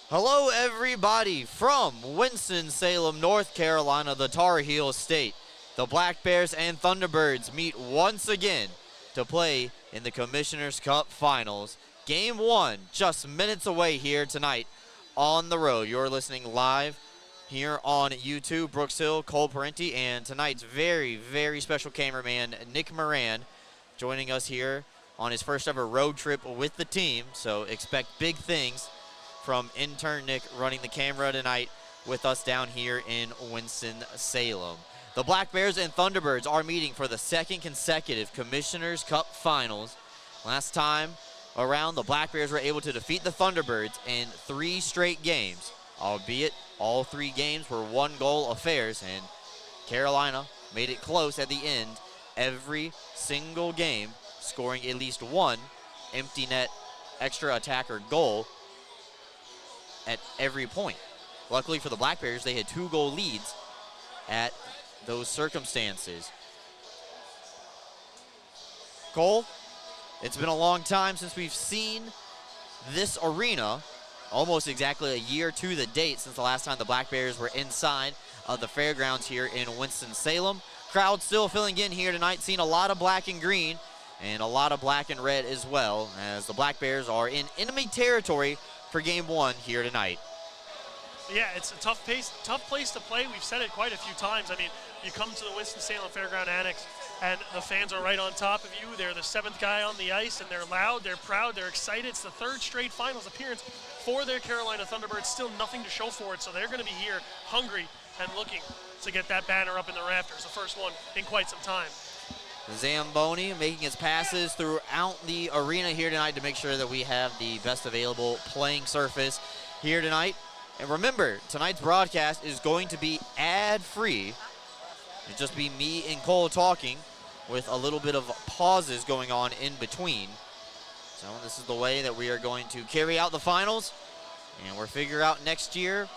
Hello everybody from Winston-Salem, North Carolina, the Tar Heel State. The Black Bears and Thunderbirds meet once again to play in the Commissioner's Cup Finals. Game 1 just minutes away here tonight on the road. You're listening live here on YouTube. Brooks Hill, Cole Parenti, and tonight's very, very special cameraman, Nick Moran, joining us here on his first ever road trip with the team. So expect big things from intern Nick running the camera tonight with us down here in Winston-Salem. The Black Bears and Thunderbirds are meeting for the second consecutive Commissioner's Cup Finals. Last time around, the Black Bears were able to defeat the Thunderbirds in 3 straight games, albeit all 3 games were 1-goal affairs, and Carolina made it close at the end every single game, scoring at least 1 empty net extra attacker goal at every point. Luckily for the Black Bears, they had 2-goal leads at those circumstances. Cole, it's been a long time since we've seen this arena, almost exactly a year to the date since the last time the Black Bears were inside of the fairgrounds here in Winston-Salem. Crowd still filling in here tonight, seeing a lot of black and green and a lot of black and red as well, as the Black Bears are in enemy territory for game 1 here tonight. Yeah, it's a tough place to play. We've said it quite a few times. I mean, you come to the Winston-Salem Fairground Annex, and the fans are right on top of you. They're the 7th guy on the ice, and they're loud, they're proud, they're excited. It's the 3rd straight finals appearance for their Carolina Thunderbirds. Still nothing to show for it, so they're going to be here hungry and looking to get that banner up in the rafters, the first one in quite some time. Zamboni making his passes throughout the arena here tonight to make sure that we have the best available playing surface here tonight. And remember, tonight's broadcast is going to be ad-free. It'll just be me and Cole talking with a little bit of pauses going on in between. So this is the way that we are going to carry out the finals, and we'll figure out next year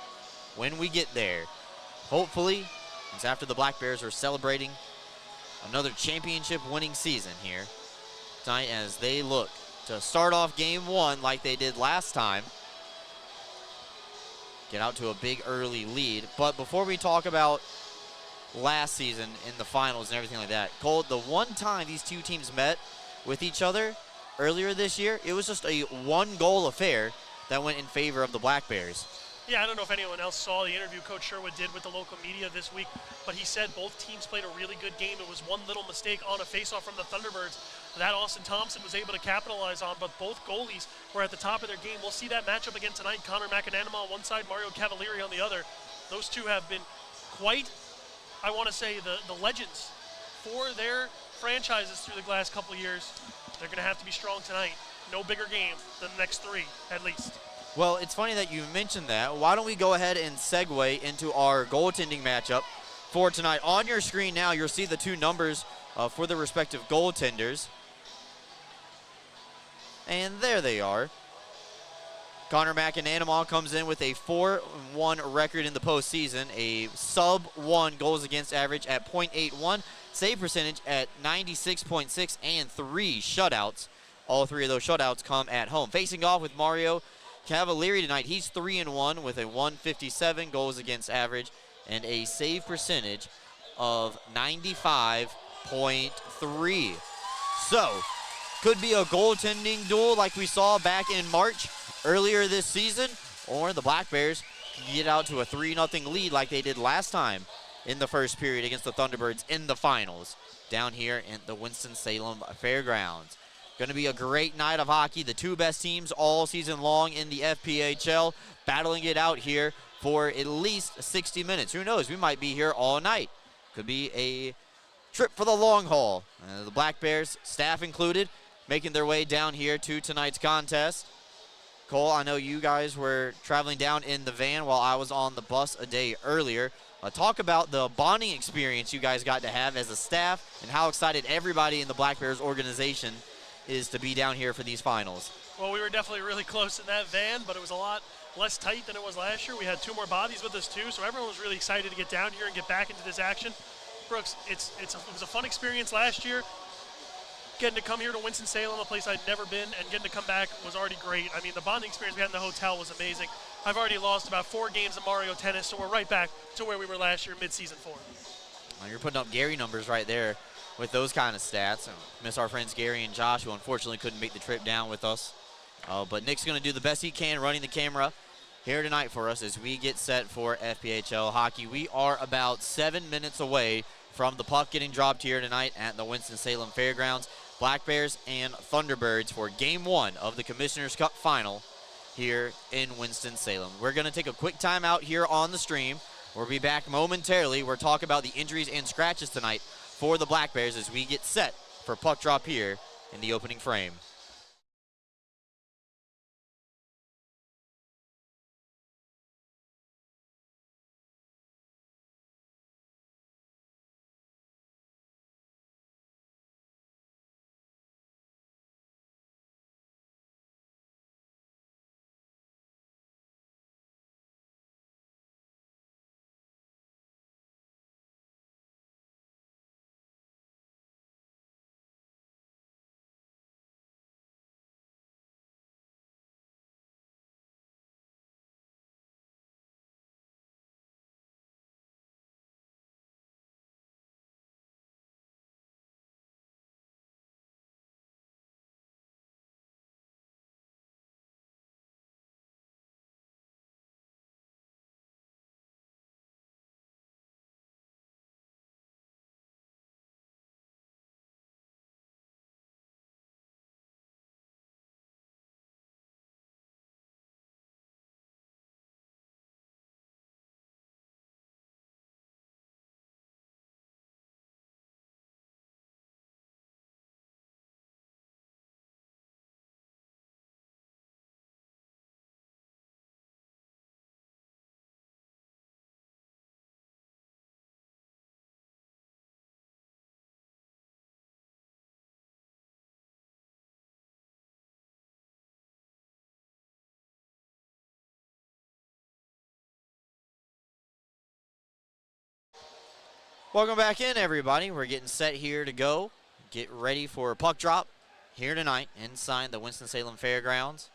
when we get there. Hopefully, it's after the Black Bears are celebrating another championship winning season here tonight as they look to start off game 1 like they did last time. Get out to a big early lead. But before we talk about last season in the finals and everything like that, Cole, the one time these two teams met with each other earlier this year, it was just a 1-goal affair that went in favor of the Black Bears. Yeah, I don't know if anyone else saw the interview Coach Sherwood did with the local media this week, but he said both teams played a really good game. It was one little mistake on a faceoff from the Thunderbirds that Austin Thompson was able to capitalize on, but both goalies were at the top of their game. We'll see that matchup again tonight. Connor McAnanama on one side, Mario Cavalieri on the other. Those two have been quite, I want to say, the legends for their franchises through the last couple of years. They're going to have to be strong tonight. No bigger game than the next 3, at least. Well, it's funny that you mentioned that. Why don't we go ahead and segue into our goaltending matchup for tonight. On your screen now, you'll see the 2 numbers for the respective goaltenders. And there they are. Connor McAnanama comes in with a 4-1 record in the postseason, a sub-1 goals against average at .81, save percentage at 96.6, and 3 shutouts. All 3 of those shutouts come at home. Facing off with Mario Cavalieri tonight, he's 3-1 with a 157 goals against average and a save percentage of 95.3. So, could be a goaltending duel like we saw back in March earlier this season, or the Black Bears can get out to a 3-0 lead like they did last time in the first period against the Thunderbirds in the finals down here in the Winston-Salem Fairgrounds. Going to be a great night of hockey. The 2 best teams all season long in the FPHL battling it out here for at least 60 minutes. Who knows? We might be here all night. Could be a trip for the long haul. The Black Bears, staff included, making their way down here to tonight's contest. Cole, I know you guys were traveling down in the van while I was on the bus a day earlier. Talk about the bonding experience you guys got to have as a staff and how excited everybody in the Black Bears organization is to be down here for these finals. Well, we were definitely really close in that van, but it was a lot less tight than it was last year. We had 2 more bodies with us too, so everyone was really excited to get down here and get back into this action. Brooks, it was a fun experience last year. getting to come here to Winston-Salem, a place I'd never been, and getting to come back was already great. I mean, the bonding experience we had in the hotel was amazing. I've already lost about 4 games of Mario Tennis, so we're right back to where we were last year, mid-season form. Well, you're putting up Gary numbers right there with those kind of stats. Miss our friends Gary and Josh, who unfortunately couldn't make the trip down with us. But Nick's going to do the best he can running the camera here tonight for us as we get set for FPHL hockey. We are about 7 minutes away from the puck getting dropped here tonight at the Winston-Salem Fairgrounds. Black Bears and Thunderbirds for Game 1 of the Commissioner's Cup Final here in Winston-Salem. We're going to take a quick timeout here on the stream. We'll be back momentarily. We'll talk about the injuries and scratches tonight for the Black Bears as we get set for puck drop here in the opening frame. Welcome back in, everybody. We're getting set here to go. Get ready for a puck drop here tonight inside the Winston-Salem Fairgrounds.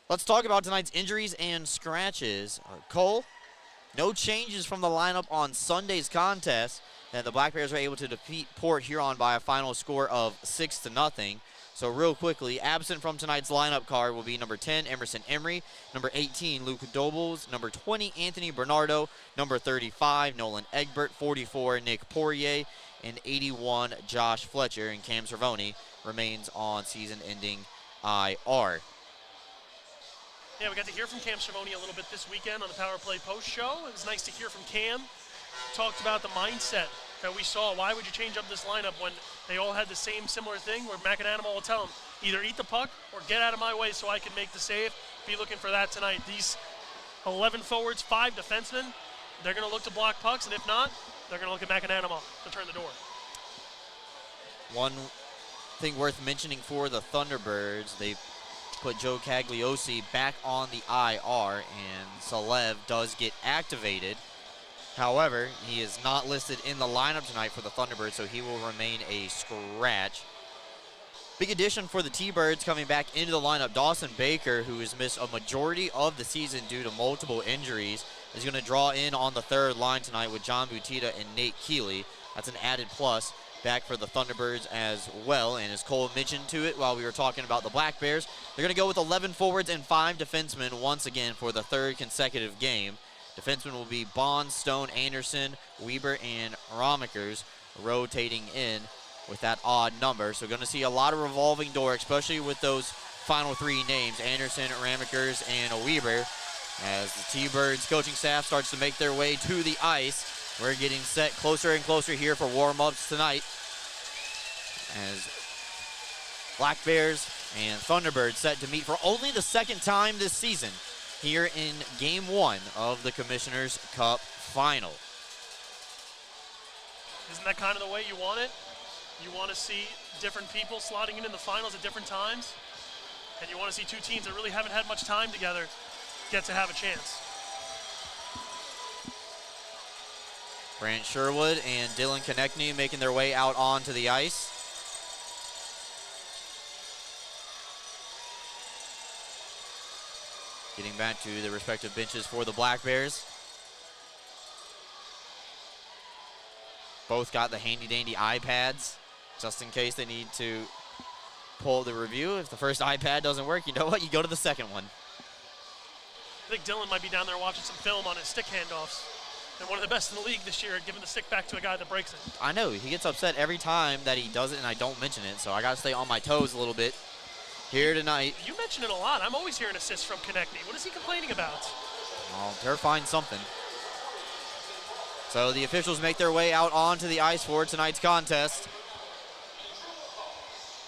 Let's talk about tonight's injuries and scratches. Cole, no changes from the lineup on Sunday's contest, and the Black Bears were able to defeat Port Huron by a final score of 6-0. So real quickly, absent from tonight's lineup card will be number 10, Emerson Emery, number 18, Luke Dobles, number 20, Anthony Bernardo, number 35, Nolan Egbert, 44, Nick Poirier, and 81, Josh Fletcher, and Cam Cervoni remains on season-ending IR. Yeah, we got to hear from Cam Cervoni a little bit this weekend on the Power Play Post Show. It was nice to hear from Cam. Talked about the mindset that we saw. Why would you change up this lineup when they all had the same similar thing where Mac and Animal will tell them, either eat the puck or get out of my way so I can make the save. Be looking for that tonight. These 11 forwards, 5 defensemen, they're going to look to block pucks, and if not, they're going to look at Mac and Animal to turn the door. One thing worth mentioning for the Thunderbirds, they put Joe Cagliosi back on the IR, and Salev does get activated. However, he is not listed in the lineup tonight for the Thunderbirds, so he will remain a scratch. Big addition for the T-Birds coming back into the lineup. Dawson Baker, who has missed a majority of the season due to multiple injuries, is going to draw in on the third line tonight with John Butita and Nate Keeley. That's an added plus back for the Thunderbirds as well. And as Cole mentioned to it while we were talking about the Black Bears, they're going to go with 11 forwards and 5 defensemen once again for the third consecutive game. Defensemen will be Bond, Stone, Anderson, Weber, and Romikers rotating in with that odd number. So going to see a lot of revolving door, especially with those final 3 names, Anderson, Romikers, and Weber. As the T-Birds coaching staff starts to make their way to the ice, we're getting set closer and closer here for warm-ups tonight. As Black Bears and Thunderbirds set to meet for only the second time this season here in Game 1 of the Commissioner's Cup Final. Isn't that kind of the way you want it? You want to see different people slotting in the finals at different times, and you want to see 2 teams that really haven't had much time together get to have a chance. Brant Sherwood and Dylan Konechny making their way out onto the ice. Getting back to the respective benches for the Black Bears. Both got the handy-dandy iPads, just in case they need to pull the review. If the first iPad doesn't work, you know what? You go to the second one. I think Dylan might be down there watching some film on his stick handoffs. And one of the best in the league this year at giving the stick back to a guy that breaks it. I know. He gets upset every time that he does it, and I don't mention it, so I got to stay on my toes a little bit here tonight. You mention it a lot. I'm always hearing assists from Konechny. What is he complaining about? Well, they're finding something. So the officials make their way out onto the ice for tonight's contest.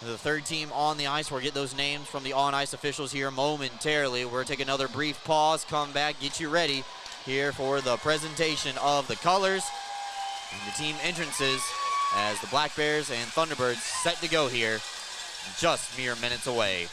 The third team on the ice. We'll get those names from the on-ice officials here momentarily. We're taking another brief pause, come back, get you ready here for the presentation of the colors and the team entrances as the Black Bears and Thunderbirds set to go here just mere minutes away.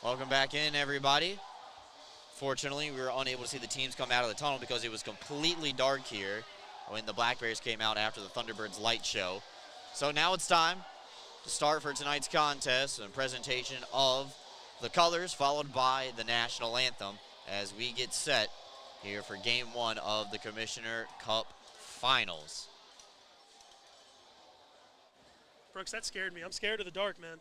Welcome back in, everybody. Fortunately, we were unable to see the teams come out of the tunnel because it was completely dark here when the Black Bears came out after the Thunderbirds light show. So now it's time to start for tonight's contest and presentation of the colors, followed by the national anthem as we get set here for game one of the Commissioner Cup Finals. Brooks, that scared me. I'm scared of the dark, man.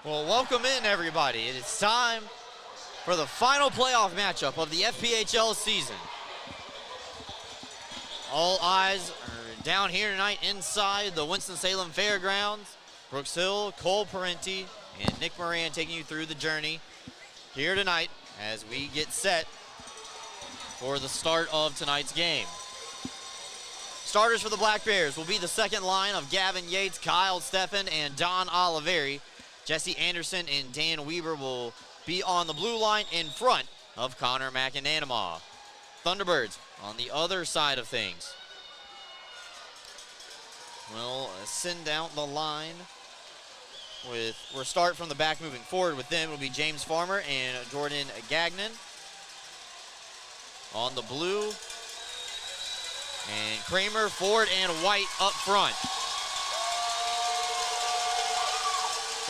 Well, welcome in, everybody. It is time for the final playoff matchup of the FPHL season. All eyes are down here tonight inside the Winston-Salem Fairgrounds. Brooks Hill, Cole Parenti, and Nick Moran taking you through the journey here tonight as we get set for the start of tonight's game. Starters for the Black Bears will be the second line of Gavin Yates, Kyle Steffen, and Don Oliveri. Jesse Anderson and Dan Weber will be on the blue line in front of Connor McAnanama. Thunderbirds on the other side of things. We'll send out the line we'll start from the back moving forward with them will be James Farmer and Jordan Gagnon. On the blue, and Kramer, Ford, and White up front.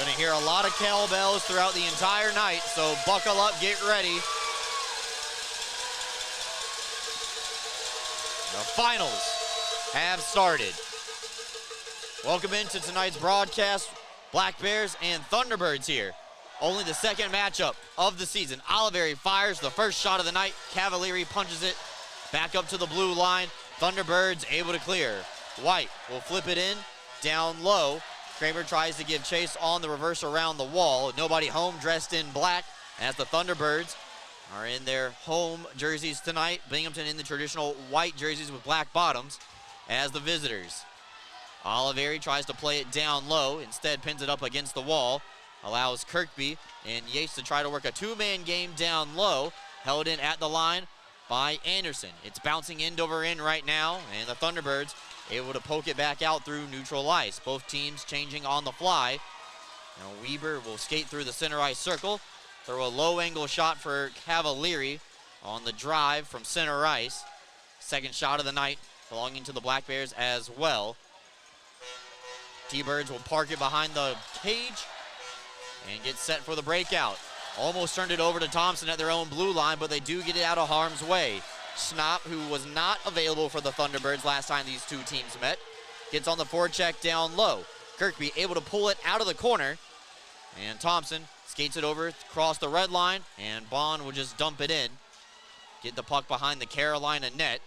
Gonna hear a lot of cowbells throughout the entire night, so buckle up, get ready. The finals have started. Welcome into tonight's broadcast. Black Bears and Thunderbirds here. Only the second matchup of the season. Oliveri fires the first shot of the night. Cavalieri punches it back up to the blue line. Thunderbirds able to clear. White will flip it in, down low. Kramer tries to give chase on the reverse around the wall. Nobody home dressed in black as the Thunderbirds are in their home jerseys tonight. Binghamton in the traditional white jerseys with black bottoms as the visitors. Oliveri tries to play it down low, instead pins it up against the wall. Allows Kirkby and Yates to try to work a two-man game down low. Held in at the line by Anderson. It's bouncing end over end right now, and the Thunderbirds able to poke it back out through neutral ice. Both teams changing on the fly. Now Weber will skate through the center ice circle. Throw a low-angle shot for Cavalieri on the drive from center ice. Second shot of the night belonging to the Black Bears as well. T-Birds will park it behind the cage and get set for the breakout. Almost turned it over to Thompson at their own blue line, but they do get it out of harm's way. Schnapp, who was not available for the Thunderbirds last time these two teams met, gets on the forecheck down low. Kirkby able to pull it out of the corner, and Thompson skates it over across the red line, and Bond will just dump it in. Get the puck behind the Carolina net.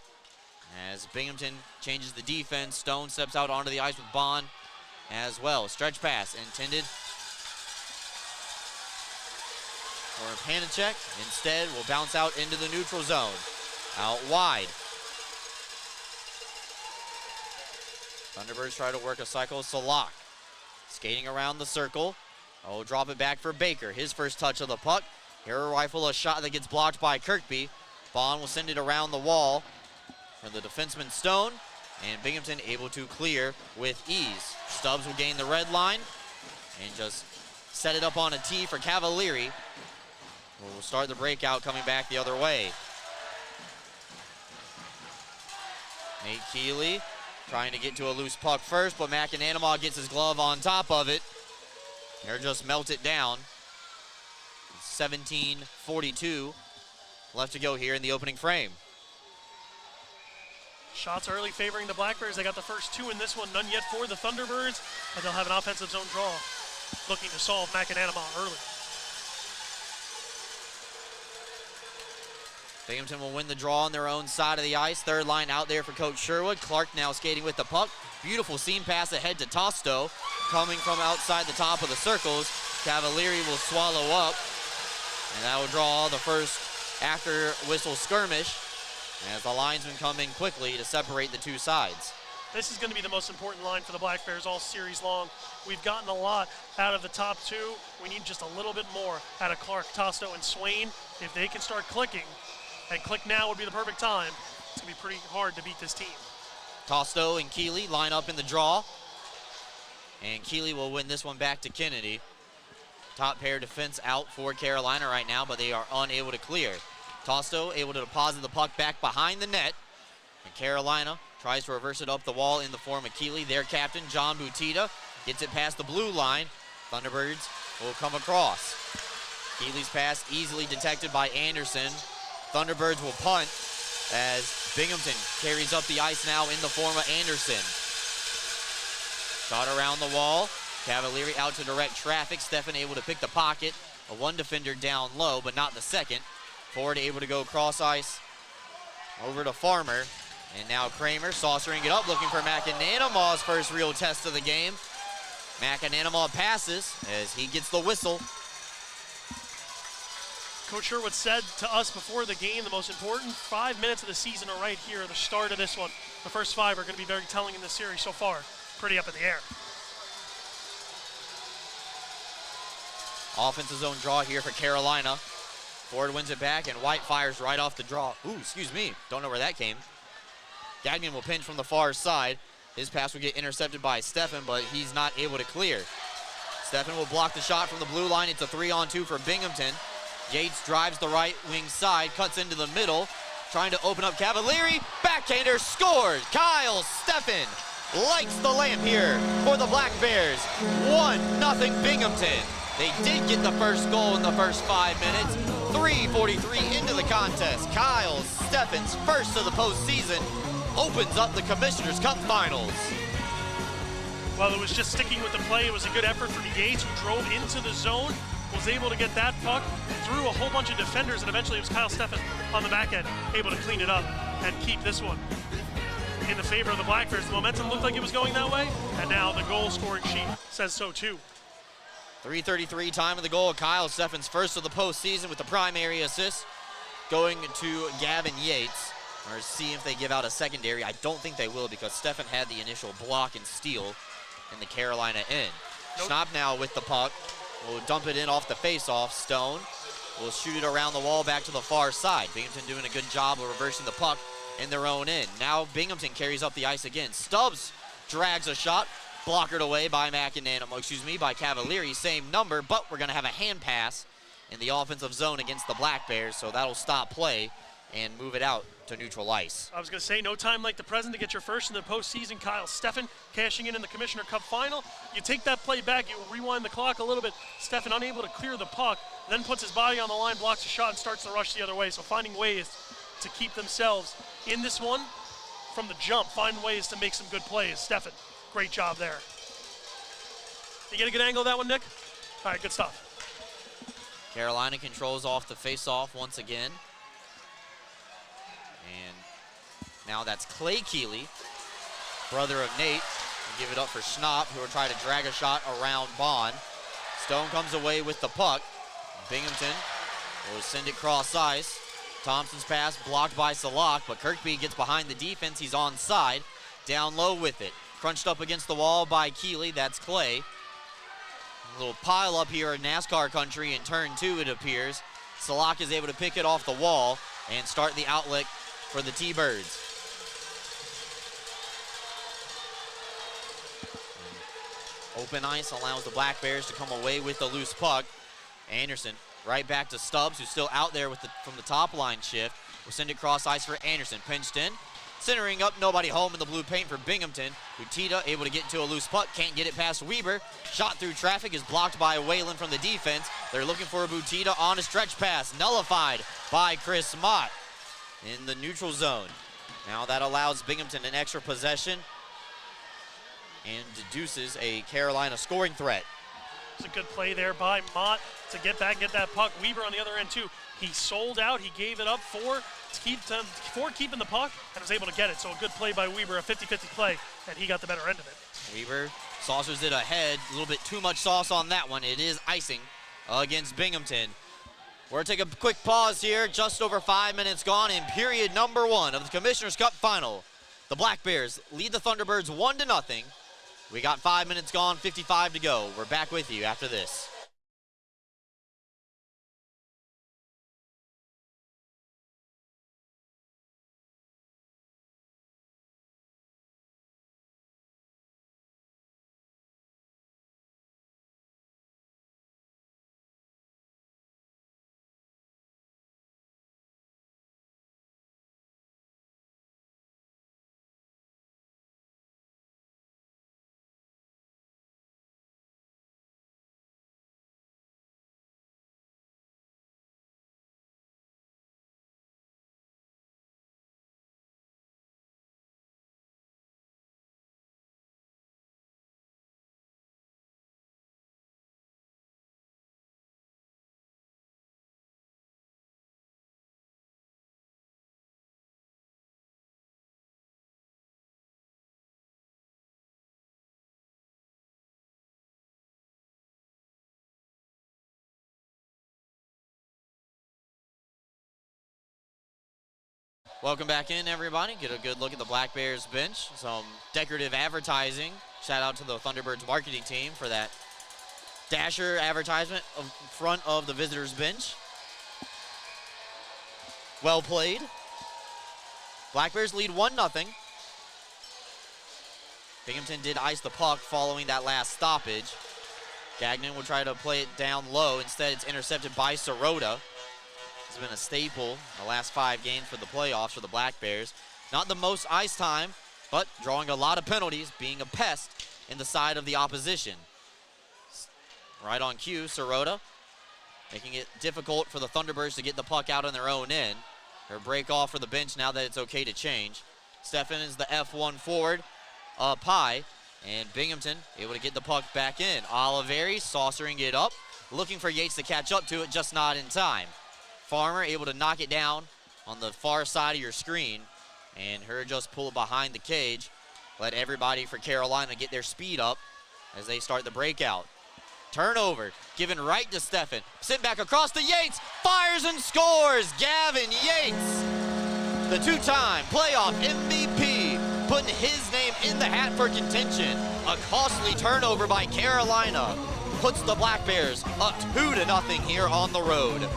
As Binghamton changes the defense, Stone steps out onto the ice with Bond as well. Stretch pass intended for Panicek. Instead, will bounce out into the neutral zone. Out wide. Thunderbirds try to work a cycle. Salak skating around the circle. Oh, drop it back for Baker. His first touch of the puck. Here rifle a shot that gets blocked by Kirkby. Bond will send it around the wall for the defenseman Stone. And Binghamton able to clear with ease. Stubbs will gain the red line and just set it up on a tee for Cavalieri. We'll start the breakout coming back the other way. Nate Keeley trying to get to a loose puck first, but McAnanama gets his glove on top of it. They're just melt it down. 17:42 left to go here in the opening frame. Shots early favoring the Black Bears. They got the first two in this one, none yet for the Thunderbirds, but they'll have an offensive zone draw looking to solve McAnanama early. Binghamton will win the draw on their own side of the ice. Third line out there for Coach Sherwood. Clark now skating with the puck. Beautiful seam pass ahead to Tosto. Coming from outside the top of the circles. Cavalieri will swallow up. And that will draw the first after whistle skirmish as the linesmen come in quickly to separate the two sides. This is going to be the most important line for the Black Bears all series long. We've gotten a lot out of the top two. We need just a little bit more out of Clark, Tosto, and Swain. If they can start clicking, and click now would be the perfect time, it's going to be pretty hard to beat this team. Tosto and Keeley line up in the draw. And Keeley will win this one back to Kennedy. Top pair defense out for Carolina right now, but they are unable to clear. Tosto able to deposit the puck back behind the net. And Carolina tries to reverse it up the wall in the form of Keeley. Their captain, John Butita, gets it past the blue line. Thunderbirds will come across. Keeley's pass easily detected by Anderson. Thunderbirds will punt as Binghamton carries up the ice now in the form of Anderson. Shot around the wall. Cavalieri out to direct traffic. Stefan able to pick the pocket. A one defender down low, but not the second. Ford able to go cross ice over to Farmer. And now Kramer saucering it up, looking for McAnanamaw's first real test of the game. McAnanamaw passes as he gets the whistle. Coach Sherwood said to us before the game, the most important 5 minutes of the season are right here, the start of this one. The first 5 are going to be very telling in this series so far. Pretty up in the air. Offensive zone draw here for Carolina. Ford wins it back, and White fires right off the draw. Ooh, excuse me. Don't know where that came. Gagnon will pinch from the far side. His pass will get intercepted by Stefan, but he's not able to clear. Stefan will block the shot from the blue line. It's a 3-on-2 for Binghamton. Yates drives the right wing side, cuts into the middle, trying to open up Cavalieri. Backhander scores. Kyle Stefan lights the lamp here for the Black Bears. 1-0 Binghamton. They did get the first goal in the first 5 minutes. 3:43 into the contest. Kyle Stefan's first of the postseason opens up the Commissioner's Cup Finals. Well, it was just sticking with the play. It was a good effort from Yates, who drove into the zone, was able to get that puck through a whole bunch of defenders, and eventually it was Kyle Stefan on the back end, able to clean it up and keep this one in the favor of the Black Bears. The momentum looked like it was going that way, and now the goal scoring sheet says so too. 3:33 time of the goal. Kyle Stefan's first of the postseason with the primary assist going to Gavin Yates. Or see if they give out a secondary. I don't think they will, because Stefan had the initial block and steal in the Carolina end. Nope. Schnapp now with the puck. Will dump it in off the face-off. Stone will shoot it around the wall back to the far side. Binghamton doing a good job of reversing the puck in their own end. Now Binghamton carries up the ice again. Stubbs drags a shot, blockered away by by Cavalieri, same number, but we're gonna have a hand pass in the offensive zone against the Black Bears, so that'll stop play and move it out to neutral ice. I was going to say, no time like the present to get your first in the postseason. Kyle Stefan cashing in the Commissioner Cup Final. You take that play back, you rewind the clock a little bit. Stefan unable to clear the puck, then puts his body on the line, blocks a shot, and starts the rush the other way. So finding ways to keep themselves in this one from the jump, find ways to make some good plays. Stefan, great job there. You get a good angle of that one, Nick? All right, good stuff. Carolina controls off the face-off once again. And now that's Clay Keeley, brother of Nate. We'll give it up for Schnapp, who will try to drag a shot around Bond. Stone comes away with the puck. Binghamton will send it cross ice. Thompson's pass blocked by Salak, but Kirkby gets behind the defense. He's onside. Down low with it. Crunched up against the wall by Keeley. That's Clay. A little pile up here in NASCAR country in turn 2, it appears. Salak is able to pick it off the wall and start the outlet for the T-Birds. Open ice allows the Black Bears to come away with the loose puck. Anderson right back to Stubbs, who's still out there with from the top line shift. We'll send it cross ice for Anderson. Pinched in. Centering up, nobody home in the blue paint for Binghamton. Butita able to get into a loose puck, can't get it past Weber. Shot through traffic is blocked by Whalen from the defense. They're looking for a Butita on a stretch pass, nullified by Chris Mott in the neutral zone. Now that allows Binghamton an extra possession and deduces a Carolina scoring threat. It's a good play there by Mott to get back and get that puck. Weber on the other end too. He sold out, he gave it up for keeping the puck and was able to get it. So a good play by Weber, a 50-50 play, and he got the better end of it. Weber saucers it ahead, a little bit too much sauce on that one. It is icing against Binghamton. We're going to take a quick pause here, just over 5 minutes gone in period number 1 of the Commissioner's Cup Final. The Black Bears lead the Thunderbirds 1-0. We got 5 minutes gone, 55 to go. We're back with you after this. Welcome back in, everybody. Get a good look at the Black Bears bench. Some decorative advertising. Shout out to the Thunderbirds marketing team for that dasher advertisement in front of the visitors' bench. Well played. Black Bears lead 1-0. Binghamton did ice the puck following that last stoppage. Gagnon will try to play it down low. Instead, it's intercepted by Sirota. It's been a staple the last 5 games for the playoffs for the Black Bears. Not the most ice time, but drawing a lot of penalties, being a pest in the side of the opposition. Right on cue, Sirota, making it difficult for the Thunderbirds to get the puck out on their own end. Her break off for the bench now that it's okay to change. Stefan is the F1 forward up high, and Binghamton able to get the puck back in. Oliveri saucering it up, looking for Yates to catch up to it, just not in time. Farmer able to knock it down on the far side of your screen, and her just pull it behind the cage. Let everybody for Carolina get their speed up as they start the breakout. Turnover, given right to Stefan. Sent back across to Yates, fires and scores! Gavin Yates, the 2-time playoff MVP, putting his name in the hat for contention. A costly turnover by Carolina puts the Black Bears up 2-0 here on the road.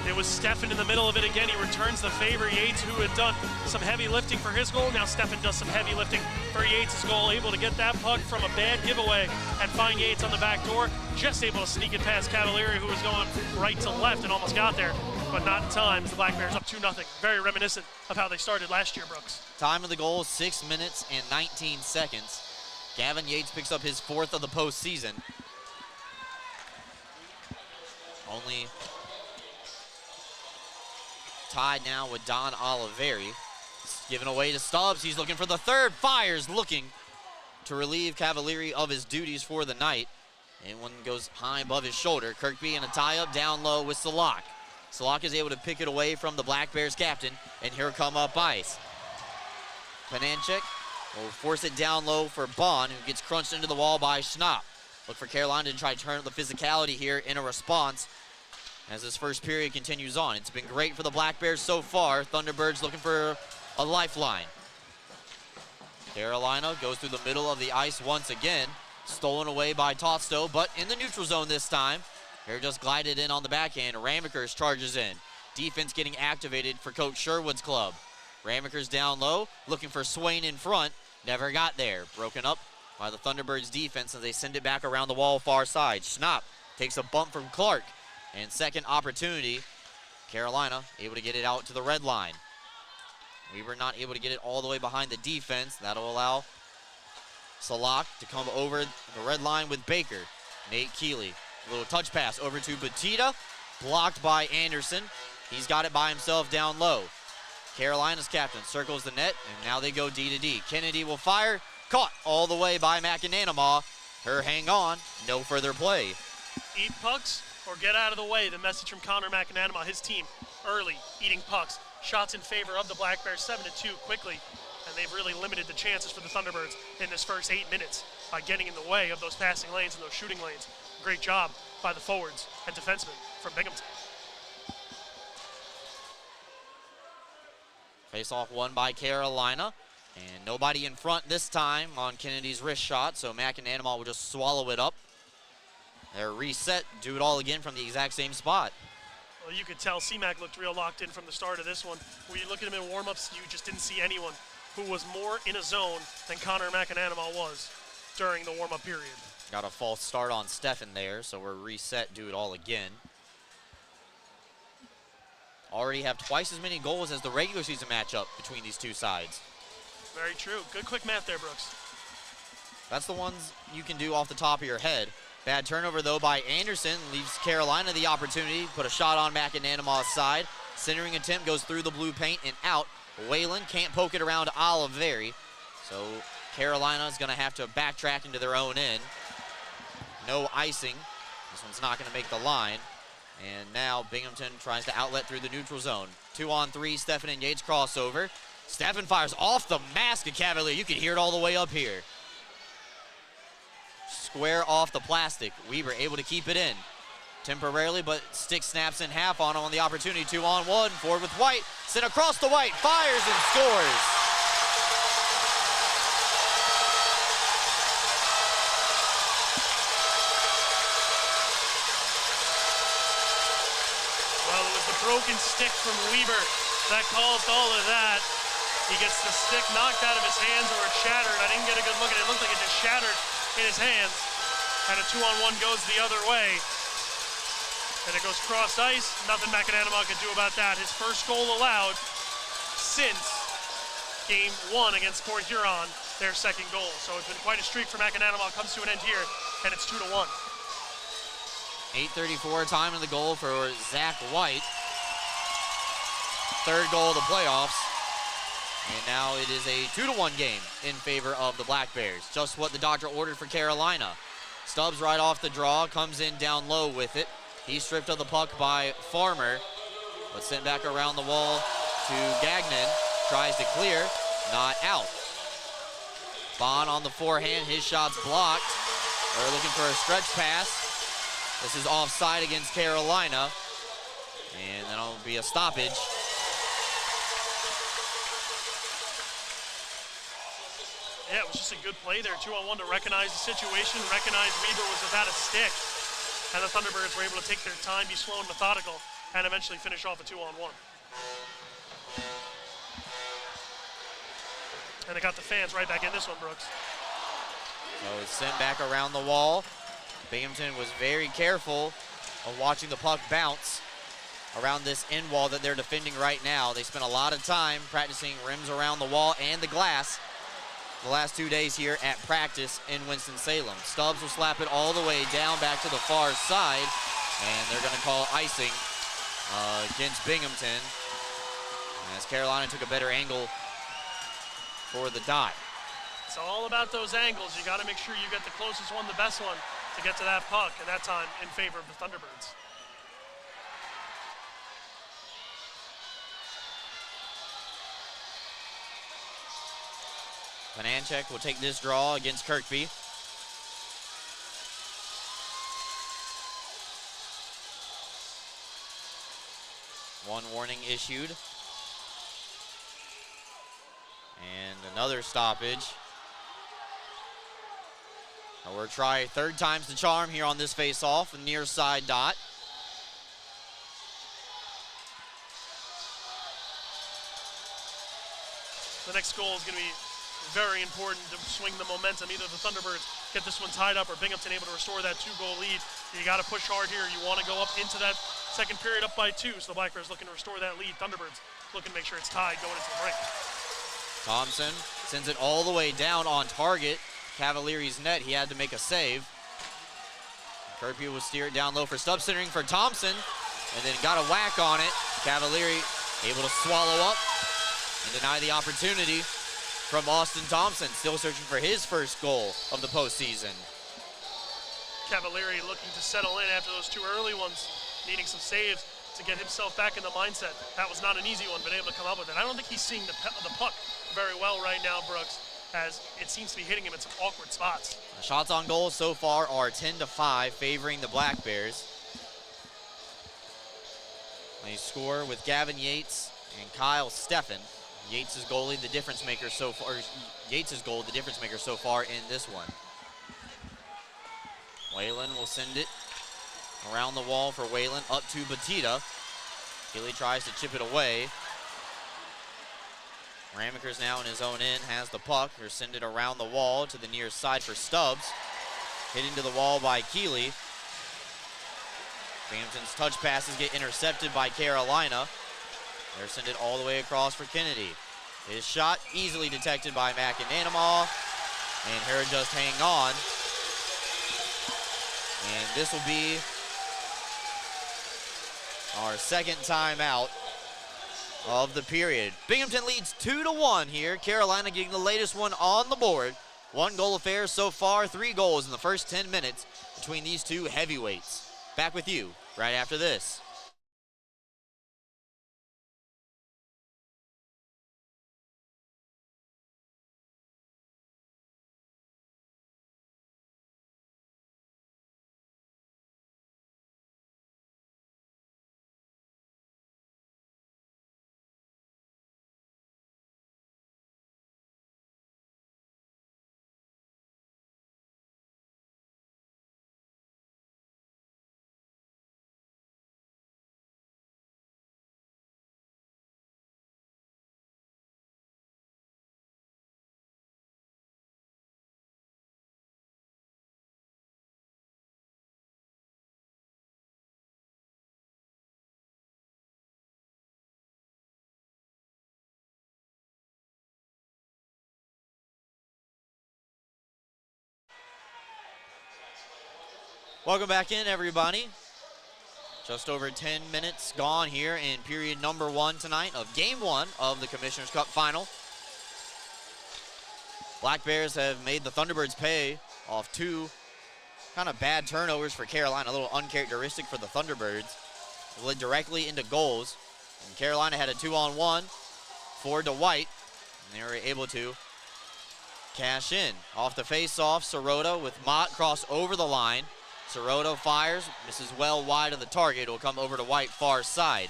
It was Stefan in the middle of it again. He returns the favor. Yates, who had done some heavy lifting for his goal. Now Stefan does some heavy lifting for Yates' goal. Able to get that puck from a bad giveaway and find Yates on the back door. Just able to sneak it past Cavalieri, who was going right to left and almost got there, but not in time. The Black Bears up 2-0. Very reminiscent of how they started last year, Brooks. Time of the goal, 6 minutes and 19 seconds. Gavin Yates picks up his 4th of the postseason. Only tied now with Don Oliveri. Given away to Stubbs. He's looking for the third. Fires, looking to relieve Cavalieri of his duties for the night. And one goes high above his shoulder. Kirkby in a tie-up down low with Salak. Salak is able to pick it away from the Black Bears captain, and here come up ice. Pananchik will force it down low for Bond, who gets crunched into the wall by Schnapp. Look for Carolina to try to turn up the physicality here in a response as this first period continues on. It's been great for the Black Bears so far. Thunderbirds looking for a lifeline. Carolina goes through the middle of the ice once again. Stolen away by Totsto, but in the neutral zone this time. Here just glided in on the backhand. Ramekers charges in. Defense getting activated for Coach Sherwood's club. Ramekers down low, looking for Swain in front. Never got there. Broken up by the Thunderbirds defense as they send it back around the wall far side. Schnapp takes a bump from Clark. And second opportunity, Carolina able to get it out to the red line. We were not able to get it all the way behind the defense. That'll allow Salak to come over the red line with Baker. Nate Keeley, a little touch pass over to Batista, blocked by Anderson. He's got it by himself down low. Carolina's captain circles the net, and now they go D to D. Kennedy will fire, caught all the way by McAnanama. Her hang on, no further play. Eat pucks or get out of the way. The message from Connor McAnanama, his team, early, eating pucks. Shots in favor of the Black Bears, 7-2 quickly, and they've really limited the chances for the Thunderbirds in this first 8 minutes by getting in the way of those passing lanes and those shooting lanes. Great job by the forwards and defensemen from Binghamton. Face-off won by Carolina, and nobody in front this time on Kennedy's wrist shot, so McAnanama will just swallow it up. They're reset, do it all again from the exact same spot. Well, you could tell C-Mac looked real locked in from the start of this one. When you look at him in warm-ups, you just didn't see anyone who was more in a zone than Connor McAnanama was during the warm-up period. Got a false start on Stefan there, so we're reset, do it all again. Already have twice as many goals as the regular season matchup between these two sides. Very true. Good quick math there, Brooks. That's the ones you can do off the top of your head. Bad turnover, though, by Anderson. Leaves Carolina the opportunity. Put a shot on McAnanama's side. Centering attempt goes through the blue paint and out. Whalen can't poke it around Oliveri. So Carolina is going to have to backtrack into their own end. No icing. This one's not going to make the line. And now Binghamton tries to outlet through the neutral zone. 2-on-3, Stefan and Yates crossover. Stefan fires off the mask of Cavalier. You can hear it all the way up here. Square off the plastic. Weber able to keep it in. temporarily, but stick snaps in half on him on the opportunity. 2-on-1, forward with White, sent across the White, fires and scores. Well, it was the broken stick from Weber that caused all of that. He gets the stick knocked out of his hands, or it shattered. I didn't get a good look at it. It looked like it just shattered in his hands. And a 2-on-1 goes the other way. And it goes cross ice. Nothing Macananama could do about that. His first goal allowed since game 1 against Port Huron, their second goal. So it's been quite a streak for Macananama. Comes to an end here, and it's 2-1. 8:34 time in the goal for Zach White. Third goal of the playoffs. And now it is a 2-1 game in favor of the Black Bears. Just what the doctor ordered for Carolina. Stubbs right off the draw, comes in down low with it. He's stripped of the puck by Farmer, but sent back around the wall to Gagnon. Tries to clear, not out. Bond on the forehand, his shot's blocked. They're looking for a stretch pass. This is offside against Carolina, and that'll be a stoppage. Yeah, it was just a good play there. 2-on-1 to recognize the situation, recognize Weber was without a stick. And the Thunderbirds were able to take their time, be slow and methodical, and eventually finish off a 2-on-1. And they got the fans right back in this one, Brooks. So it's sent back around the wall. Binghamton was very careful of watching the puck bounce around this end wall that they're defending right now. They spent a lot of time practicing rims around the wall and the glass the last 2 days here at practice in Winston-Salem. Stubbs will slap it all the way down back to the far side, and they're going to call icing against Binghamton as Carolina took a better angle for the dot. It's all about those angles. You got to make sure you get the closest one, the best one, to get to that puck, and that time in favor of the Thunderbirds. Pananchek will take this draw against Kirkby. One warning issued. And another stoppage. Now we'll try third time's the charm here on this face-off, near side dot. The next goal is going to be very important to swing the momentum. Either the Thunderbirds get this one tied up or Binghamton able to restore that 2-goal lead. You got to push hard here. You want to go up into that second period up by 2. So the Black Bears looking to restore that lead. Thunderbirds looking to make sure it's tied going into the break. Thompson sends it all the way down on target. Cavalieri's net, he had to make a save. Kirby will steer it down low for Stubbs, centering for Thompson, and then got a whack on it. Cavalieri able to swallow up and deny the opportunity from Austin Thompson, still searching for his first goal of the postseason. Cavalieri looking to settle in after those 2 early ones, needing some saves to get himself back in the mindset. That was not an easy one, but able to come up with it. I don't think he's seeing the puck very well right now, Brooks, as it seems to be hitting him in some awkward spots. Shots on goal so far are 10-5, favoring the Black Bears. They score with Gavin Yates and Kyle Steffen. Yates' goalie, the difference maker so far. Yates' goal, the difference maker so far in this one. Whalen will send it around the wall for Whalen, up to Batita. Gilly tries to chip it away. Ramaker's now in his own end, has the puck. Or send it around the wall to the near side for Stubbs. Hit into the wall by Keeley. Binghamton's touch passes get intercepted by Carolina. They're send it all the way across for Kennedy. His shot easily detected by Macananama, and here just hang on. And this will be our second timeout of the period. Binghamton leads 2-1 here. Carolina getting the latest one on the board. 1 goal affair so far, 3 goals in the first 10 minutes between these two heavyweights. Back with you right after this. Welcome back in, everybody. Just over 10 minutes gone here in period number 1 tonight of game 1 of the Commissioner's Cup final. Black Bears have made the Thunderbirds pay off 2 kind of bad turnovers for Carolina, a little uncharacteristic for the Thunderbirds. It led directly into goals, and Carolina had a 2-on-1 forward to White, and they were able to cash in. Off the face-off, Sirota with Mott cross over the line. Sirota fires, misses well wide of the target. It will come over to White, far side.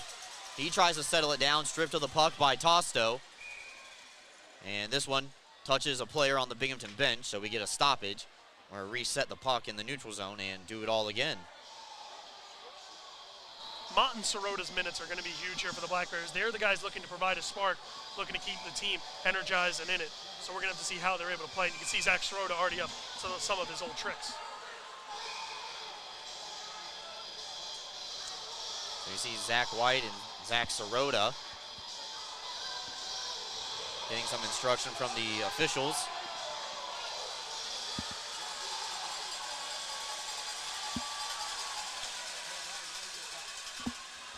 He tries to settle it down, stripped of the puck by Tosto. And this one touches a player on the Binghamton bench, so we get a stoppage. Or reset the puck in the neutral zone and do it all again. Mott and Sirota's minutes are going to be huge here for the Black Bears. They're the guys looking to provide a spark, looking to keep the team energized and in it. So we're going to have to see how they're able to play. And you can see Zach Sirota already up some of his old tricks. So you see Zach White and Zach Sirota getting some instruction from the officials.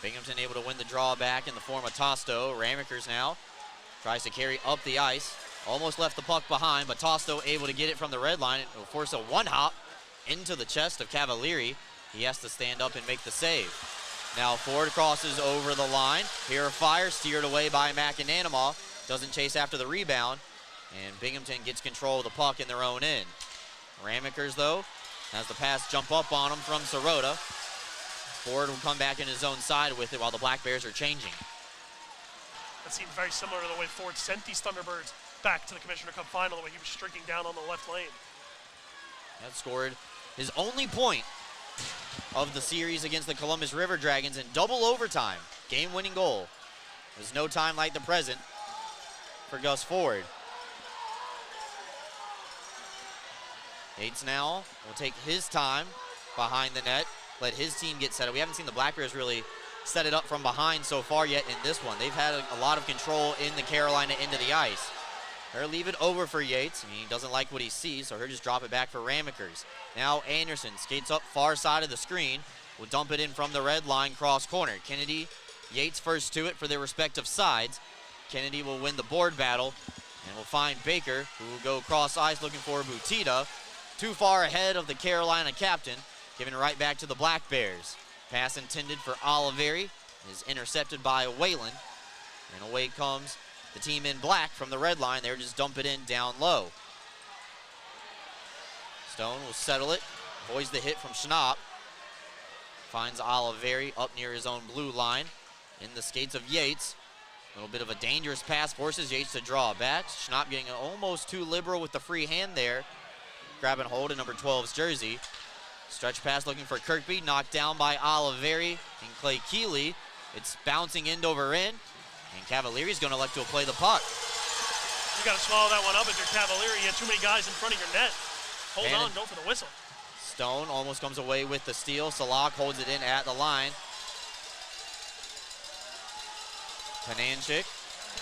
Binghamton able to win the draw back in the form of Tosto. Ramekers now tries to carry up the ice. Almost left the puck behind, but Tosto able to get it from the red line. It will force a one-hop into the chest of Cavalieri. He has to stand up and make the save. Now Ford crosses over the line. Here a fire steered away by McAnanama. Doesn't chase after the rebound. And Binghamton gets control of the puck in their own end. Ramekers, though, has the pass jump up on him from Sirota. Ford will come back in his own side with it while the Black Bears are changing. That seemed very similar to the way Ford sent these Thunderbirds back to the Commissioner Cup final, the way he was streaking down on the left lane. That scored his only point of the series against the Columbus River Dragons in double overtime. Game-winning goal. There's no time like the present for Gus Ford. Yates now will take his time behind the net, let his team get set up. We haven't seen the Black Bears really set it up from behind so far yet in this one. They've had a lot of control in the Carolina end of the ice. He'll leave it over for Yates. I mean, he doesn't like what he sees, so he'll just drop it back for Ramekers. Now Anderson skates up far side of the screen. Will dump it in from the red line, cross corner. Kennedy, Yates first to it for their respective sides. Kennedy will win the board battle, and will find Baker, who will go cross ice looking for Butita. Too far ahead of the Carolina captain, giving it right back to the Black Bears. Pass intended for Oliveri is intercepted by Whalen, and away comes the team in black from the red line. They'll just dump it in down low. Stone will settle it, avoids the hit from Schnapp. Finds Oliveri up near his own blue line in the skates of Yates. A little bit of a dangerous pass, forces Yates to draw back. Schnapp getting almost too liberal with the free hand there. Grabbing hold of number 12's jersey. Stretch pass looking for Kirkby, knocked down by Oliveri and Clay Keeley. It's bouncing end over end. And Cavalieri's going to elect to play the puck. You got to swallow that one up if you're Cavalieri. You had too many guys in front of your net. Hold on, go for the whistle. Stone almost comes away with the steal. Salak holds it in at the line. Pananchik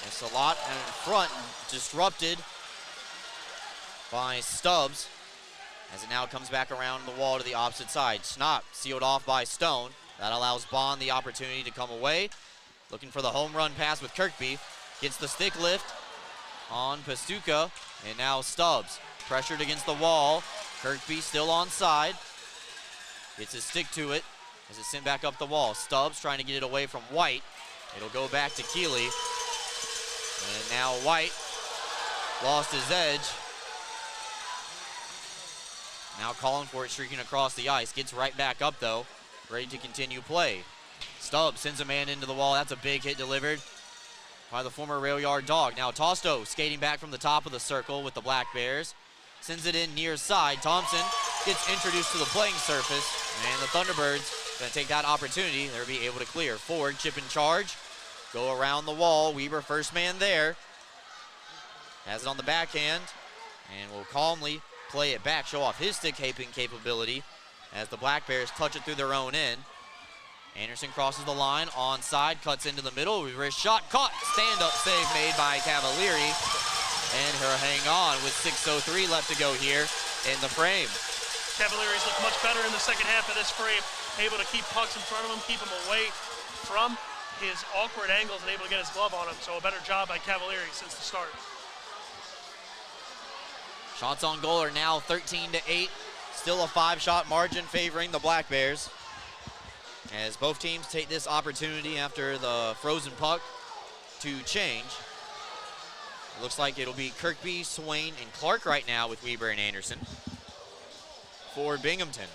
and Salak in front, disrupted by Stubbs as it now comes back around the wall to the opposite side. Schnapp sealed off by Stone. That allows Bond the opportunity to come away. Looking for the home run pass with Kirkby. Gets the stick lift on Pastuca, and now Stubbs pressured against the wall. Kirkby still onside. Gets his stick to it as it's sent back up the wall. Stubbs trying to get it away from White. It'll go back to Keeley. And now White lost his edge. Now calling for it, streaking across the ice. Gets right back up though, ready to continue play. Stubbs sends a man into the wall. That's a big hit delivered by the former Rail Yard Dog. Now Tosto skating back from the top of the circle with the Black Bears. Sends it in near side. Thompson gets introduced to the playing surface, and the Thunderbirds going to take that opportunity. They'll be able to clear. Ford chip in charge. Go around the wall. Weber first man there. Has it on the backhand and will calmly play it back, show off his stick-taping capability as the Black Bears touch it through their own end. Anderson crosses the line, onside, cuts into the middle, reverse shot, caught, stand-up save made by Cavalieri, and he'll hang on with 6:03 left to go here in the frame. Cavaliers look much better in the second half of this frame, able to keep pucks in front of him, keep him away from his awkward angles and able to get his glove on him. So a better job by Cavalieri since the start. Shots on goal are now 13-8. Still a 5-shot margin favoring the Black Bears, as both teams take this opportunity after the frozen puck to change. It looks like it'll be Kirkby, Swain, and Clark right now with Weber and Anderson for Binghamton.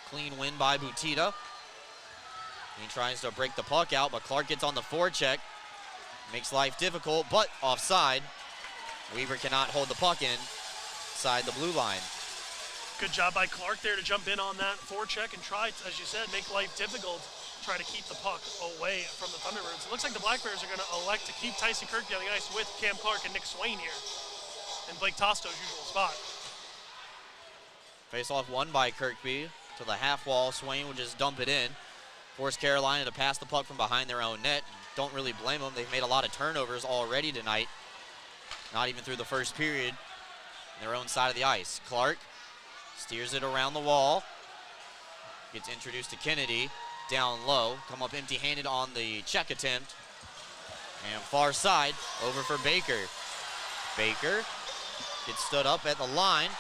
Clean win by Butita. He tries to break the puck out, but Clark gets on the forecheck. Makes life difficult, but offside. Weber cannot hold the puck inside the blue line. Good job by Clark there to jump in on that forecheck and try, as you said, make life difficult. Try to keep the puck away from the Thunderbirds. It looks like the Black Bears are going to elect to keep Tyson Kirkby on the ice with Cam Clark and Nick Swain here in Blake Tosto's usual spot. Face-off won by Kirkby to the half wall. Swain will just dump it in. Force Carolina to pass the puck from behind their own net. Don't really blame them. They've made a lot of turnovers already tonight. Not even through the first period. Their own side of the ice. Clark steers it around the wall. Gets introduced to Kennedy. Down low. Come up empty-handed on the check attempt. And far side. Over for Baker. Baker gets stood up at the line.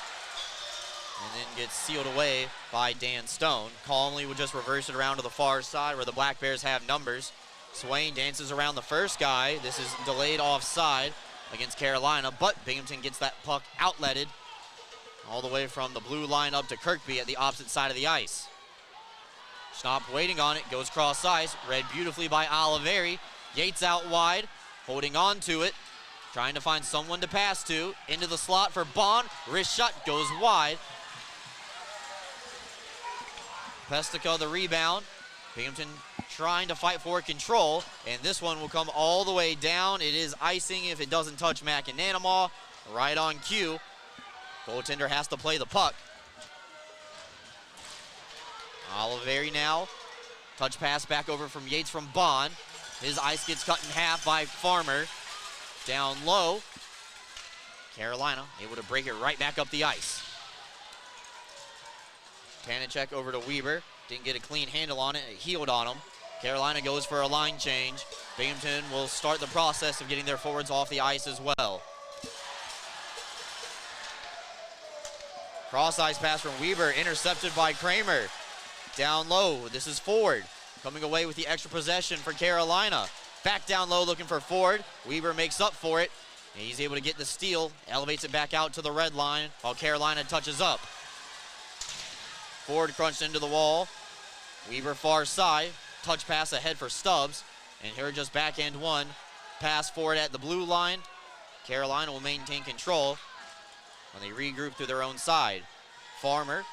And then gets sealed away by Dan Stone. Calmly will just reverse it around to the far side where the Black Bears have numbers. Swain dances around the first guy. This is delayed offside against Carolina, but Binghamton gets that puck outletted all the way from the blue line up to Kirkby at the opposite side of the ice. Schnapp waiting on it, goes cross ice, read beautifully by Oliveri. Yates out wide, holding on to it, trying to find someone to pass to. Into the slot for Bond, wrist shot goes wide. Pestica the rebound. Binghamton trying to fight for control, and this one will come all the way down. It is icing if it doesn't touch McAnanamaw. Right on cue. Goaltender has to play the puck. Oliveri now. Touch pass back over from Yates from Bond. His ice gets cut in half by Farmer. Down low. Carolina able to break it right back up the ice. Panicek over to Weber. Didn't get a clean handle on it. It healed on him. Carolina goes for a line change. Binghamton will start the process of getting their forwards off the ice as well. Cross ice pass from Weber, intercepted by Kramer. Down low, this is Ford. Coming away with the extra possession for Carolina. Back down low looking for Ford. Weber makes up for it. And he's able to get the steal, elevates it back out to the red line while Carolina touches up. Ford crunched into the wall. Weber far side, touch pass ahead for Stubbs. And here just backhand one. Pass forward at the blue line. Carolina will maintain control when they regroup through their own side. Farmer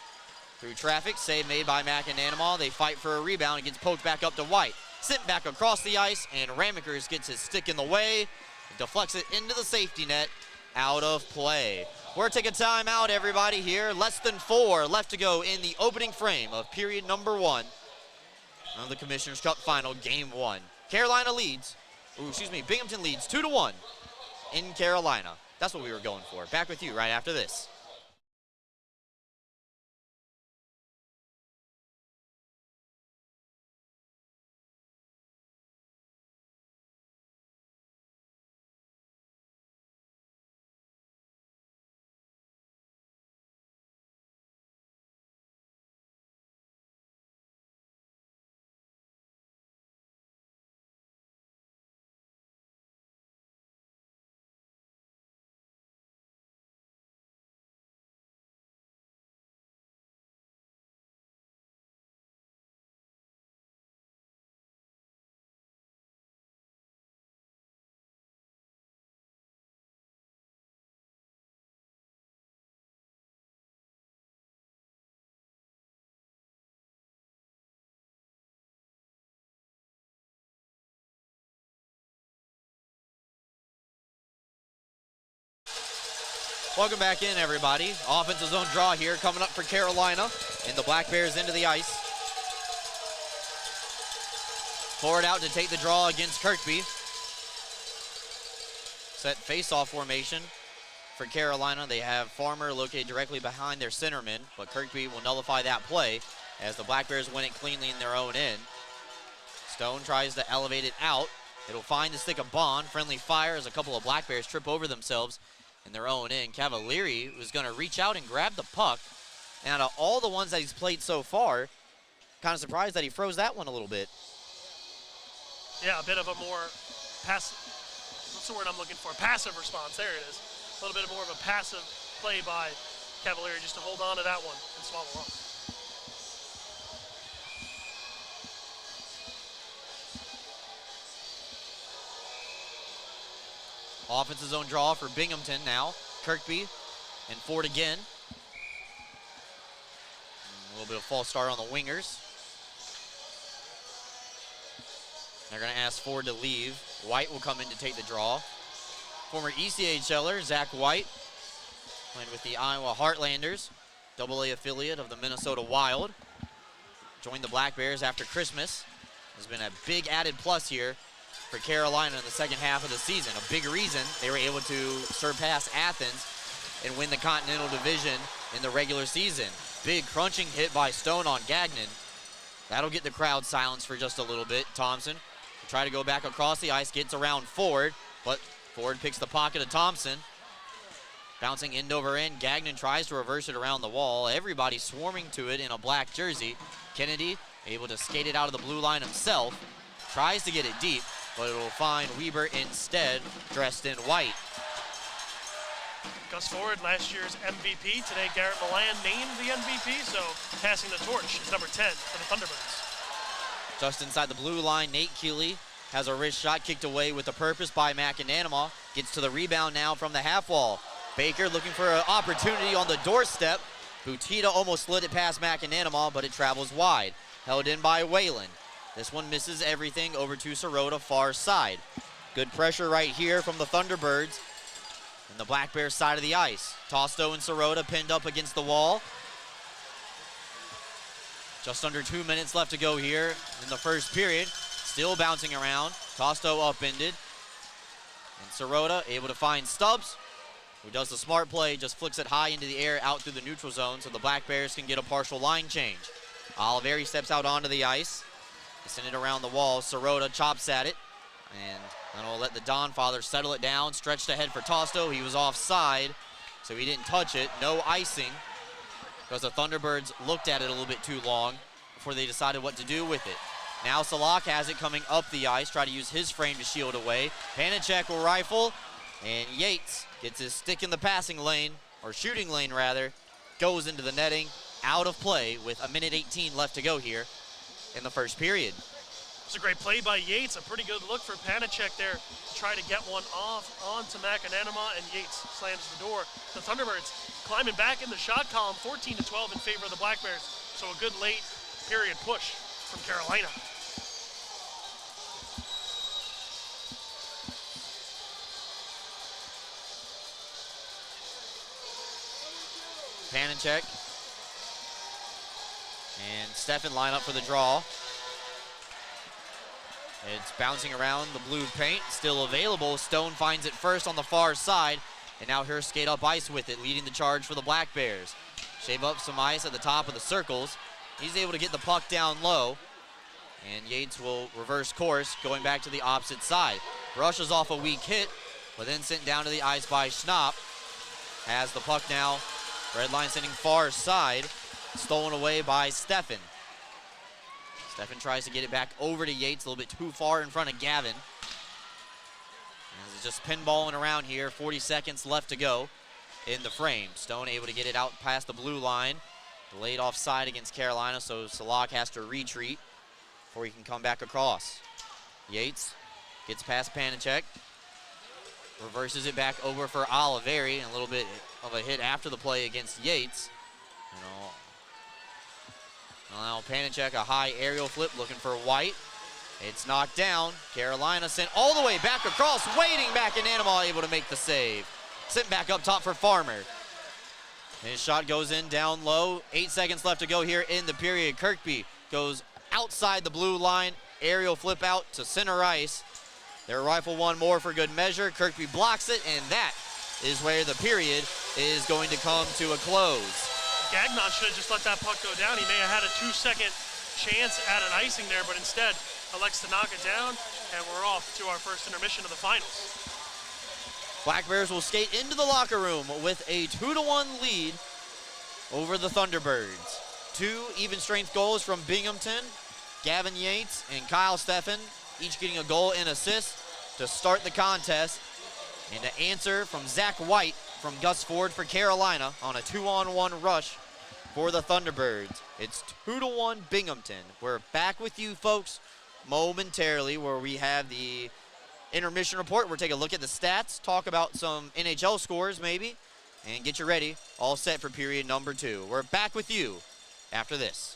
through traffic, save made by McAnanamaw. They fight for a rebound. It gets poked back up to White. Sent back across the ice, and Ramekers gets his stick in the way. Deflects it into the safety net. Out of play. We're taking time out, everybody, here. Less than 4 left to go in the opening frame of period number 1 of the Commissioner's Cup Final, Game 1. Binghamton leads 2-1 in Carolina. That's what we were going for. Back with you right after this. Welcome back in, everybody. Offensive zone draw here coming up for Carolina, and the Black Bears into the ice. Forward out to take the draw against Kirkby. Set face-off formation for Carolina. They have Farmer located directly behind their centerman, but Kirkby will nullify that play as the Black Bears win it cleanly in their own end. Stone tries to elevate it out. It'll find the stick of Bond. Friendly fire as a couple of Black Bears trip over themselves in their own end. Cavalieri was going to reach out and grab the puck. And out of all the ones that he's played so far, kind of surprised that he froze that one a little bit. Yeah, a bit of a more what's the word I'm looking for? Passive response. There it is. A little bit more of a passive play by Cavalieri just to hold on to that one and swallow up. Offensive zone draw for Binghamton now. Kirkby and Ford again. A little bit of false start on the wingers. They're going to ask Ford to leave. White will come in to take the draw. Former ECHLer Zach White, playing with the Iowa Heartlanders, AA affiliate of the Minnesota Wild. Joined the Black Bears after Christmas. Has been a big added plus here for Carolina in the second half of the season. A big reason they were able to surpass Athens and win the Continental Division in the regular season. Big crunching hit by Stone on Gagnon. That'll get the crowd silenced for just a little bit. Thompson will try to go back across the ice, gets around Ford, but Ford picks the pocket of Thompson. Bouncing end over end, Gagnon tries to reverse it around the wall. Everybody swarming to it in a black jersey. Kennedy able to skate it out of the blue line himself. Tries to get it deep, but it'll find Weber instead, dressed in white. Gus Ford, last year's MVP. Today, Garrett Milan named the MVP, so passing the torch is number 10 for the Thunderbirds. Just inside the blue line, Nate Keeley has a wrist shot kicked away with a purpose by McAnanama. Gets to the rebound now from the half wall. Baker looking for an opportunity on the doorstep. Butita almost slid it past McAnanama, but it travels wide. Held in by Whalen. This one misses everything over to Sirota, far side. Good pressure right here from the Thunderbirds in the Black Bears side of the ice. Tosto and Sirota pinned up against the wall. Just under 2 minutes left to go here in the first period. Still bouncing around. Tosto upended. And Sirota able to find Stubbs, who does the smart play, just flicks it high into the air out through the neutral zone so the Black Bears can get a partial line change. Oliveri steps out onto the ice. They send it around the wall. Sirota chops at it. And then we'll let the Don father settle it down. Stretched ahead for Tosto. He was offside, so he didn't touch it. No icing, because the Thunderbirds looked at it a little bit too long before they decided what to do with it. Now Salak has it coming up the ice. Try to use his frame to shield away. Panicek will rifle. And Yates gets his stick in the passing lane, or shooting lane rather, goes into the netting, out of play with 1:18 left to go here in the first period. It's a great play by Yates, a pretty good look for Panicek there to try to get one off onto McAnanama, and Yates slams the door. The Thunderbirds climbing back in the shot column, 14-12 in favor of the Black Bears, so a good late period push from Carolina. Panicek and Steffen line up for the draw. It's bouncing around the blue paint, still available. Stone finds it first on the far side, and now Hurst skate up ice with it, leading the charge for the Black Bears. Shave up some ice at the top of the circles. He's able to get the puck down low, and Yates will reverse course, going back to the opposite side. Brushes off a weak hit, but then sent down to the ice by Schnapp. Has the puck now. Red line sending far side, stolen away by Steffen. Steffen tries to get it back over to Yates, a little bit too far in front of Gavin. This is just pinballing around here, 40 seconds left to go in the frame. Stone able to get it out past the blue line. Delayed offside against Carolina, so Salak has to retreat before he can come back across. Yates gets past Panicek. Reverses it back over for Oliveri, and a little bit of a hit after the play against Yates. Now Panicek, a high aerial flip looking for White. It's knocked down. Carolina sent all the way back across, waiting back, and Animal able to make the save. Sent back up top for Farmer. His shot goes in down low. 8 seconds left to go here in the period. Kirkby goes outside the blue line, aerial flip out to center ice. Their rifle one more for good measure. Kirkby blocks it, and that is where the period is going to come to a close. Gagnon should have just let that puck go down. He may have had a 2-second chance at an icing there, but instead elects to knock it down, and we're off to our first intermission of the finals. Black Bears will skate into the locker room with a 2-1 lead over the Thunderbirds. 2 even strength goals from Binghamton. Gavin Yates and Kyle Steffen each getting a goal and assist to start the contest. And to answer from Zach White from Gus Ford for Carolina on a 2-on-1 rush for the Thunderbirds. It's 2-1 Binghamton. We're back with you folks momentarily where we have the intermission report. We'll take a look at the stats, talk about some NHL scores maybe, and get you ready, all set for period number 2. We're back with you after this.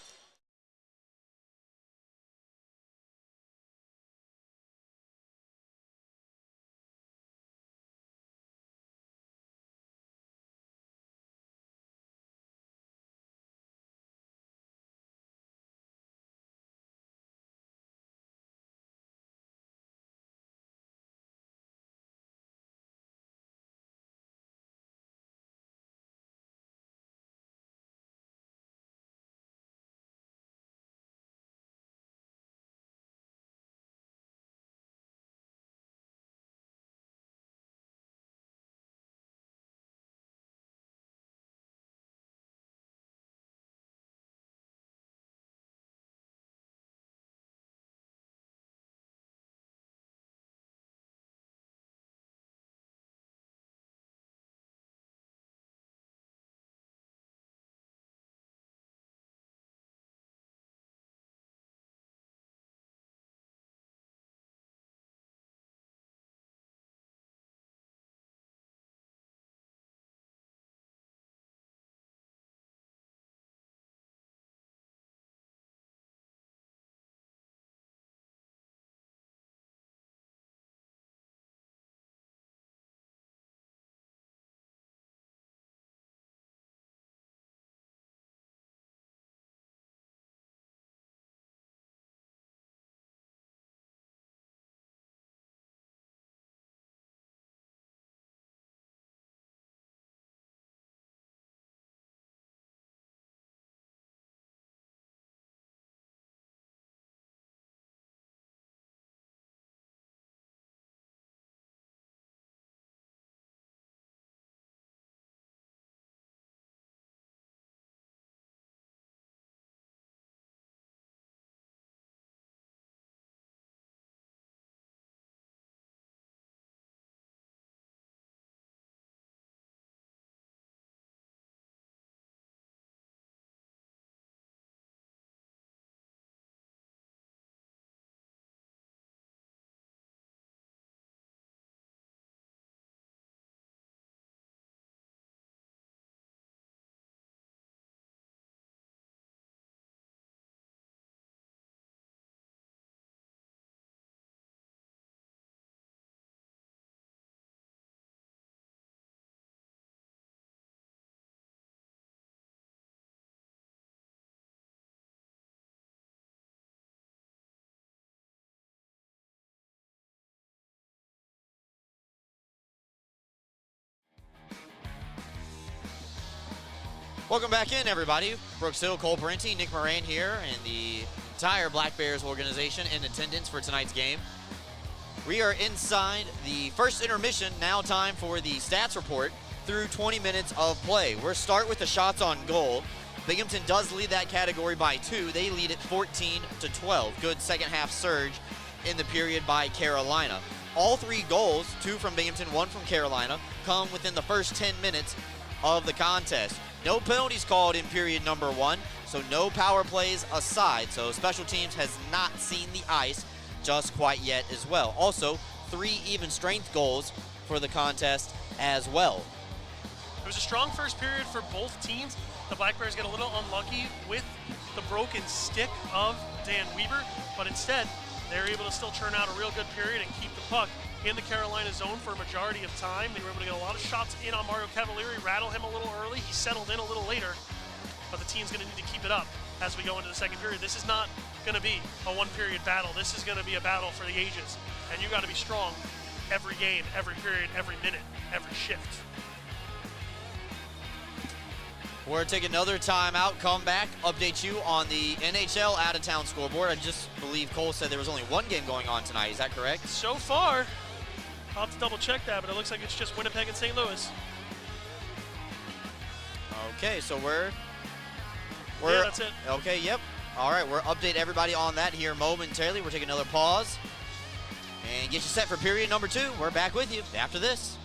Welcome back in, everybody. Brooks Hill, Cole Parenti, Nick Moran here, and the entire Black Bears organization in attendance for tonight's game. We are inside the first intermission, now time for the stats report through 20 minutes of play. We'll start with the shots on goal. Binghamton does lead that category by 2. They lead it 14-12. Good second half surge in the period by Carolina. All 3 goals, 2 from Binghamton, 1 from Carolina, come within the first 10 minutes of the contest. No penalties called in period number 1, so no power plays aside. So special teams has not seen the ice just quite yet as well. Also, 3 even strength goals for the contest as well. It was a strong first period for both teams. The Black Bears get a little unlucky with the broken stick of Dan Weber, but instead, they're able to still churn out a real good period and keep the puck in the Carolina zone for a majority of time. They were able to get a lot of shots in on Mario Cavalieri, rattle him a little early. He settled in a little later, but the team's going to need to keep it up as we go into the second period. This is not going to be a one-period battle. This is going to be a battle for the ages, and you got to be strong every game, every period, every minute, every shift. We're going to take another timeout, come back, update you on the NHL out-of-town scoreboard. I just believe Cole said there was only one game going on tonight. Is that correct? So far, I'll have to double-check that, but it looks like it's just Winnipeg and St. Louis. Okay, so we're yeah, that's it. Okay, yep. All right, we'll update everybody on that here momentarily. We're taking another pause and get you set for period number 2. We're back with you after this.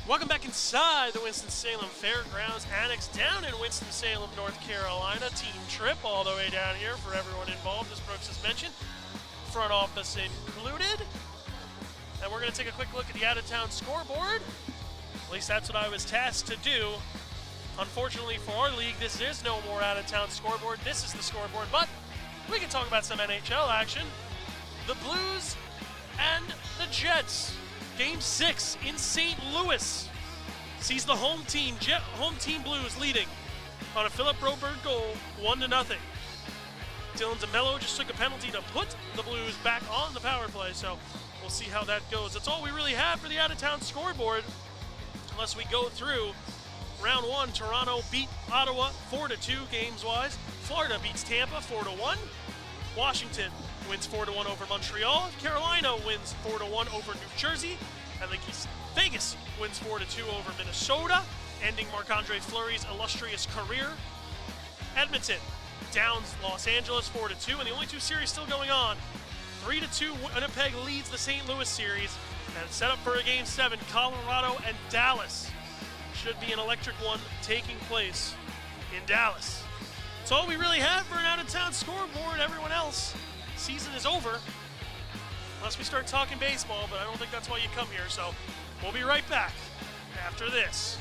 Welcome back inside the Winston-Salem Fairgrounds Annex down in Winston-Salem, North Carolina. Team trip all the way down here for everyone involved, as Brooks has mentioned. Front office included. And we're going to take a quick look at the out-of-town scoreboard. At least that's what I was tasked to do. Unfortunately for our league, this is no more out-of-town scoreboard. This is the scoreboard, but we can talk about some NHL action. The Blues and the Jets. Game 6 in St. Louis sees the home team Blues leading on a Philip Broberg goal, 1-0. Dylan DeMello just took a penalty to put the Blues back on the power play, so we'll see how that goes. That's all we really have for the out-of-town scoreboard, unless we go through round 1. Toronto beat Ottawa 4-2 games-wise. Florida beats Tampa 4-1. Washington wins 4-1 over Montreal. Carolina wins 4-1 over New Jersey. And Vegas wins 4-2 over Minnesota, ending Marc-Andre Fleury's illustrious career. Edmonton downs Los Angeles 4-2, and the only two series still going on. 3-2, Winnipeg leads the St. Louis series, and set up for a Game 7, Colorado and Dallas. Should be an electric one taking place in Dallas. That's all we really have for an out-of-town scoreboard. Everyone else, season is over. Unless we start talking baseball, but I don't think that's why you come here. So we'll be right back after this.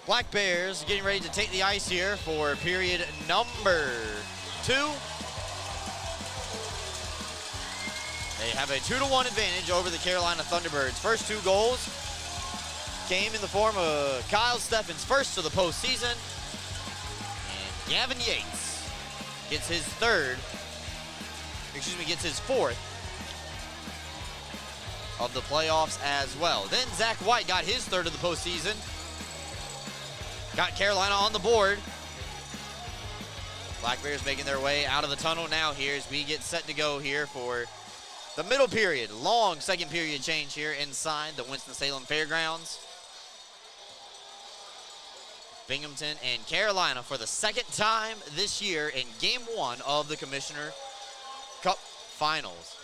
Black Bears getting ready to take the ice here for period number 2. They have a 2-1 advantage over the Carolina Thunderbirds. First 2 goals came in the form of Kyle Steffens' first of the postseason. And Gavin Yates gets his gets his 4th of the playoffs as well. Then Zach White got his 3rd of the postseason. Got Carolina on the board. Black Bears making their way out of the tunnel now here as we get set to go here for the middle period. Long second period change here inside the Winston-Salem Fairgrounds. Binghamton and Carolina for the second time this year in Game 1 of the Commissioner Cup Finals.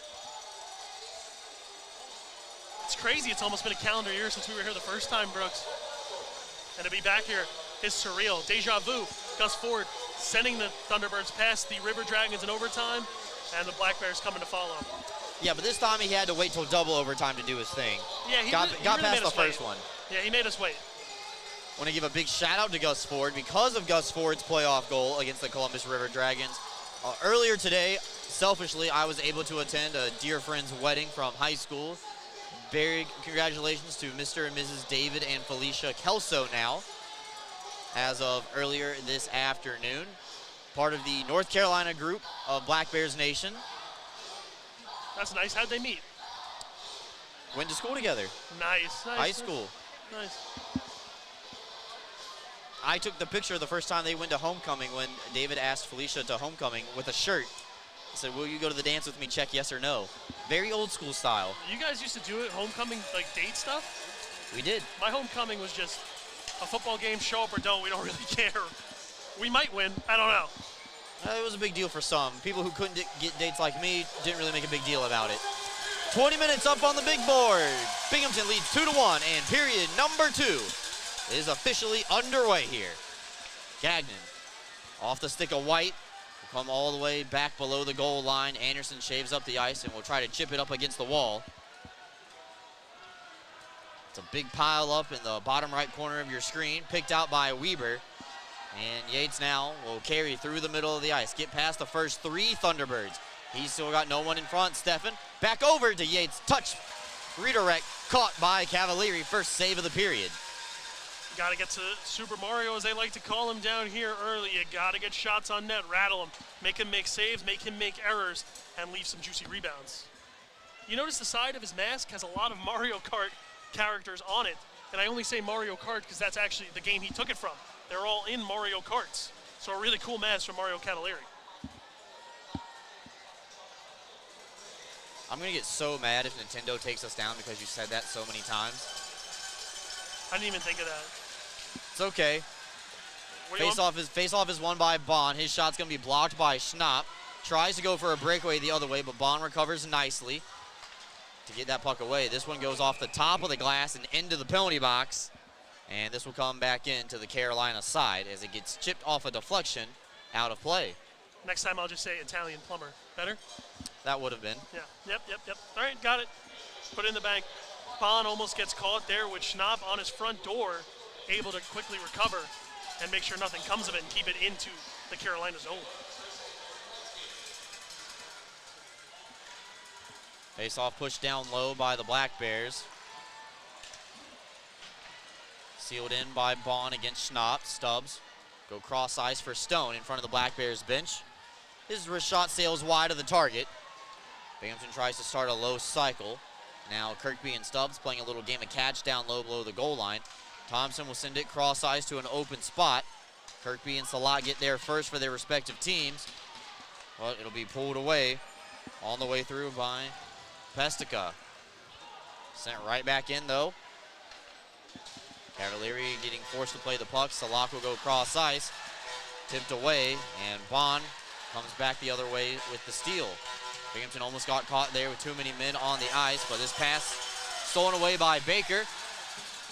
It's crazy. It's almost been a calendar year since we were here the first time, Brooks. And to be back here is surreal. Deja vu. Gus Ford sending the Thunderbirds past the River Dragons in overtime, and the Black Bears coming to follow. Yeah, but this time he had to wait till double overtime to do his thing. Yeah, he got really past made the us first wait. one. Yeah, he made us wait. Want to give a big shout out to Gus Ford because of Gus Ford's playoff goal against the Columbus River Dragons. Earlier today, selfishly, I was able to attend a dear friend's wedding from high school. Very congratulations to Mr. and Mrs. David and Felicia Kelso now, as of earlier this afternoon. Part of the North Carolina group of Black Bears Nation. That's nice. How'd they meet? Went to school together. Nice. High school. Nice. I took the picture the first time they went to homecoming when David asked Felicia to homecoming with a shirt. I said, will you go to the dance with me, check yes or no? Very old school style. You guys used to do it, homecoming, like date stuff? We did. My homecoming was just a football game, show up or don't, we don't really care. We might win, I don't know. It was a big deal for some. People who couldn't get dates like me didn't really make a big deal about it. 20 minutes up on the big board. Binghamton leads 2-1, and period number 2 is officially underway here. Gagnon off the stick of White. Will come all the way back below the goal line. Anderson shaves up the ice and will try to chip it up against the wall. It's a big pile up in the bottom right corner of your screen, picked out by Weber. And Yates now will carry through the middle of the ice, get past the first 3 Thunderbirds. He's still got no one in front. Steffen back over to Yates. Touch, redirect, caught by Cavalieri. First save of the period. Got to get to Super Mario, as they like to call him down here early. You got to get shots on net, rattle him, make him make saves, make him make errors, and leave some juicy rebounds. You notice the side of his mask has a lot of Mario Kart characters on it, and I only say Mario Kart because that's actually the game he took it from. They're all in Mario Karts, so a really cool mask from Mario Cavalieri. I'm going to get so mad if Nintendo takes us down because you said that so many times. I didn't even think of that. It's okay. Face-off is won by Bond. His shot's going to be blocked by Schnapp. Tries to go for a breakaway the other way, but Bond recovers nicely to get that puck away. This one goes off the top of the glass and into the penalty box. And this will come back into the Carolina side as it gets chipped off a deflection out of play. Next time I'll just say Italian plumber. Better? That would have been. Yeah, yep. All right, got it. Put it in the bank. Bond almost gets caught there with Schnapp on his front door, able to quickly recover and make sure nothing comes of it and keep it into the Carolina zone. Face-off pushed down low by the Black Bears. Sealed in by Bond against Schnapp. Stubbs go cross ice for Stone in front of the Black Bears bench. His wrist shot sails wide of the target. Binghamton tries to start a low cycle. Now Kirkby and Stubbs playing a little game of catch down low below the goal line. Thompson will send it cross ice to an open spot. Kirkby and Salat get there first for their respective teams. But it'll be pulled away on the way through by Pestica. Sent right back in though. Cavalieri getting forced to play the puck. Salat will go cross ice. Tipped away, and Bond comes back the other way with the steal. Binghamton almost got caught there with too many men on the ice, but this pass stolen away by Baker.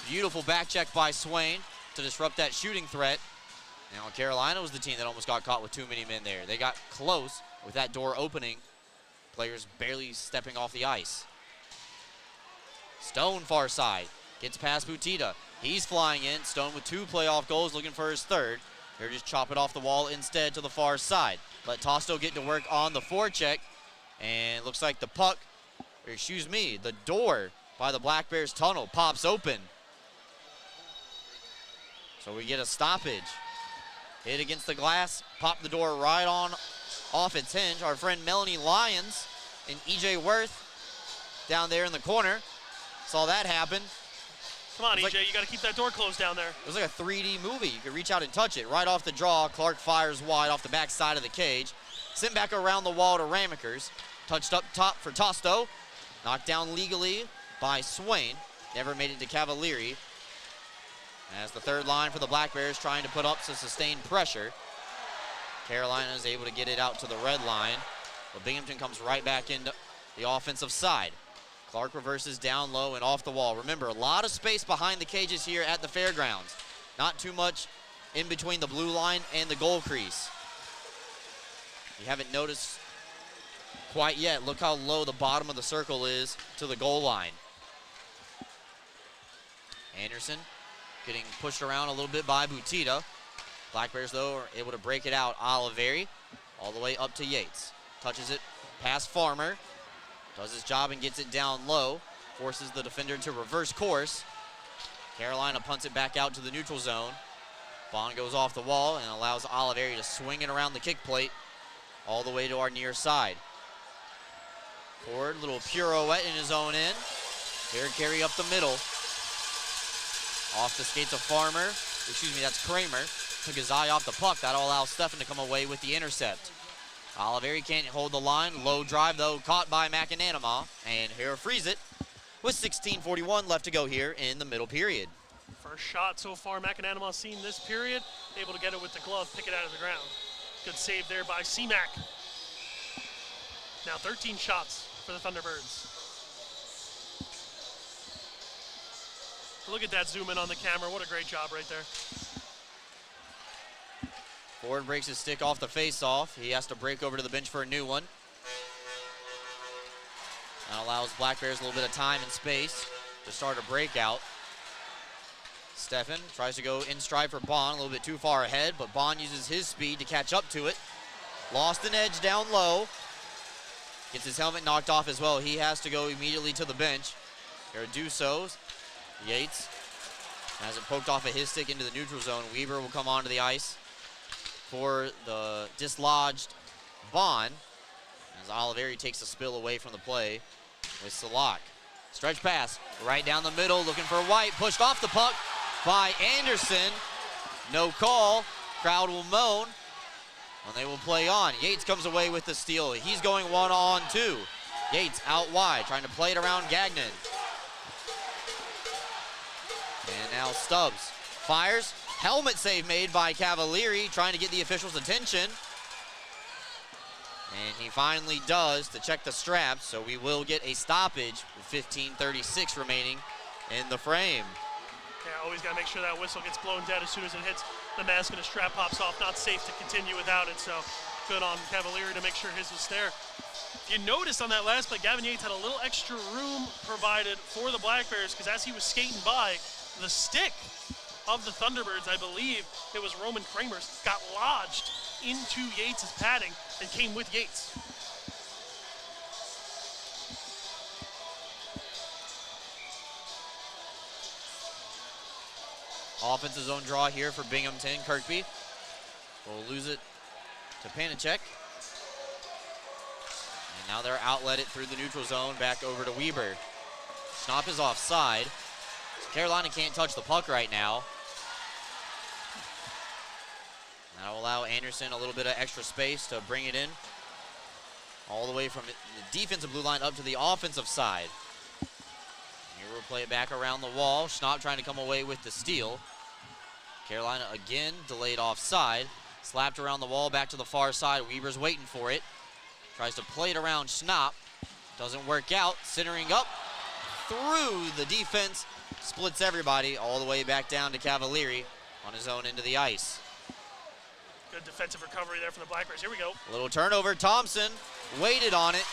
Beautiful back check by Swain to disrupt that shooting threat. Now Carolina was the team that almost got caught with too many men there. They got close with that door opening. Players barely stepping off the ice. Stone far side. Gets past Butita. He's flying in. Stone with 2 playoff goals, looking for his 3rd. Here, just chop it off the wall instead to the far side. Let Tosto get to work on the forecheck. And looks like the puck, or excuse me, the door by the Black Bears tunnel pops open. So we get a stoppage. Hit against the glass, pop the door right on off its hinge. Our friend Melanie Lyons and EJ Worth down there in the corner saw that happen. Come on, EJ, you got to keep that door closed down there. It was like a 3D movie. You could reach out and touch it. Right off the draw, Clark fires wide off the back side of the cage. Sent back around the wall to Ramekers. Touched up top for Tosto. Knocked down legally by Swain. Never made it to Cavalieri. As the 3rd line for the Black Bears trying to put up some sustained pressure. Carolina is able to get it out to the red line. But Binghamton comes right back into the offensive side. Clark reverses down low and off the wall. Remember, a lot of space behind the cages here at the fairgrounds. Not too much in between the blue line and the goal crease. You haven't noticed quite yet. Look how low the bottom of the circle is to the goal line. Anderson getting pushed around a little bit by Butita. Black Bears, though, are able to break it out. Oliveri all the way up to Yates. Touches it past Farmer. Does his job and gets it down low. Forces the defender to reverse course. Carolina punts it back out to the neutral zone. Bond goes off the wall and allows Oliveri to swing it around the kick plate all the way to our near side. Ford, little pirouette in his own end. Here, carry up the middle. Off the skates of Farmer. Excuse me, that's Kramer. Took his eye off the puck. That'll allow Stefan to come away with the intercept. Oliveri can't hold the line. Low drive, though, caught by McAnanama. And here frees it with 16:41 left to go here in the middle period. First shot so far McAnanama seen this period. Able to get it with the glove, pick it out of the ground. Good save there by C-Mac. Now 13 shots for the Thunderbirds. Look at that zoom in on the camera. What a great job right there. Ford breaks his stick off the face-off. He has to break over to the bench for a new one. That allows Black Bears a little bit of time and space to start a breakout. Stefan tries to go in stride for Bond, a little bit too far ahead, but Bond uses his speed to catch up to it. Lost an edge down low. Gets his helmet knocked off as well. He has to go immediately to the bench. Here do so. Yates has it poked off of his stick into the neutral zone. Weber will come onto the ice for the dislodged Bond as Oliveri takes a spill away from the play with Salak. Stretch pass right down the middle, looking for White. Pushed off the puck by Anderson. No call. Crowd will moan, and they will play on. Yates comes away with the steal. He's going 1-on-2. Yates out wide, trying to play it around Gagnon. And now Stubbs fires. Helmet save made by Cavalieri, trying to get the officials' attention. And he finally does to check the straps, so we will get a stoppage with 15:36 remaining in the frame. Yeah, always got to make sure that whistle gets blown dead as soon as it hits the mask and the strap pops off. Not safe to continue without it, so good on Cavalieri to make sure his was there. If you notice on that last play, Gavin Yates had a little extra room provided for the Black Bears because as he was skating by, the stick of the Thunderbirds, I believe it was Roman Kramer's, got lodged into Yates' padding and came with Yates. Offensive zone draw here for Binghamton. Kirkby will lose it to Panicek. And now they're outlet it through the neutral zone back over to Weber. Schnapp is offside. Carolina can't touch the puck right now. That'll allow Anderson a little bit of extra space to bring it in all the way from the defensive blue line up to the offensive side. Here we'll play it back around the wall. Schnapp trying to come away with the steal. Carolina again delayed offside. Slapped around the wall back to the far side. Weber's waiting for it. Tries to play it around Schnapp. Doesn't work out. Centering up through the defense. Splits everybody all the way back down to Cavalieri on his own end of the ice. Good defensive recovery there from the Black Bears. Here we go. A little turnover. Thompson waited on it.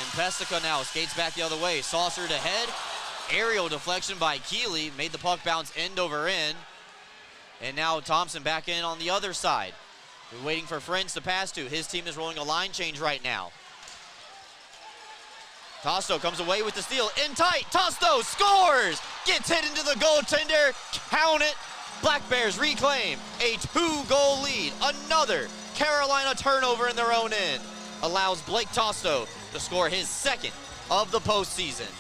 And Pesica now skates back the other way. Saucered ahead. aerial deflection by Keeley made the puck bounce end over end. And now Thompson back in on the other side. We're waiting for Friends to pass to. His team is rolling a line change right now. Tosto comes away with the steal. In tight. Tosto scores! Gets hit into the goaltender. Count it. Black Bears reclaim a 2-goal lead. Another Carolina turnover in their own end allows Blake Tosto to score his second of the postseason.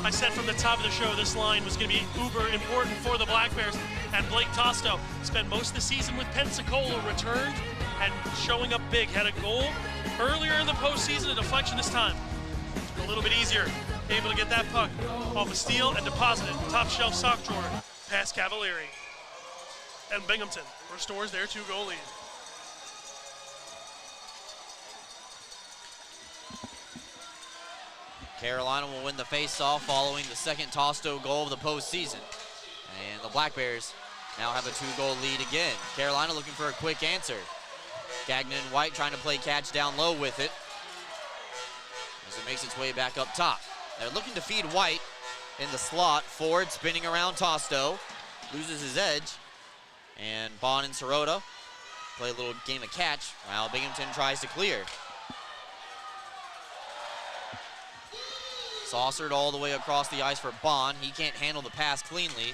I said from the top of the show this line was going to be uber important for the Black Bears, and Blake Tosto spent most of the season with Pensacola, returned and showing up big. Had a goal earlier in the postseason, a deflection this time. A little bit easier, able to get that puck off a steal and deposit it top shelf sock drawer past Cavalieri. And Binghamton restores their 2-goal lead. Carolina will win the face-off following the second Tosto goal of the postseason. And the Black Bears now have a 2-goal lead again. Carolina looking for a quick answer. Gagnon and White trying to play catch down low with it as it makes its way back up top. They're looking to feed White in the slot. Ford spinning around Tosto, loses his edge. And Bond and Sirota play a little game of catch while Binghamton tries to clear. Saucered all the way across the ice for Bond. He can't handle the pass cleanly.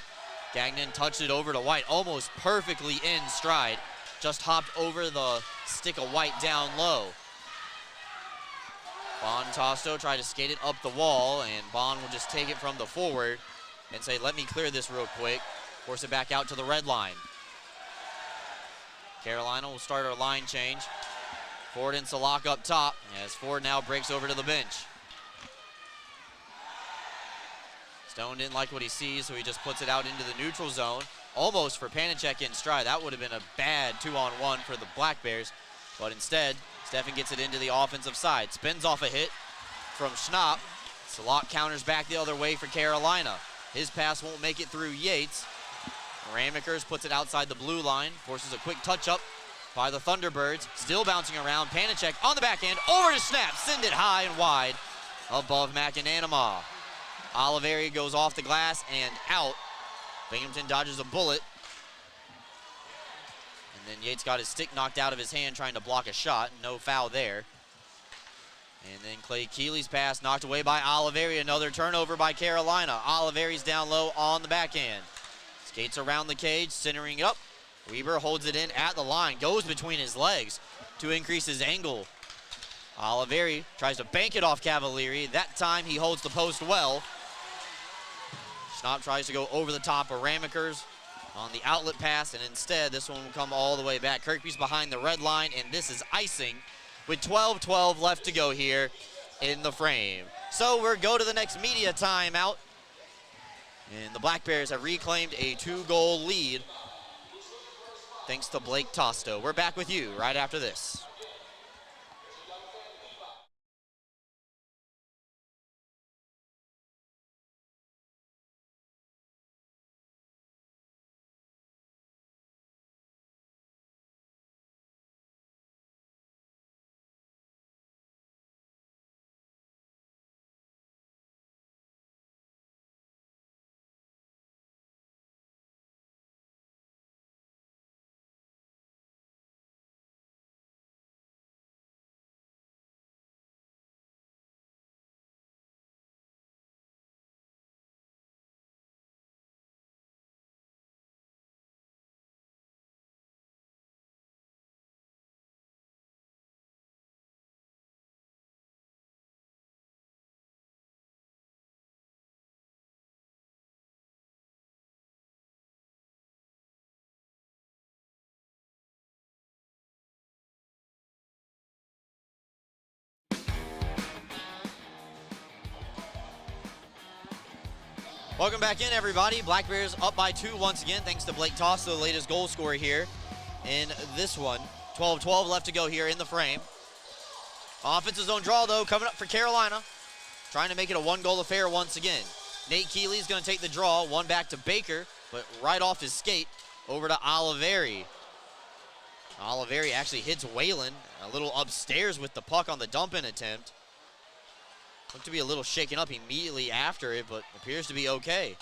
Gagnon touched it over to White, almost perfectly in stride. Just hopped over the stick of White down low. Bond and Tosto try to skate it up the wall, and Bond will just take it from the forward and say, let me clear this real quick. Force it back out to the red line. Carolina will start our line change. Ford and Salak up top as Ford now breaks over to the bench. Stone didn't like what he sees, so he just puts it out into the neutral zone. Almost for Panicek in stride. That would have been a bad 2-on-1 for the Black Bears. But instead, Steffen gets it into the offensive side. Spins off a hit from Schnapp. Salak counters back the other way for Carolina. His pass won't make it through Yates. Ramakers puts it outside the blue line. Forces a quick touch-up by the Thunderbirds. Still bouncing around. Panicek on the backhand. Over to Schnapp. Send it high and wide above McAnanama. Oliveri goes off the glass and out. Binghamton dodges a bullet. And then Yates got his stick knocked out of his hand trying to block a shot. No foul there. And then Clay Keeley's pass knocked away by Oliveri. Another turnover by Carolina. Oliveri's down low on the backhand. Skates around the cage, centering up. Weber holds it in at the line. Goes between his legs to increase his angle. Oliveri tries to bank it off Cavalieri. That time he holds the post well. Schnapp tries to go over the top of Ramakers on the outlet pass, and instead this one will come all the way back. Kirkby's behind the red line, and this is icing with 12-12 left to go here in the frame. So we'll go to the next media timeout, and the Black Bears have reclaimed a 2-goal lead thanks to Blake Tosto. We're back with you right after this. Welcome back in, everybody. Black Bears up by 2 once again, thanks to Blake Tosto, the latest goal scorer here in this one. 12-12 left to go here in the frame. Offensive zone draw, though, coming up for Carolina. Trying to make it a 1-goal affair once again. Nate Keeley's going to take the draw. One back to Baker, but right off his skate over to Oliveri. Oliveri actually hits Whalen a little upstairs with the puck on the dump-in attempt. Looked to be a little shaken up immediately after it, but appears to be okay.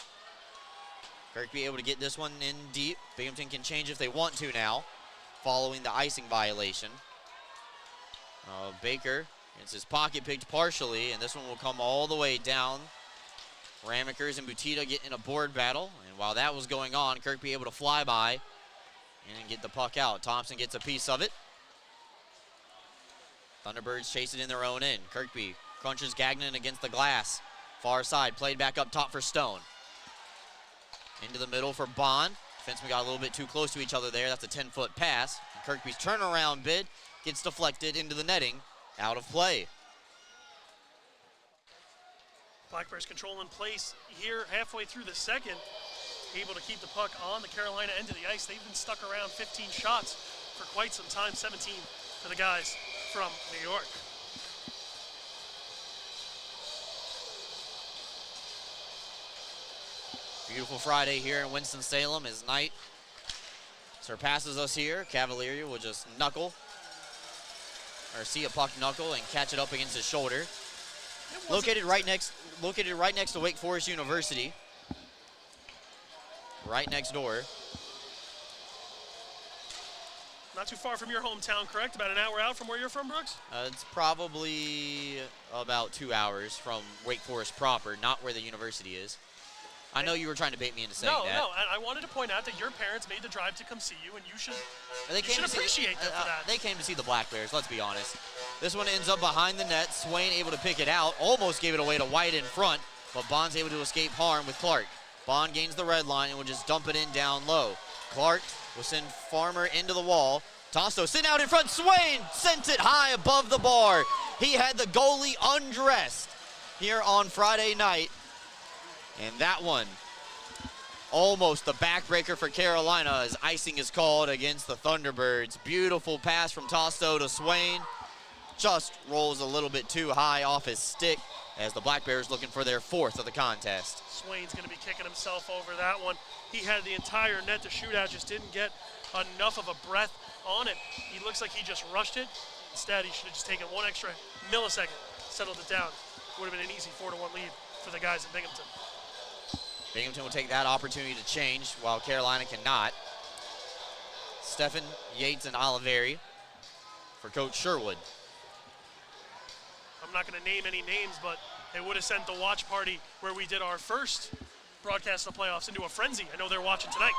Kirkby able to get this one in deep. Binghamton can change if they want to now, following the icing violation. Baker gets his pocket picked partially, and this one will come all the way down. Ramekers and Butita get in a board battle, and while that was going on, Kirkby able to fly by and get the puck out. Thompson gets a piece of it. Thunderbirds chase it in their own end. Kirkby crunches Gagnon against the glass. Far side, played back up top for Stone. Into the middle for Bond. Defensemen got a little bit too close to each other there. That's a 10-foot pass. And Kirkby's turnaround bid gets deflected into the netting, out of play. Black Bears control in place here halfway through the second. Able to keep the puck on the Carolina end of the ice. They've been stuck around 15 shots for quite some time. 17 for the guys from New York. Beautiful Friday here in Winston-Salem as Knight surpasses us here. Cavalieri will just knuckle, or see a puck knuckle and catch it up against his shoulder. Located right next to Wake Forest University. Right next door. Not too far from your hometown, correct? About an hour out from where you're from, Brooks? It's probably about 2 hours from Wake Forest proper, not where the university is. I know you were trying to bait me into saying that. No, I wanted to point out that your parents made the drive to come see you, and you should appreciate them for that. They came to see the Black Bears, let's be honest. This one ends up behind the net. Swain able to pick it out, almost gave it away to White in front, but Bond's able to escape harm with Clark. Bond gains the red line and will just dump it in down low. Clark will send Farmer into the wall. Tosto sitting out in front. Swain sent it high above the bar. He had the goalie undressed here on Friday night. And that one, almost the backbreaker for Carolina as icing is called against the Thunderbirds. Beautiful pass from Tosto to Swain. Just rolls a little bit too high off his stick as the Black Bears looking for their fourth of the contest. Swain's going to be kicking himself over that one. He had the entire net to shoot at, just didn't get enough of a breath on it. He looks like he just rushed it. Instead, he should have just taken one extra millisecond, settled it down. Would have been an easy 4-1 lead for the guys in Binghamton. Binghamton will take that opportunity to change while Carolina cannot. Stephan, Yates, and Oliveri for Coach Sherwood. I'm not going to name any names, but they would have sent the watch party where we did our first broadcast of the playoffs into a frenzy. I know they're watching tonight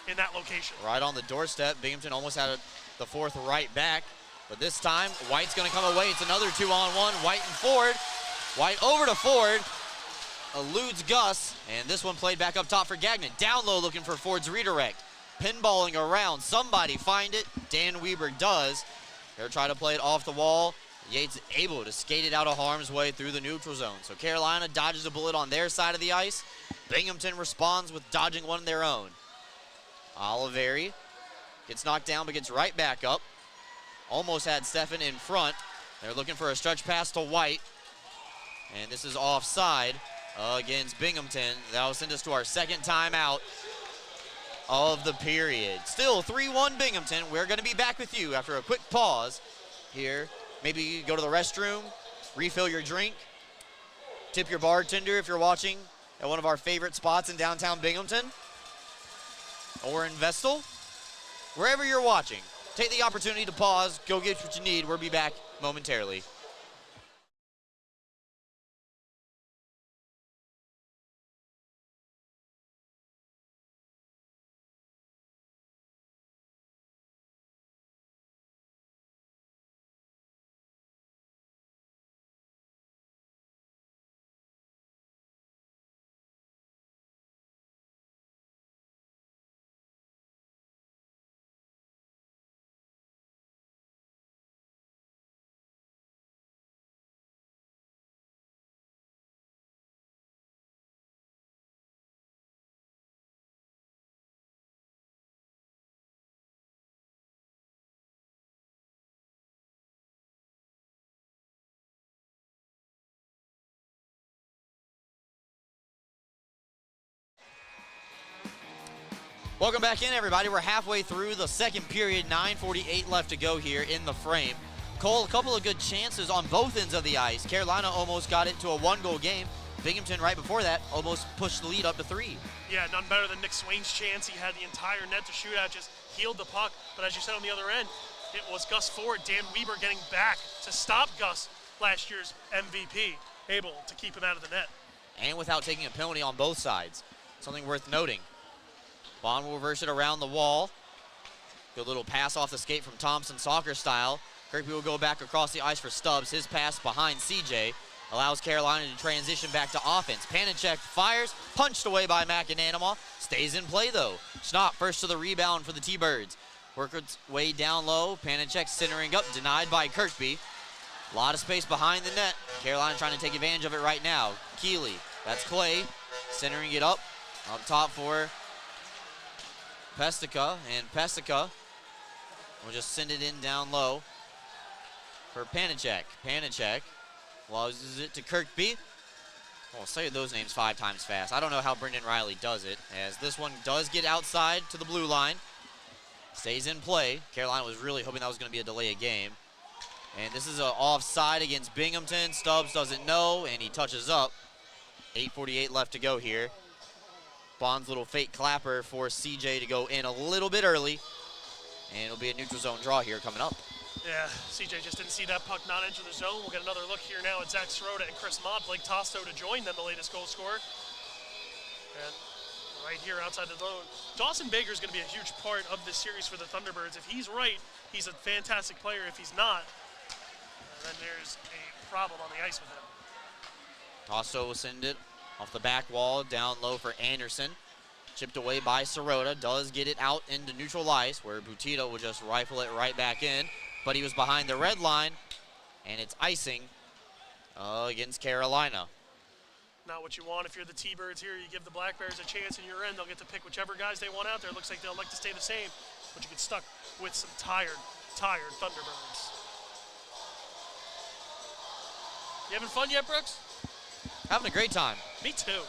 in that location. Right on the doorstep. Binghamton almost had the fourth right back, but this time White's going to come away. It's another 2-on-1. White and Ford. White over to Ford. Eludes Gus, and this one played back up top for Gagnon. Down low looking for Ford's redirect. Pinballing around. Somebody find it. Dan Weber does. They're trying to play it off the wall. Yates able to skate it out of harm's way through the neutral zone. So Carolina dodges a bullet on their side of the ice. Binghamton responds with dodging one of their own. Oliveri gets knocked down but gets right back up. Almost had Stephan in front. They're looking for a stretch pass to White. And this is offside against Binghamton. That will send us to our second timeout of the period. Still 3-1 Binghamton. We're going to be back with you after a quick pause here. Maybe go to the restroom, refill your drink, tip your bartender if you're watching at one of our favorite spots in downtown Binghamton or in Vestal. Wherever you're watching, take the opportunity to pause, go get what you need. We'll be back momentarily. Welcome back in, everybody. We're halfway through the second period, 9:48 left to go here in the frame. Cole, a couple of good chances on both ends of the ice. Carolina almost got it to a 1-goal game. Binghamton, right before that, almost pushed the lead up to 3. Yeah, none better than Nick Swain's chance. He had the entire net to shoot at, just healed the puck. But as you said on the other end, it was Gus Ford, Dan Weber getting back to stop Gus, last year's MVP, able to keep him out of the net. And without taking a penalty on both sides. Something worth noting. Bond will reverse it around the wall. Good little pass off the skate from Thompson, soccer style. Kirkby will go back across the ice for Stubbs. His pass behind CJ allows Carolina to transition back to offense. Panicek fires, punched away by McAnanama. Stays in play though. Schnapp first to the rebound for the T-Birds. Work its way down low. Panicek centering up, denied by Kirkby. A lot of space behind the net. Carolina trying to take advantage of it right now. Keeley, that's Clay, centering it up top for Pestica, and Pestica will just send it in down low for Panicek. Panicek loses it to Kirkby. I'll say those names 5 times fast. I don't know how Brendan Riley does it, as this one does get outside to the blue line. Stays in play. Carolina was really hoping that was going to be a delay of game. And this is an offside against Binghamton. Stubbs doesn't know, and he touches up. 8:48 left to go here. Bond's little fake clapper for CJ to go in a little bit early. And it'll be a neutral zone draw here coming up. Yeah, CJ just didn't see that puck not enter the zone. We'll get another look here now at Zach Sirota and Chris Mott. Blake Tosto to join them, the latest goal scorer. And right here outside the zone, Dawson Baker is going to be a huge part of this series for the Thunderbirds. If he's right, he's a fantastic player. If he's not, then there's a problem on the ice with him. Tosto will send it off the back wall, down low for Anderson. Chipped away by Sirota, does get it out into neutral ice, where Butita will just rifle it right back in. But he was behind the red line, and it's icing against Carolina. Not what you want if you're the T-Birds here. You give the Black Bears a chance in your end. They'll get to pick whichever guys they want out there. Looks like they'll like to stay the same, but you get stuck with some tired Thunderbirds. You having fun yet, Brooks? Having a great time. Me too.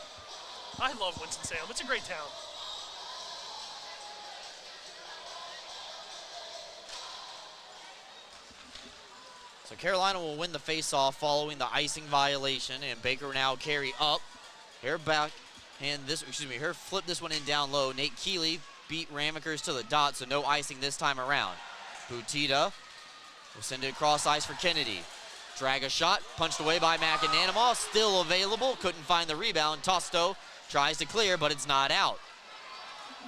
I love Winston-Salem. It's a great town. So Carolina will win the face-off following the icing violation, and Baker now carry up. Here back, and here flip this one in down low. Nate Keeley beat Ramekers to the dot, so no icing this time around. Butita will send it across ice for Kennedy. Drag a shot, punched away by McAnanama, still available, couldn't find the rebound. Tosto tries to clear, but it's not out.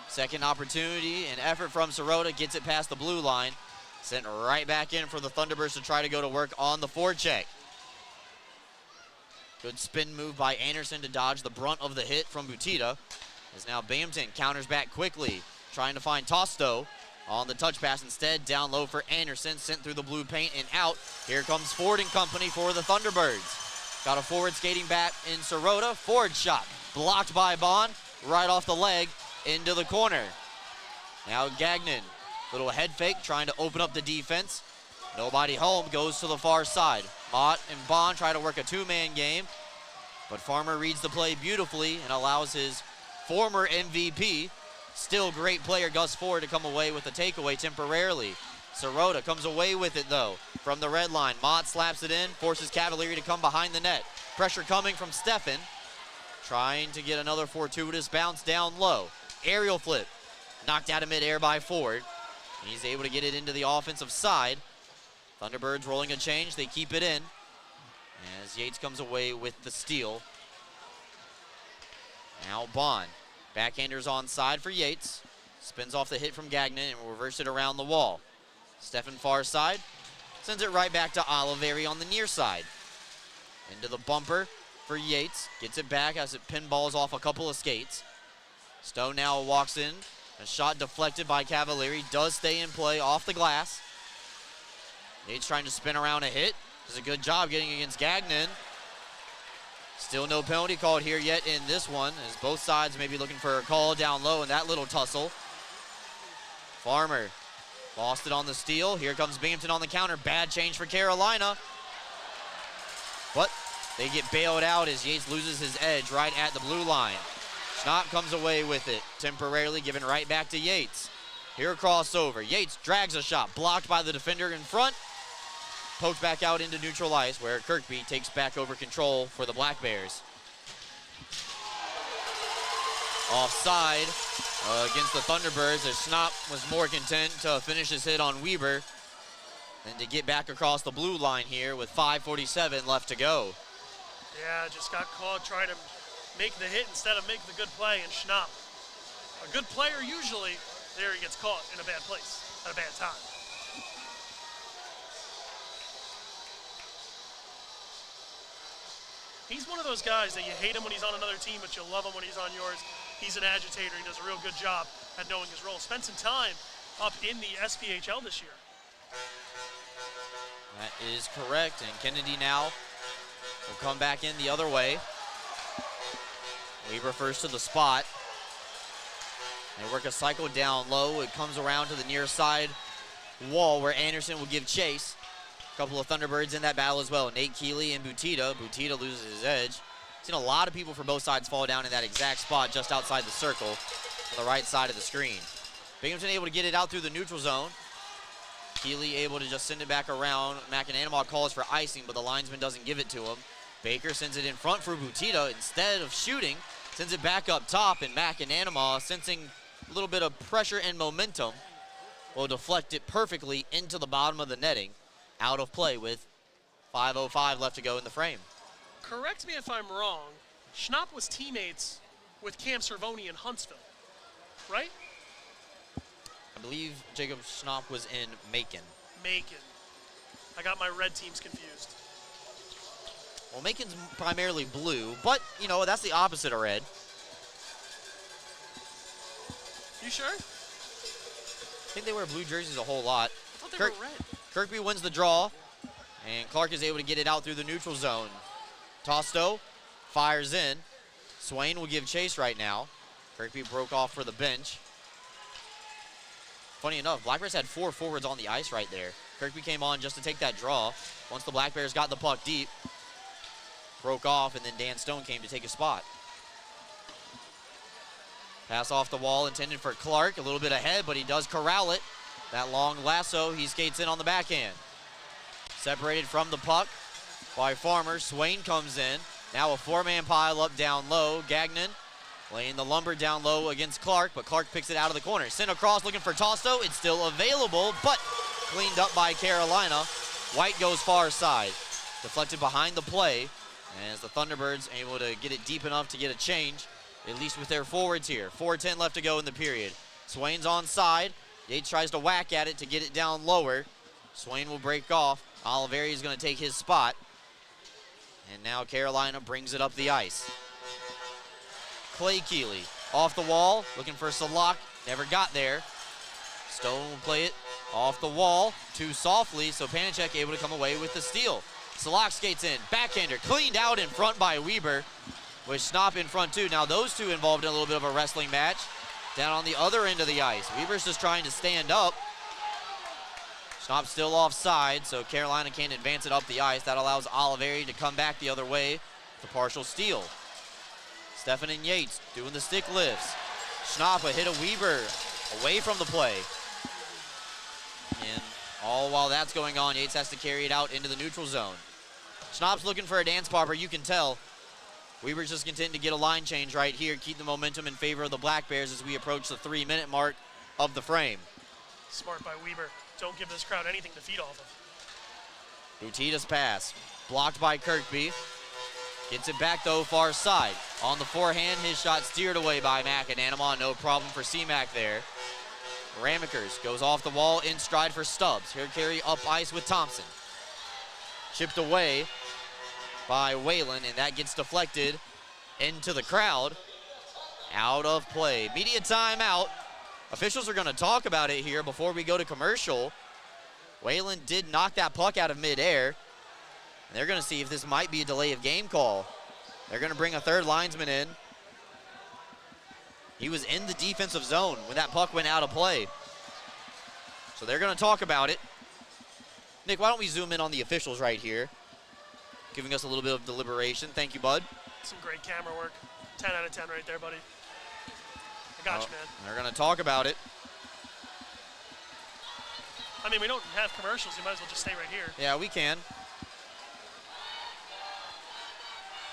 Second opportunity and effort from Sirota, gets it past the blue line. Sent right back in for the Thunderbirds to try to go to work on the forecheck. Good spin move by Anderson to dodge the brunt of the hit from Butita. As now Binghamton counters back quickly, trying to find Tosto on the touch pass instead. Down low for Anderson, sent through the blue paint and out. Here comes Ford and company for the Thunderbirds. Got a forward skating back in Sirota. Forward shot blocked by Bond, right off the leg into the corner. Now Gagnon. Little head fake, trying to open up the defense. Nobody home, goes to the far side. Mott and Bond try to work a 2-man game, but Farmer reads the play beautifully and allows his former MVP, still great player Gus Ford, to come away with a takeaway temporarily. Sirota comes away with it though from the red line. Mott slaps it in, forces Cavalieri to come behind the net. Pressure coming from Steffen, trying to get another fortuitous bounce down low. Aerial flip, knocked out of midair by Ford. He's able to get it into the offensive side. Thunderbirds rolling a change. They keep it in as Yates comes away with the steal. Now Bond. Backhanders onside for Yates. Spins off the hit from Gagnon and will reverse it around the wall. Steffen far side. Sends it right back to Oliveri on the near side. Into the bumper for Yates. Gets it back as it pinballs off a couple of skates. Stone now walks in. A shot deflected by Cavalieri, does stay in play off the glass. Yates trying to spin around a hit. Does a good job getting against Gagnon. Still no penalty called here yet in this one, as both sides may be looking for a call down low in that little tussle. Farmer lost it on the steal. Here comes Binghamton on the counter. Bad change for Carolina. But they get bailed out as Yates loses his edge right at the blue line. Schnapp comes away with it, temporarily given right back to Yates. Here a crossover. Yates drags a shot, blocked by the defender in front. poked back out into neutral ice where Kirkby takes back over control for the Black Bears. Offside against the Thunderbirds as Schnapp was more content to finish his hit on Weber than to get back across the blue line here with 5:47 left to go. Yeah, just got caught trying to make the hit instead of make the good play, and Schnapp, a good player usually, there he gets caught in a bad place at a bad time. He's one of those guys that you hate him when he's on another team, but you love him when he's on yours. He's an agitator. He does a real good job at knowing his role. Spent some time up in the SPHL this year. That is correct, and Kennedy now will come back in the other way. Weber first to the spot. They work a cycle down low. It comes around to the near side wall where Anderson will give chase. A couple of Thunderbirds in that battle as well. Nate Keeley and Butita. Butita loses his edge. Seen a lot of people from both sides fall down in that exact spot just outside the circle on the right side of the screen. Binghamton able to get it out through the neutral zone. Keeley able to just send it back around. McAnanama calls for icing, but the linesman doesn't give it to him. Baker sends it in front for Butita. Instead of shooting, sends it back up top, and McAnanama, sensing a little bit of pressure and momentum, will deflect it perfectly into the bottom of the netting. Out of play with 5:05 left to go in the frame. Correct me if I'm wrong. Schnapp was teammates with Cam Cervoni in Huntsville, right? I believe Jacob Schnapp was in Macon. Macon. I got my red teams confused. Well, Macon's primarily blue, but, you know, that's the opposite of red. You sure? I think they wear blue jerseys a whole lot. I thought they were red. Kirkby wins the draw, and Clark is able to get it out through the neutral zone. Tosto fires in. Swain will give chase right now. Kirkby broke off for the bench. Funny enough, Black Bears had 4 forwards on the ice right there. Kirkby came on just to take that draw. Once the Black Bears got the puck deep, broke off, and then Dan Stone came to take a spot. Pass off the wall intended for Clark. A little bit ahead, but he does corral it. That long lasso, he skates in on the backhand. Separated from the puck by Farmer. Swain comes in. Now a 4-man pile up down low. Gagnon laying the lumber down low against Clark, but Clark picks it out of the corner. Sent across looking for Tosto. It's still available, but cleaned up by Carolina. White goes far side. Deflected behind the play, as the Thunderbirds able to get it deep enough to get a change, at least with their forwards here. 4:10 left to go in the period. Swain's on side. Yates tries to whack at it to get it down lower. Swain will break off. Oliveri is going to take his spot. And now Carolina brings it up the ice. Clay Keeley off the wall, looking for Salak. Never got there. Stone will play it off the wall too softly, so Panicek able to come away with the steal. Salak skates in. Backhander cleaned out in front by Weber, with Schnapp in front too. Now those two involved in a little bit of a wrestling match. Down on the other end of the ice. Weber's just trying to stand up. Schnapp still offside, so Carolina can't advance it up the ice. That allows Oliveri to come back the other way with a partial steal. Stefan and Yates doing the stick lifts. Schnapp a hit of Weber away from the play. And all while that's going on, Yates has to carry it out into the neutral zone. Schnapp's looking for a dance popper, you can tell. Weber's just content to get a line change right here, keep the momentum in favor of the Black Bears as we approach the 3-minute mark of the frame. Smart by Weber. Don't give this crowd anything to feed off of. Butita's pass, blocked by Kirkby. Gets it back though, far side. On the forehand, his shot steered away by McAnanama. No problem for C-Mac there. Ramekers goes off the wall in stride for Stubbs. Here carry up ice with Thompson. Chipped away by Whalen, and that gets deflected into the crowd. Out of play. Media timeout. Officials are going to talk about it here before we go to commercial. Whalen did knock that puck out of midair. And they're going to see if this might be a delay of game call. They're going to bring a third linesman in. He was in the defensive zone when that puck went out of play. So they're going to talk about it. Nick, why don't we zoom in on the officials right here, giving us a little bit of deliberation. Thank you, bud. Some great camera work. 10 out of 10 right there, buddy. I got you, man. They're going to talk about it. I mean, we don't have commercials. You might as well just stay right here. Yeah, we can.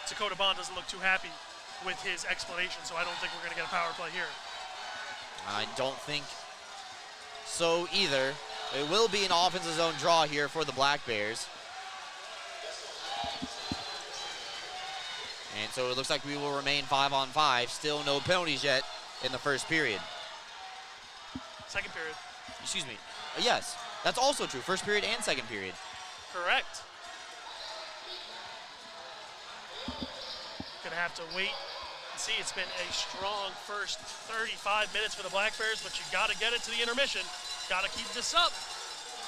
Dakota Bond doesn't look too happy with his explanation, so I don't think we're going to get a power play here. I don't think so either. It will be an offensive zone draw here for the Black Bears. And so it looks like we will remain 5-on-5. Still no penalties yet in the first period. Second period. Excuse me. Yes, that's also true. First period and second period. Correct. Gonna have to wait and see. It's been a strong first 35 minutes for the Black Bears, but you gotta get it to the intermission. Gotta keep this up.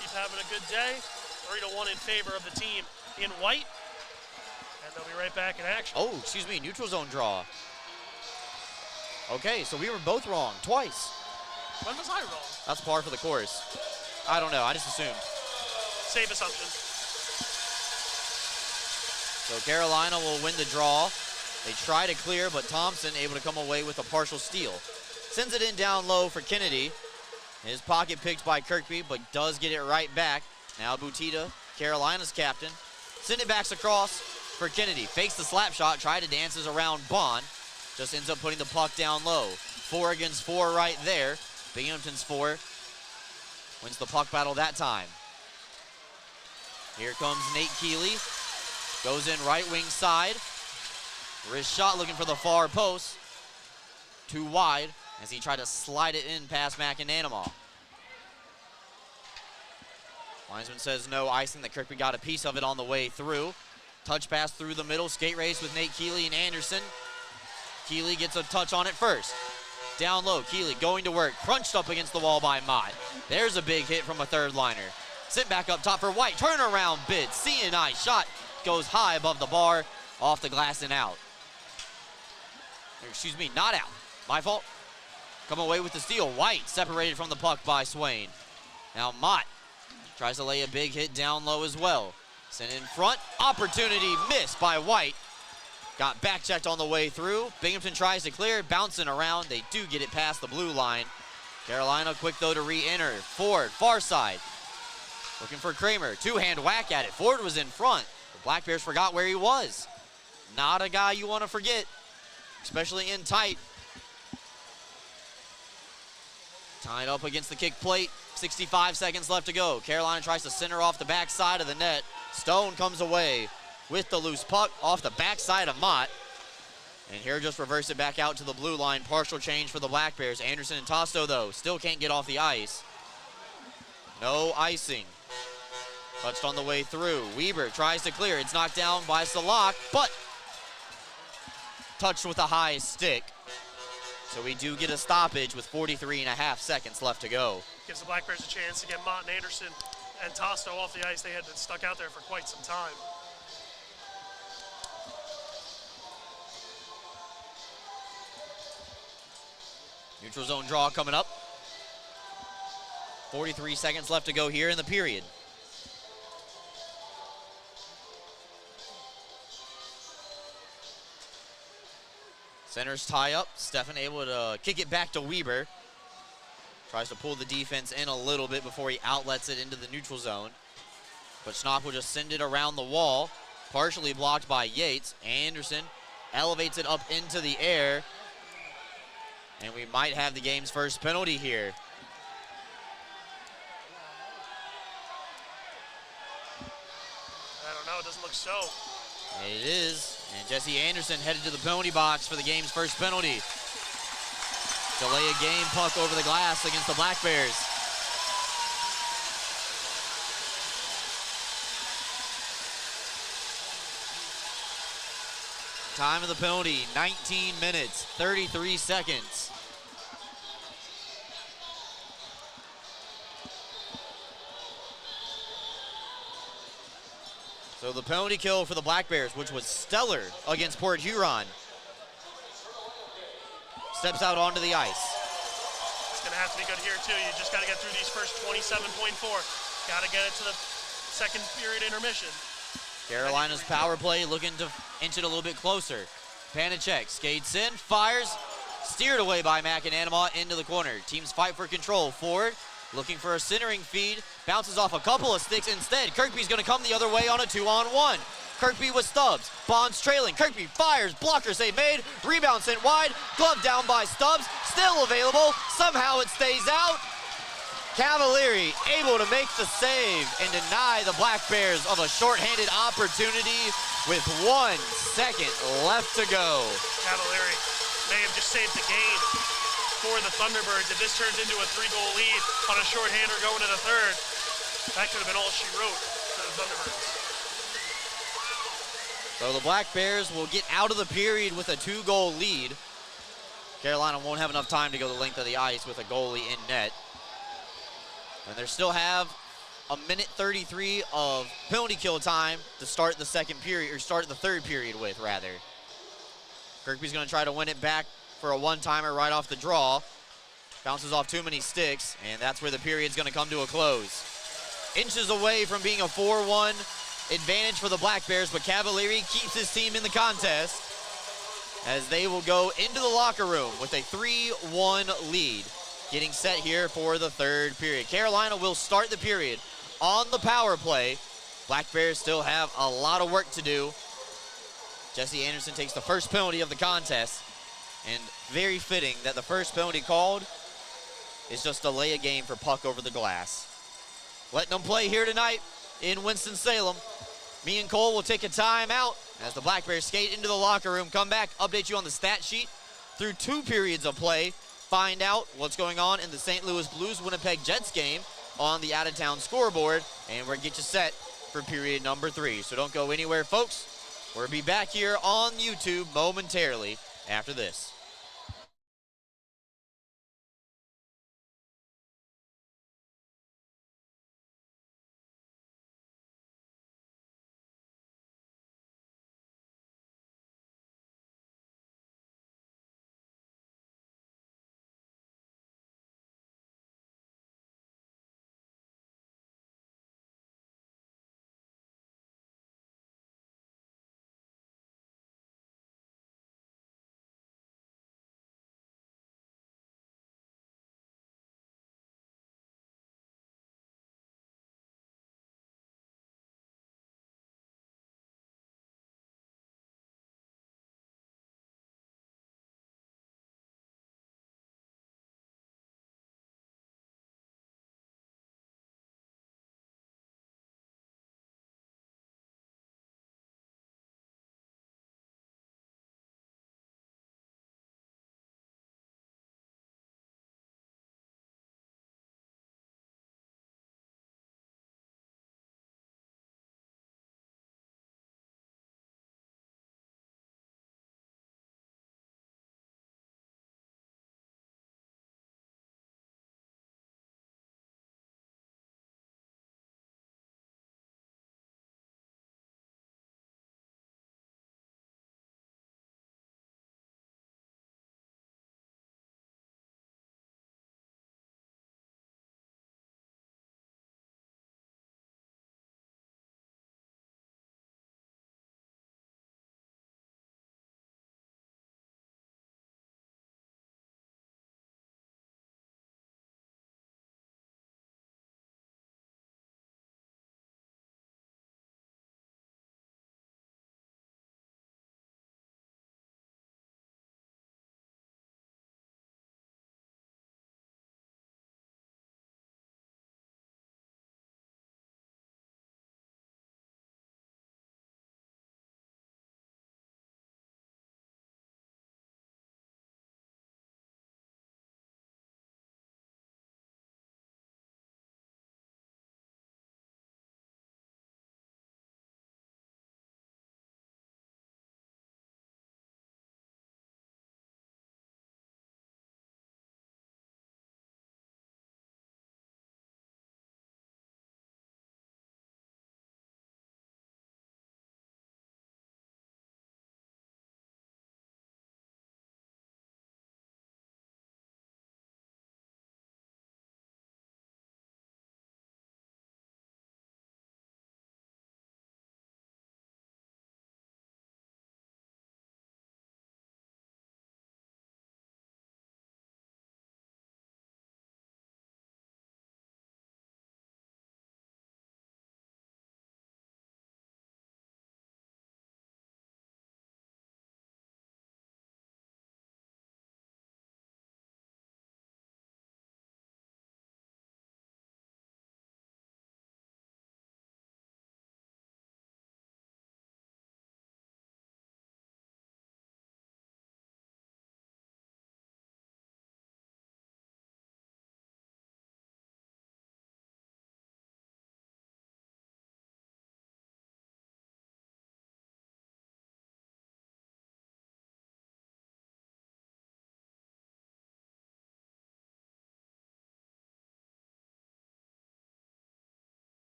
Keep having a good day. 3-1 in favor of the team in white. And they'll be right back in action. Oh, excuse me, neutral zone draw. Okay, so we were both wrong twice. When was I wrong? That's par for the course. I don't know, I just assumed. Safe assumption. So Carolina will win the draw. They try to clear, but Thompson able to come away with a partial steal. Sends it in down low for Kennedy. His pocket picked by Kirkby, but does get it right back. Now Butita, Carolina's captain. Send it backs across for Kennedy. Fakes the slap shot, tried to dances around Bond. Just ends up putting the puck down low. 4 against 4 right there. Binghamton's 4. Wins the puck battle that time. Here comes Nate Keeley. Goes in right wing side. Wrist shot looking for the far post. Too wide as he tried to slide it in past McAnanama. Linesman says no icing. That Kirkby got a piece of it on the way through. Touch pass through the middle. Skate race with Nate Keeley and Anderson. Keeley gets a touch on it first. Down low, Keeley going to work. Crunched up against the wall by Mott. There's a big hit from a third liner. Sit back up top for White. Turnaround bid. CNI shot goes high above the bar. Off the glass and out. Excuse me, not out. My fault. Come away with the steal. White separated from the puck by Swain. Now Mott tries to lay a big hit down low as well. Sent in front. Opportunity missed by White. Got back checked on the way through. Binghamton tries to clear, bouncing around. They do get it past the blue line. Carolina quick though to re-enter. Ford, far side. Looking for Kramer. Two-hand whack at it. Ford was in front. The Black Bears forgot where he was. Not a guy you want to forget, especially in tight. Tied up against the kick plate. 65 seconds left to go. Carolina tries to center off the backside of the net. Stone comes away with the loose puck off the backside of Mott. And here just reverse it back out to the blue line. Partial change for the Black Bears. Anderson and Tosto, though, still can't get off the ice. No icing. Touched on the way through. Weber tries to clear. It's knocked down by Salak, but touched with a high stick. So we do get a stoppage with 43.5 seconds left to go. Gives the Black Bears a chance to get Mott and Anderson and Tosto off the ice. They had been stuck out there for quite some time. Neutral zone draw coming up. 43 seconds left to go here in the period. Centers tie up. Stefan able to kick it back to Weber. Tries to pull the defense in a little bit before he outlets it into the neutral zone. But Schnopp will just send it around the wall. Partially blocked by Yates. Anderson elevates it up into the air. And we might have the game's first penalty here. I don't know, it doesn't look so. It is. And Jesse Anderson headed to the penalty box for the game's first penalty. Delay a game puck over the glass against the Black Bears. Time of the penalty, 19 minutes, 33 seconds. So the penalty kill for the Black Bears, which was stellar against Port Huron, steps out onto the ice. It's gonna have to be good here too. You just gotta get through these first 27.4. Gotta get it to the second period intermission. Carolina's power play looking to inch it a little bit closer. Panicek skates in, fires, steered away by McAnanama into the corner. Teams fight for control. Ford looking for a centering feed, bounces off a couple of sticks. Instead, Kirkby's going to come the other way on a 2-on-1. Kirkby with Stubbs, Bonds trailing, Kirkby fires, blocker save made, rebound sent wide, glove down by Stubbs, still available, somehow it stays out. Cavalieri able to make the save and deny the Black Bears of a shorthanded opportunity with 1 second left to go. Cavalieri may have just saved the game for the Thunderbirds. If this turns into a 3-goal lead on a shorthander going to the third, that could have been all she wrote for the Thunderbirds. So the Black Bears will get out of the period with a 2-goal lead. Carolina won't have enough time to go the length of the ice with a goalie in net. And they still have a minute 33 of penalty kill time to start the second period, or start the third period with, rather. Kirkby's going to try to win it back for a one-timer right off the draw. Bounces off too many sticks, and that's where the period's going to come to a close. Inches away from being a 4-1 advantage for the Black Bears, but Cavalieri keeps his team in the contest as they will go into the locker room with a 3-1 lead. Getting set here for the third period. Carolina will start the period on the power play. Black Bears still have a lot of work to do. Jesse Anderson takes the first penalty of the contest, and very fitting that the first penalty called is just delay a game for puck over the glass. Letting them play here tonight in Winston-Salem. Me and Cole will take a timeout as the Black Bears skate into the locker room. Come back, update you on the stat sheet through 2 periods of play. Find out what's going on in the St. Louis Blues-Winnipeg Jets game on the out-of-town scoreboard, and we're going to get you set for period number 3. So don't go anywhere, folks. We'll be back here on YouTube momentarily after this.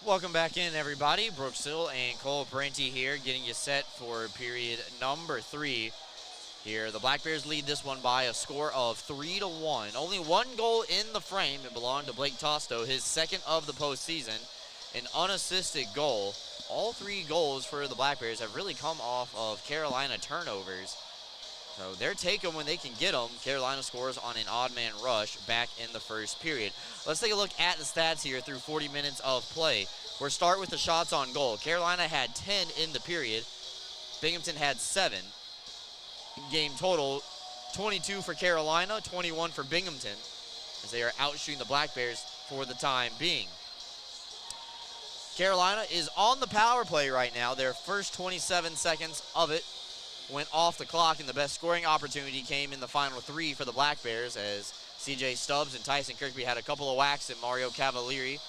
Welcome back in, everybody. Brooks Hill and Cole Parenti here, getting you set for period number 3. Here, the Black Bears lead this one by a score of 3-1. Only one goal in the frame. It belonged to Blake Tosto, his second of the postseason. An unassisted goal. All 3 goals for the Black Bears have really come off of Carolina turnovers. So they're taking when they can get them. Carolina scores on an odd man rush back in the first period. Let's take a look at the stats here through 40 minutes of play. We'll start with the shots on goal. Carolina had 10 in the period. Binghamton had 7. Game total, 22 for Carolina, 21 for Binghamton, as they are outshooting the Black Bears for the time being. Carolina is on the power play right now. Their first 27 seconds of it went off the clock, and the best scoring opportunity came in the final 3 for the Black Bears, as C.J. Stubbs and Tyson Kirkby had a couple of whacks at Mario Cavalieri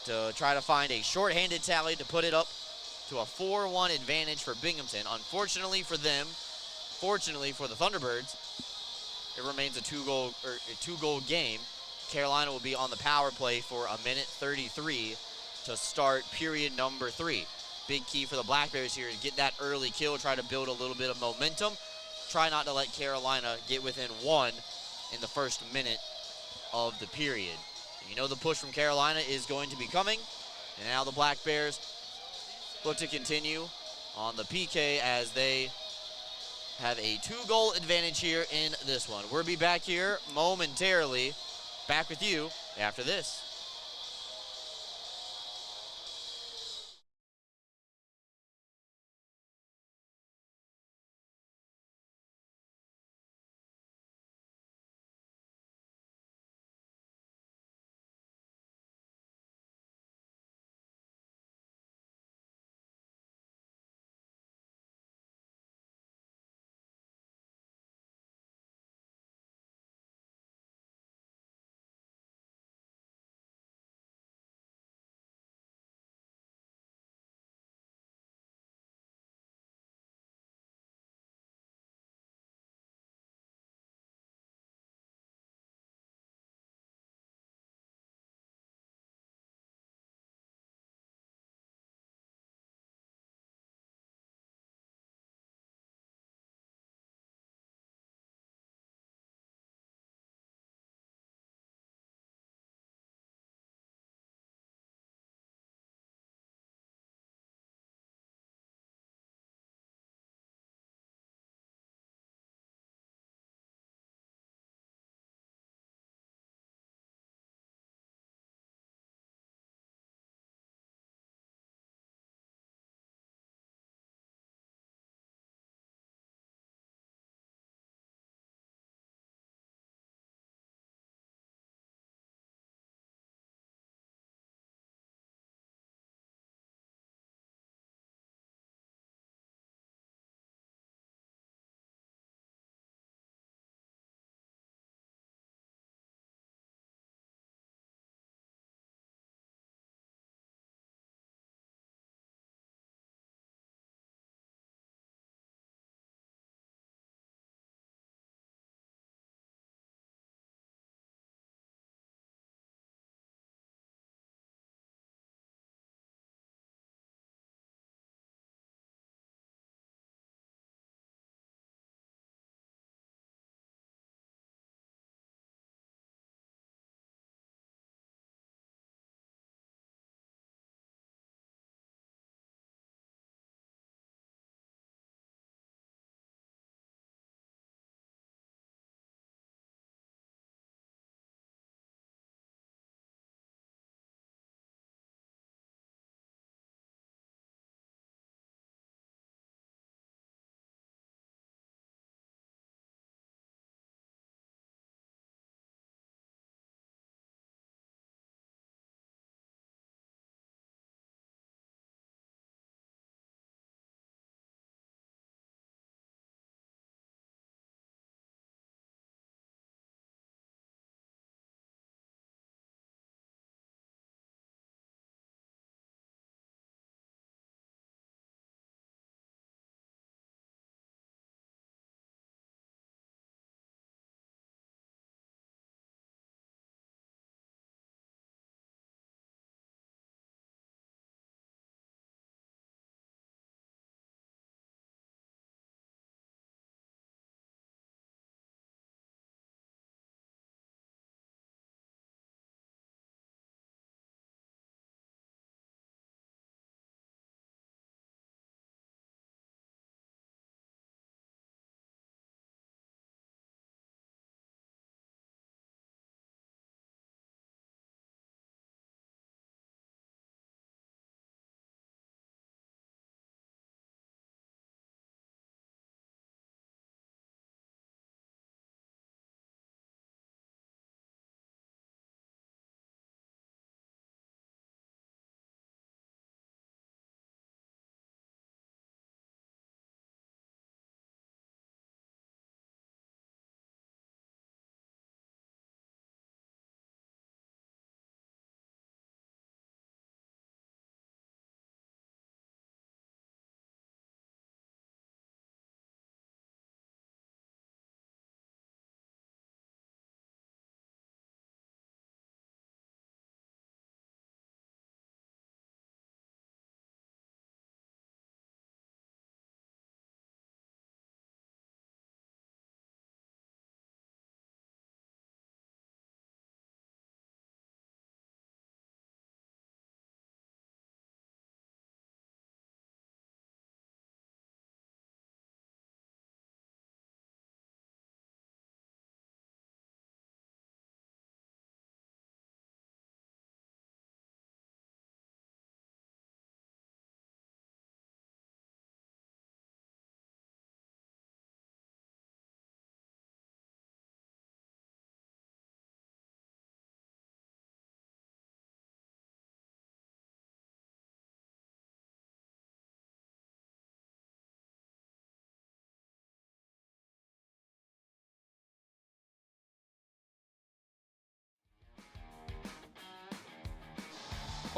to try to find a shorthanded tally to put it up to a 4-1 advantage for Binghamton. Unfortunately for them, fortunately for the Thunderbirds, it remains a two-goal game. Carolina will be on the power play for a minute 33 to start period number 3. Big key for the Black Bears here to get that early kill, try to build a little bit of momentum. Try not to let Carolina get within 1 in the first minute of the period. You know the push from Carolina is going to be coming. And now the Black Bears look to continue on the PK as they have a 2-goal advantage here in this one. We'll be back here momentarily. Back with you after this.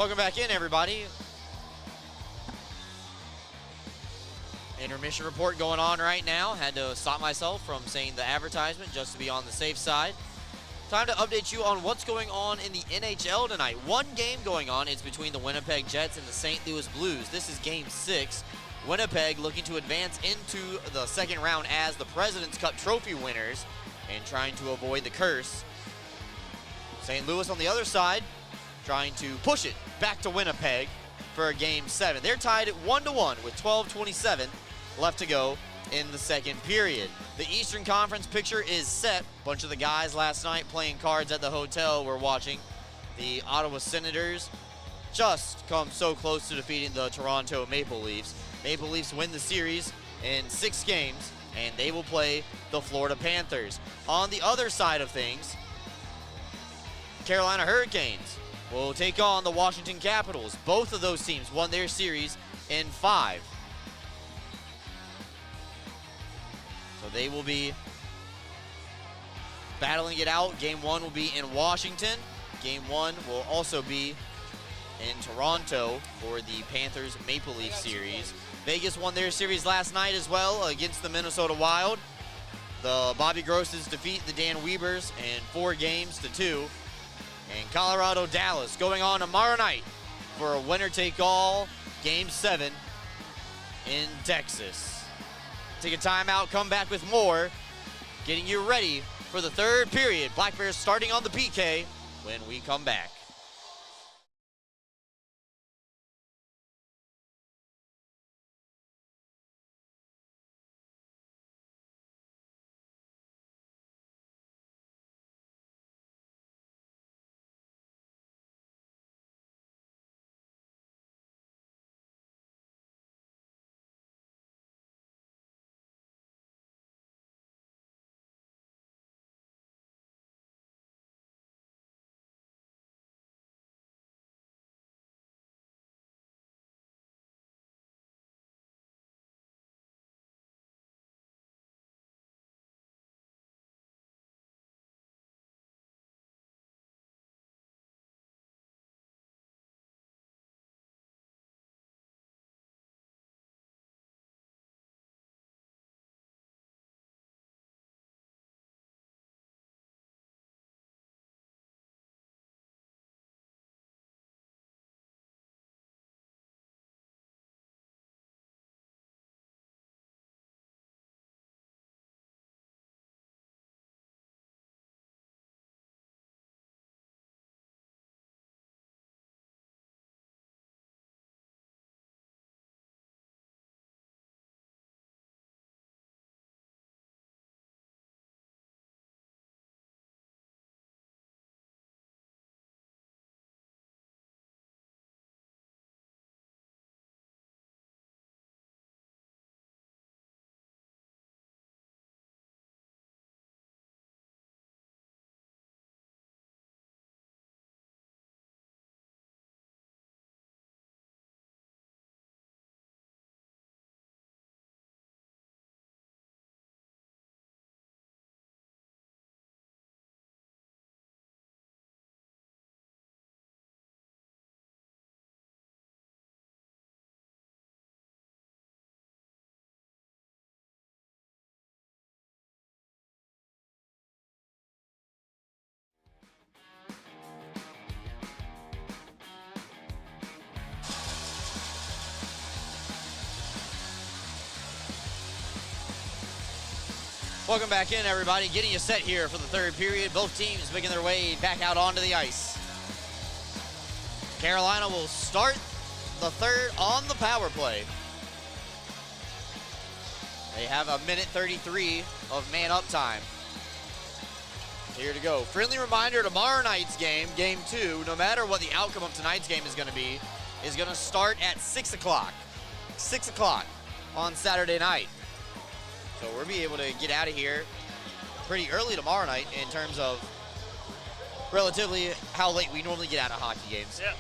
Welcome back in, everybody. Intermission report going on right now. Had to stop myself from saying the advertisement just to be on the safe side. Time to update you on what's going on in the NHL tonight. One game going on. It's between the Winnipeg Jets and the St. Louis Blues. This is Game 6. Winnipeg looking to advance into the second round as the President's Cup trophy winners and trying to avoid the curse. St. Louis on the other side trying to push it back to Winnipeg for Game 7. They're tied at 1-1 with 12:27 left to go in the second period. The Eastern Conference picture is set. A bunch of the guys last night playing cards at the hotel were watching. The Ottawa Senators just come so close to defeating the Toronto Maple Leafs. Maple Leafs win the series in 6 games, and they will play the Florida Panthers. On the other side of things, Carolina Hurricanes will take on the Washington Capitals. Both of those teams won their series in 5. So they will be battling it out. Game 1 will be in Washington. Game 1 will also be in Toronto for the Panthers Maple Leaf series. Vegas won their series last night as well against the Minnesota Wild. The Bobby Grosses defeat the Dan Weebers in 4-2. And Colorado Dallas going on tomorrow night for a winner-take-all Game 7 in Texas. Take a timeout, come back with more, getting you ready for the third period. Black Bears starting on the PK when we come back. Welcome back in, everybody. Getting you set here for the third period. Both teams making their way back out onto the ice. Carolina will start the third on the power play. They have a minute 33 of man-up time. Here to go. Friendly reminder, tomorrow night's game, Game 2, no matter what the outcome of tonight's game is going to be, is going to start at 6 o'clock. 6 o'clock on Saturday night. So we'll be able to get out of here pretty early tomorrow night in terms of relatively how late we normally get out of hockey games. Yeah,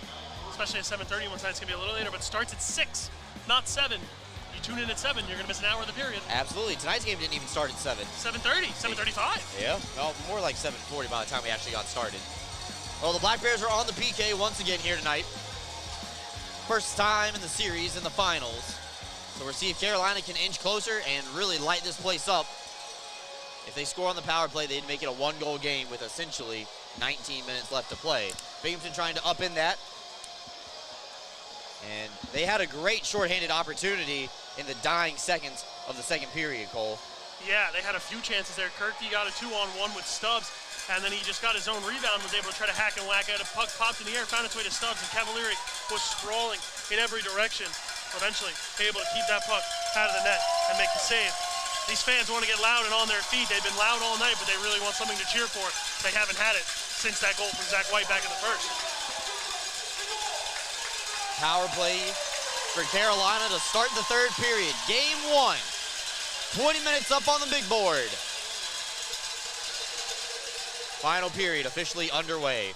especially at 7:30 one tonight's going to be a little later, but starts at 6, not 7. You tune in at 7, you're going to miss an hour of the period. Absolutely. Tonight's game didn't even start at 7. 7:30, 7:35. Yeah, well, more like 7:40 by the time we actually got started. Well, the Black Bears are on the PK once again here tonight. first time in the series in the finals. So we'll see if Carolina can inch closer and really light this place up. If they score on the power play, they'd make it a one-goal game with essentially 19 minutes left to play. Binghamton trying to upend that. And they had a great shorthanded opportunity in the dying seconds of the second period, Cole. Yeah, they had a few chances there. Kirky got a 2-on-1 with Stubbs, and then he just got his own rebound, was able to try to hack and whack at it. Puck popped in the air, found its way to Stubbs, and Cavalieri was sprawling in every direction. Eventually able to keep that puck out of the net and make the save. These fans want to get loud and on their feet. They've been loud all night, but they really want something to cheer for. They haven't had it since that goal from Zach White back in the first. Power play for Carolina to start the third period. Game 1. 20 minutes up on the big board. Final period officially underway.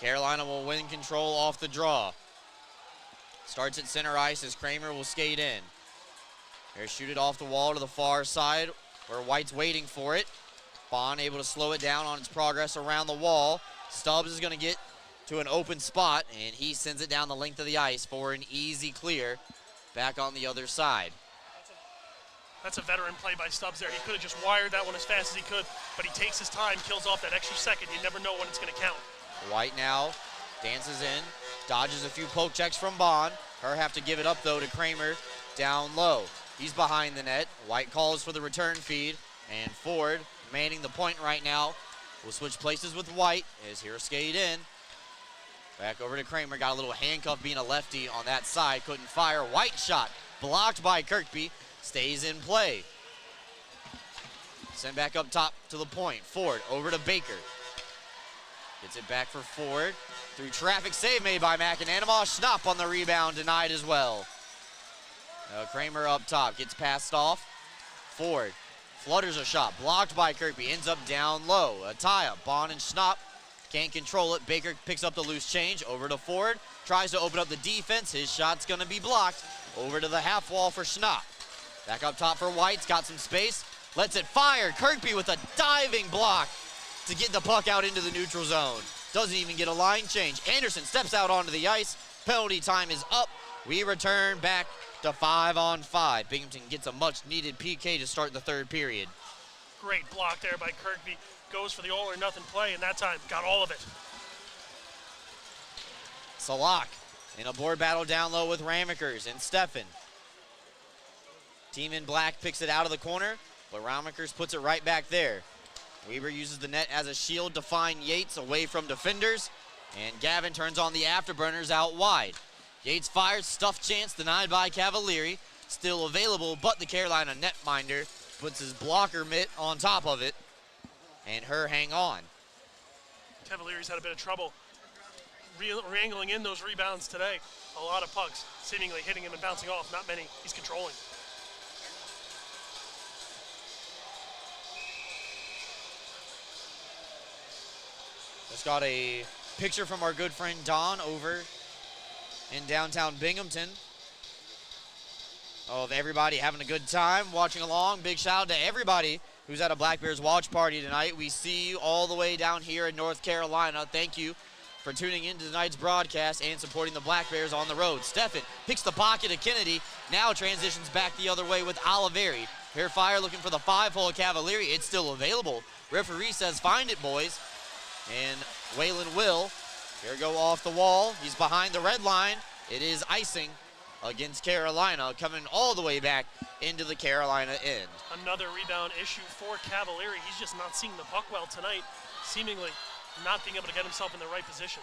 Carolina will win control off the draw. Starts at center ice as Kramer will skate in. They'll shoot it off the wall to the far side where White's waiting for it. Bond able to slow it down on its progress around the wall. Stubbs is going to get to an open spot, and he sends it down the length of the ice for an easy clear back on the other side. That's a veteran play by Stubbs there. He could have just wired that one as fast as he could, but he takes his time, kills off that extra second. You never know when it's going to count. White now dances in, dodges a few poke checks from Bond. Her have to give it up, though, to Kramer down low. He's behind the net. White calls for the return feed, and Ford, manning the point right now, will switch places with White as here skate in. Back over to Kramer, got a little handcuff being a lefty on that side, couldn't fire. White shot, blocked by Kirkby, stays in play. Sent back up top to the point. Ford over to Baker. Gets it back for Ford. Through traffic, save made by McAnanama. Schnapp on the rebound, denied as well. Kramer up top, gets passed off. Ford flutters a shot, blocked by Kirkby, ends up down low. Ataya, Bond and Schnapp can't control it. Baker picks up the loose change, over to Ford, tries to open up the defense. His shot's gonna be blocked. Over to the half wall for Schnapp. Back up top for White's got some space, lets it fire. Kirkby with a diving block to get the puck out into the neutral zone. Doesn't even get a line change. Anderson steps out onto the ice. Penalty time is up. We return back to 5-on-5. Binghamton gets a much-needed PK to start the third period. Great block there by Kirkby. Goes for the all-or-nothing play, and that time got all of it. Salak in a board battle down low with Ramekers and Steffen. Team in black picks it out of the corner, but Ramekers puts it right back there. Weber uses the net as a shield to find Yates away from defenders, and Gavin turns on the afterburners out wide. Yates fires, stuff chance denied by Cavalieri, still available, but the Carolina netminder puts his blocker mitt on top of it, and her hang on. Cavalieri's had a bit of trouble wrangling in those rebounds today. A lot of pucks seemingly hitting him and bouncing off, not many he's controlling. Just got a picture from our good friend Don over in downtown Binghamton of everybody having a good time, watching along. Big shout out to everybody who's at a Black Bears watch party tonight. We see you all the way down here in North Carolina. Thank you for tuning in to tonight's broadcast and supporting the Black Bears on the road. Steffen picks the pocket of Kennedy, now transitions back the other way with Oliveri. Hair fire looking for the 5-hole Cavalieri. It's still available. Referee says find it, boys. And Waylon will. Here go off the wall. He's behind the red line. It is icing against Carolina, coming all the way back into the Carolina end. Another rebound issue for Cavalieri. He's just not seeing the puck well tonight, seemingly not being able to get himself in the right position.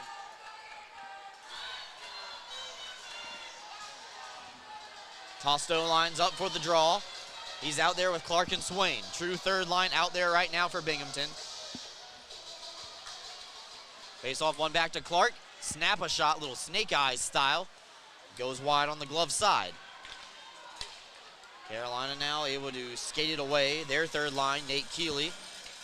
Tosto lines up for the draw. He's out there with Clark and Swain. True third line out there right now for Binghamton. Face off one back to Clark. Snap a shot, little snake eyes style. Goes wide on the glove side. Carolina now able to skate it away. Their third line, Nate Keeley,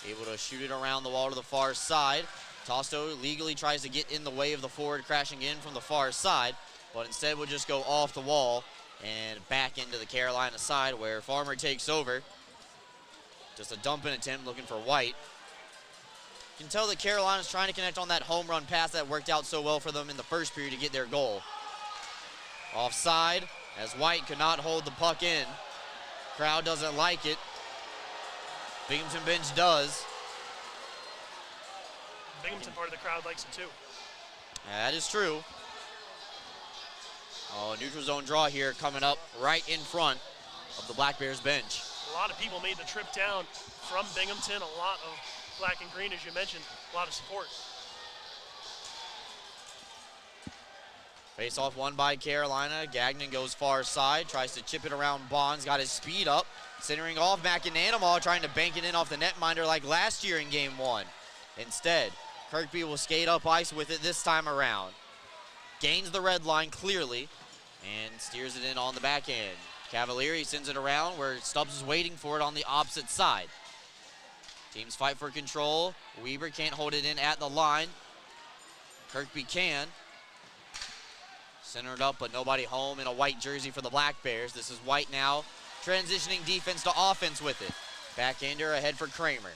able to shoot it around the wall to the far side. Tosto legally tries to get in the way of the forward crashing in from the far side, but instead will just go off the wall and back into the Carolina side where Farmer takes over. Just a dumping attempt looking for White. You can tell that Carolina's trying to connect on that home run pass that worked out so well for them in the first period to get their goal. Offside, as White could not hold the puck in. Crowd doesn't like it. Binghamton bench does. Binghamton part of the crowd likes it too. That is true. Oh, neutral zone draw here coming up right in front of the Black Bears bench. A lot of people made the trip down from Binghamton. A lot of black and green, as you mentioned, a lot of support. Face-off won by Carolina. Gagnon goes far side, tries to chip it around Bonds, got his speed up. Centering off, McAnanamaw trying to bank it in off the netminder like last year in game 1. Instead, Kirkby will skate up ice with it this time around. Gains the red line clearly and steers it in on the back end. Cavalieri sends it around where Stubbs is waiting for it on the opposite side. Teams fight for control. Weber can't hold it in at the line. Kirkby can. Centered up, but nobody home in a white jersey for the Black Bears. This is White now, transitioning defense to offense with it. Backhander ahead for Kramer.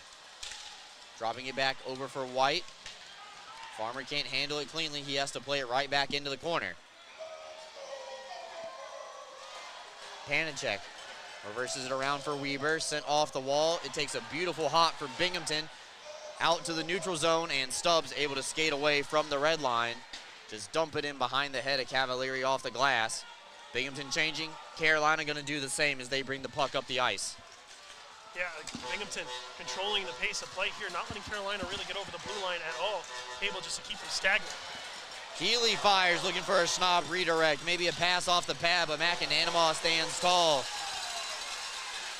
Dropping it back over for White. Farmer can't handle it cleanly. He has to play it right back into the corner. Panicek reverses it around for Weber. Sent off the wall. It takes a beautiful hop for Binghamton. Out to the neutral zone, and Stubbs able to skate away from the red line. Just dump it in behind the head of Cavalieri off the glass. Binghamton changing. Carolina going to do the same as they bring the puck up the ice. Yeah, Binghamton controlling the pace of play here, not letting Carolina really get over the blue line at all. Able just to keep them stagnant. Keeley fires, looking for a snob redirect. Maybe a pass off the pad, but McAnanamaw stands tall.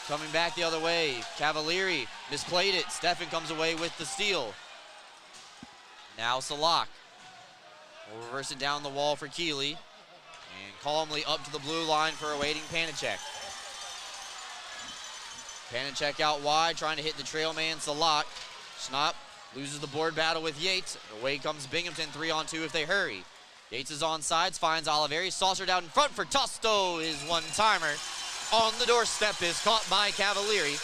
Coming back the other way. Cavalieri misplayed it. Steffen comes away with the steal. Now Salak. Will reverse it down the wall for Keeley. And calmly up to the blue line for awaiting Panicek. Panicek out wide, trying to hit the trail man, Salak. Schnapp loses the board battle with Yates. Away comes Binghamton, 3-on-2 if they hurry. Yates is on sides, finds Oliveri. Saucered out in front for Tosto. His one-timer on the doorstep is caught by Cavalieri.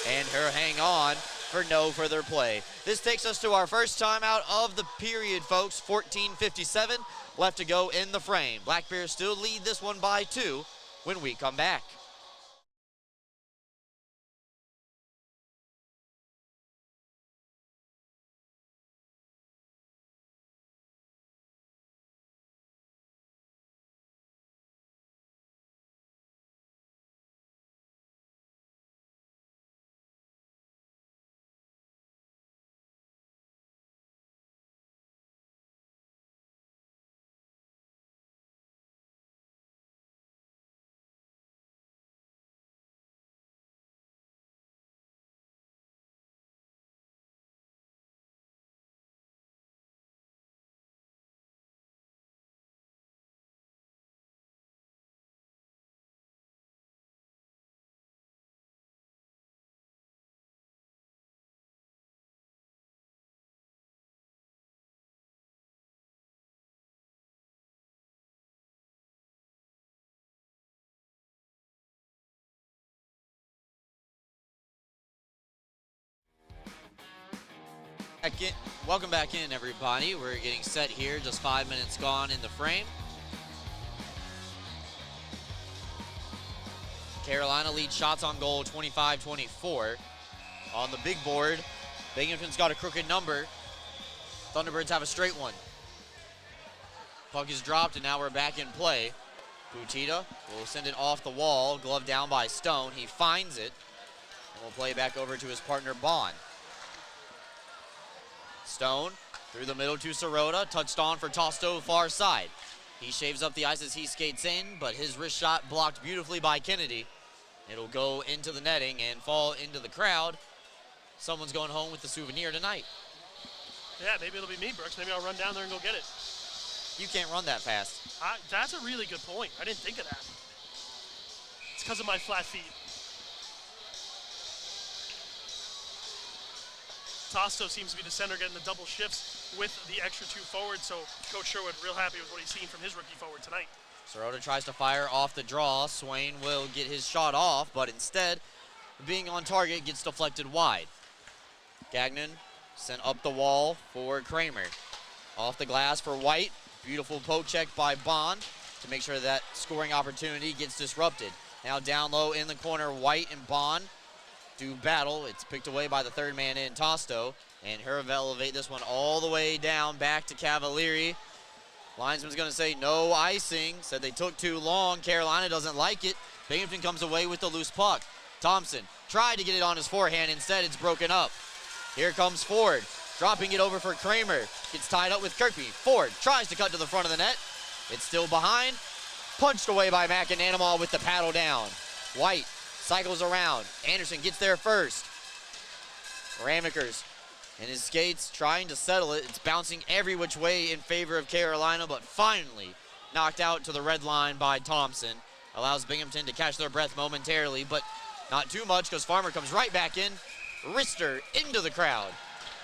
And her hang on for no further play. This takes us to our first timeout of the period, folks. 14:57 left to go in the frame. Black Bears still lead this one by 2 when we come back. Welcome back in, everybody. We're getting set here, just 5 minutes gone in the frame. Carolina leads shots on goal 25-24. On the big board, Binghamton's got a crooked number. Thunderbirds have a straight one. Puck is dropped, and now we're back in play. Butita will send it off the wall, glove down by Stone. He finds it, and will play back over to his partner, Bond. Stone through the middle to Sirota, touched on for Tosto far side. He shaves up the ice as he skates in, but his wrist shot blocked beautifully by Kennedy. It'll go into the netting and fall into the crowd. Someone's going home with the souvenir tonight. Yeah, maybe it'll be me, Brooks. Maybe I'll run down there and go get it. You can't run that fast. That's a really good point. I didn't think of that. It's because of my flat feet. Tosto seems to be the center getting the double shifts with the extra 2 forwards, so Coach Sherwood real happy with what he's seen from his rookie forward tonight. Sirota tries to fire off the draw. Swain will get his shot off, but instead, being on target, gets deflected wide. Gagnon sent up the wall for Kramer. Off the glass for White. Beautiful poke check by Bond. to make sure that scoring opportunity gets disrupted. Now down low in the corner, White and Bond do battle. It's picked away by the third man in, Tosto, and Herv elevate this one all the way down back to Cavalieri. Linesman's going to say no icing. Said they took too long. Carolina doesn't like it. Binghamton comes away with the loose puck. Thompson tried to get it on his forehand. Instead, it's broken up. Here comes Ford, dropping it over for Kramer. Gets tied up with Kirkby. Ford tries to cut to the front of the net. It's still behind. Punched away by McAnanamaw with the paddle down. White cycles around. Anderson gets there first. Ramekers and his skates trying to settle it. It's bouncing every which way in favor of Carolina, but finally knocked out to the red line by Thompson. Allows Binghamton to catch their breath momentarily, but not too much because Farmer comes right back in. Wrister into the crowd.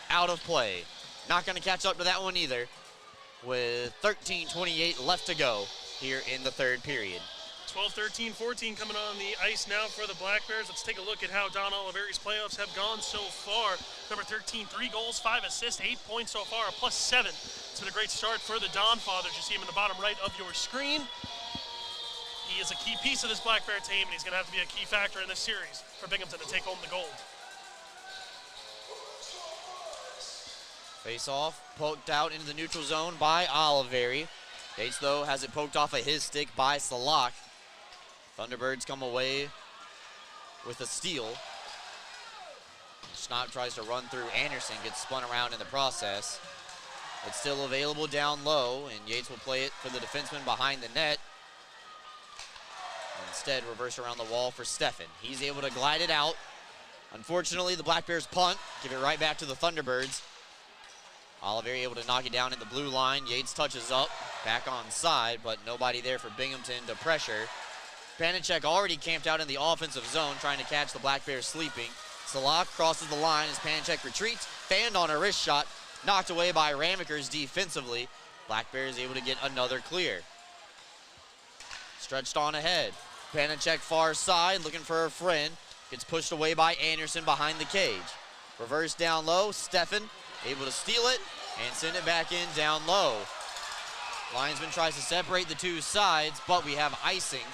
Out of play. Not going to catch up to that one either with 13:28 left to go here in the third period. 12-13-14 coming on the ice now for the Black Bears. Let's take a look at how Don Oliveri's playoffs have gone so far. Number 13, 3 goals, 5 assists, 8 points so far, a +7. It's been a great start for the Don Fathers. You see him in the bottom right of your screen. He is a key piece of this Black Bear team, and he's going to have to be a key factor in this series for Binghamton to take home the gold. Face off, poked out into the neutral zone by Oliveri. Gates, though, has it poked off of his stick by Salak. Thunderbirds come away with a steal. Schnapp tries to run through Anderson, gets spun around in the process. It's still available down low, and Yates will play it for the defenseman behind the net. Instead, reverse around the wall for Steffen. He's able to glide it out. Unfortunately, the Black Bears punt, give it right back to the Thunderbirds. Oliveri able to knock it down in the blue line. Yates touches up, back on side, but nobody there for Binghamton to pressure. Panicek already camped out in the offensive zone, trying to catch the Black Bears sleeping. Salak crosses the line as Panicek retreats, fanned on a wrist shot, knocked away by Ramekers defensively. Black Bears able to get another clear. Stretched on ahead. Panicek far side, looking for a friend. Gets pushed away by Anderson behind the cage. Reverse down low, Steffen able to steal it and send it back in down low. Linesman tries to separate the two sides, but we have icing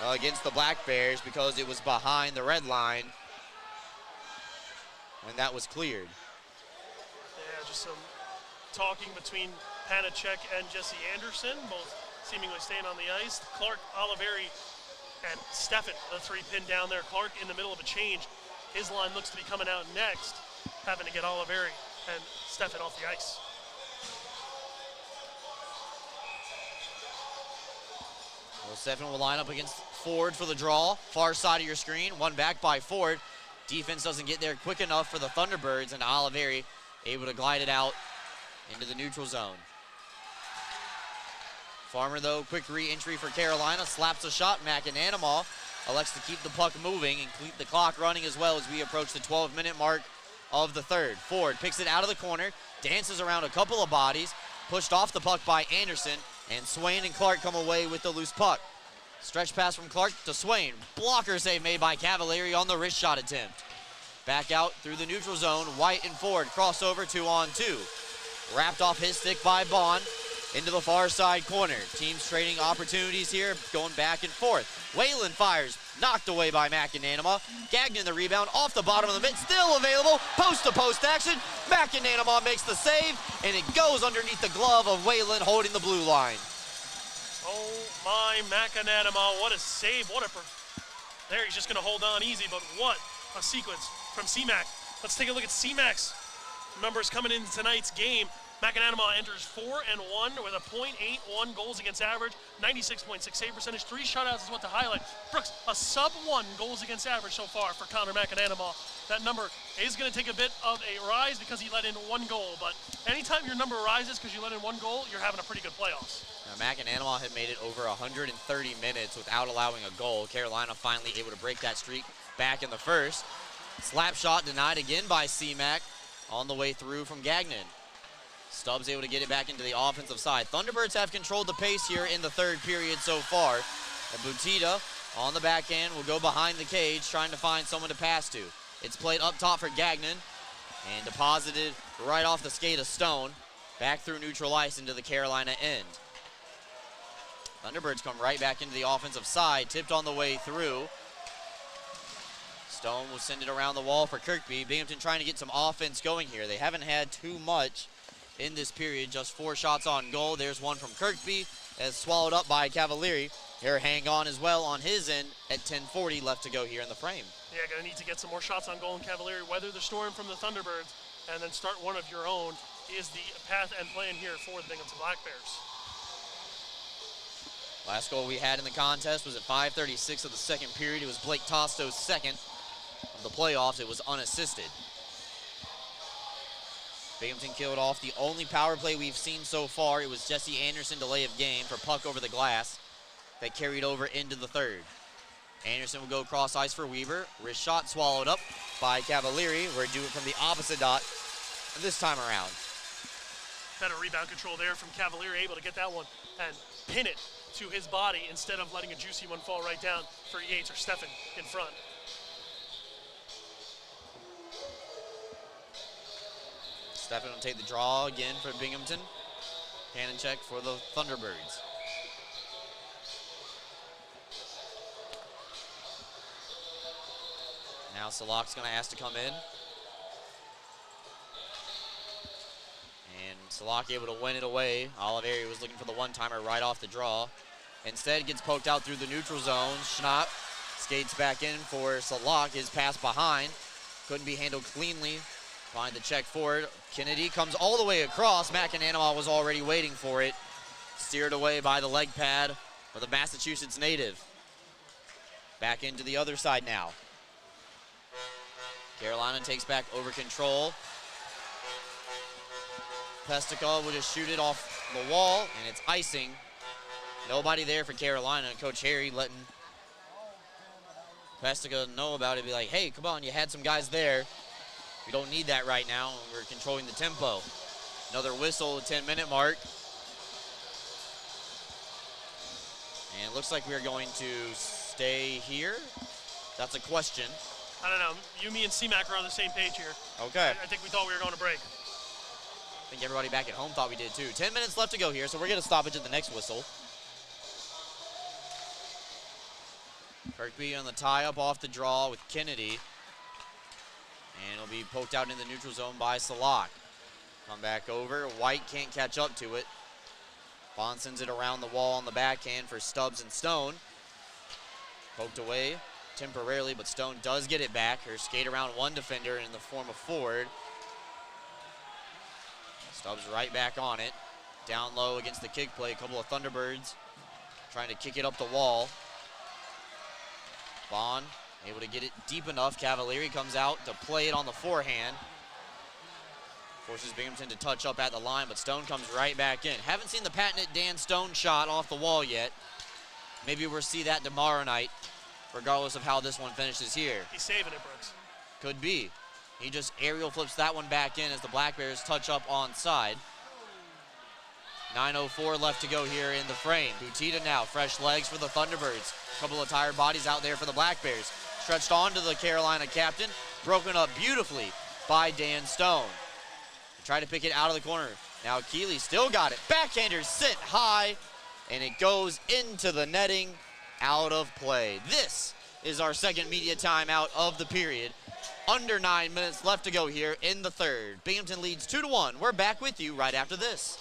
against the Black Bears because it was behind the red line when that was cleared. Yeah, just some talking between Panicek and Jesse Anderson, both seemingly staying on the ice. Clark, Oliveri, and Steffen, the three pinned down there. Clark in the middle of a change. His line looks to be coming out next, having to get Oliveri and Steffen off the ice. Well, Steffen will line up against Ford for the draw. Far side of your screen, one back by Ford. Defense doesn't get there quick enough for the Thunderbirds, and Oliveri able to glide it out into the neutral zone. Farmer, though, quick re-entry for Carolina, slaps a shot. McAnanamaw elects to keep the puck moving and keep the clock running as well as we approach the 12-minute mark of the third. Ford picks it out of the corner, dances around a couple of bodies, pushed off the puck by Anderson, and Swain and Clark come away with the loose puck. Stretch pass from Clark to Swain. Blocker save made by Cavalieri on the wrist shot attempt. Back out through the neutral zone, White and Ford crossover 2-on-2. Wrapped off his stick by Bond into the far side corner. Teams trading opportunities here, going back and forth. Whalen fires, knocked away by McAnanamaw. Gagnon the rebound off the bottom of the mitt, still available. Post-to-post action. McAnanamaw makes the save, and it goes underneath the glove of Whalen holding the blue line. Oh my, McAnanamaw, what a save, there he's just gonna hold on easy, but what a sequence from C-Mac. Let's take a look at C-Mac's numbers coming into tonight's game. McAnanamaw enters 4-1 with a .81 goals against average, 96.6 save percentage, 3 shutouts is what to highlight. Brooks, a sub-1 goals against average so far for Connor McAnanamaw. That number is going to take a bit of a rise because he let in 1 goal, but anytime your number rises because you let in 1 goal, you're having a pretty good playoffs. Now, McAnanamaw had made it over 130 minutes without allowing a goal. Carolina finally able to break that streak back in the first. Slap shot denied again by C-Mac on the way through from Gagnon. Stubbs able to get it back into the offensive side. Thunderbirds have controlled the pace here in the third period so far. And Butita on the back end will go behind the cage trying to find someone to pass to. It's played up top for Gagnon and deposited right off the skate of Stone back through neutral ice into the Carolina end. Thunderbirds come right back into the offensive side, tipped on the way through. Stone will send it around the wall for Kirkby. Binghamton trying to get some offense going here. They haven't had too much in this period, just 4 shots on goal. There's one from Kirkby, as swallowed up by Cavalieri. Here, hang on as well on his end at 10:40 left to go here in the frame. Yeah, gonna need to get some more shots on goal in Cavalieri, weather the storm from the Thunderbirds, and then start one of your own is the path and plan here for the Binghamton Black Bears. Last goal we had in the contest was at 5:36 of the second period. It was Blake Tosto's second of the playoffs. It was unassisted. Binghamton killed off the only power play we've seen so far. It was Jesse Anderson delay of game for puck over the glass that carried over into the third. Anderson will go cross ice for Weaver. Wrist shot swallowed up by Cavalieri. We're doing it from the opposite dot this time around. Better rebound control there from Cavalieri, able to get that one and pin it to his body instead of letting a juicy one fall right down for Yates or Steffen in front. Steffen will take the draw again for Binghamton. Cannon check for the Thunderbirds. Now Salak's going to ask to come in. And Salak able to win it away. Oliveri was looking for the one-timer right off the draw. Instead gets poked out through the neutral zone. Schnapp skates back in for Salak. His pass behind. Couldn't be handled cleanly. Find the check forward. Kennedy comes all the way across. McAnanama was already waiting for it. Steered away by the leg pad of the Massachusetts native. Back into the other side now. Carolina takes back over control. Pestica will just shoot it off the wall, and it's icing. Nobody there for Carolina. Coach Harry letting Pestica know about it. Be like, hey, come on, you had some guys there. We don't need that right now. We're controlling the tempo. Another whistle, 10-minute mark. And it looks like we're going to stay here. That's a question. I don't know. You, me, and C-Mac are on the same page here. Okay. I think we thought we were going to break. I think everybody back at home thought we did too. 10 minutes left to go here, so we're going to stoppage at the next whistle. Kirkby on the tie-up off the draw with Kennedy. And it'll be poked out in the neutral zone by Salak. Come back over. White can't catch up to it. Bond sends it around the wall on the backhand for Stubbs and Stone. Poked away temporarily, but Stone does get it back. Her skate around one defender in the form of Ford. Stubbs right back on it. Down low against the kick play. A couple of Thunderbirds trying to kick it up the wall. Bond able to get it deep enough. Cavalieri comes out to play it on the forehand. Forces Binghamton to touch up at the line, but Stone comes right back in. Haven't seen the patented Dan Stone shot off the wall yet. Maybe we'll see that tomorrow night, regardless of how this one finishes here. He's saving it, Brooks. Could be. He just aerial flips that one back in as the Black Bears touch up on side. 9:04 left to go here in the frame. Butita now, fresh legs for the Thunderbirds. A couple of tired bodies out there for the Black Bears. Stretched on to the Carolina captain. Broken up beautifully by Dan Stone. They try to pick it out of the corner. Now Keeley still got it. Backhander sent high, and it goes into the netting, out of play. This is our second media timeout of the period. Under 9 minutes left to go here in the third. Binghamton leads 2-1. We're back with you right after this.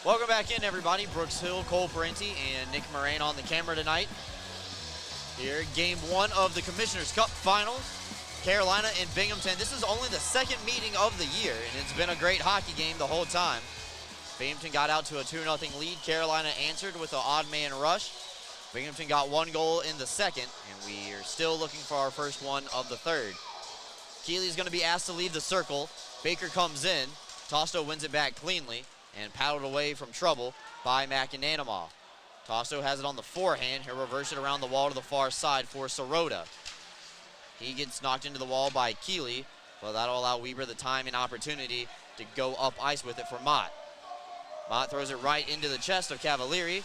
Welcome back in, everybody. Brooks Hill, Cole Parenti, and Nick Moran on the camera tonight. Here, game 1 of the Commissioner's Cup Finals. Carolina and Binghamton. This is only the second meeting of the year, and it's been a great hockey game the whole time. Binghamton got out to a 2-0 lead. Carolina answered with an odd man rush. Binghamton got 1 goal in the second, and we are still looking for our first one of the third. Keeley's going to be asked to leave the circle. Baker comes in. Tosto wins it back cleanly and paddled away from trouble by McAnanama. Tosto has it on the forehand. He'll reverse it around the wall to the far side for Sirota. He gets knocked into the wall by Keeley, but that'll allow Weber the time and opportunity to go up ice with it for Mott. Mott throws it right into the chest of Cavalieri,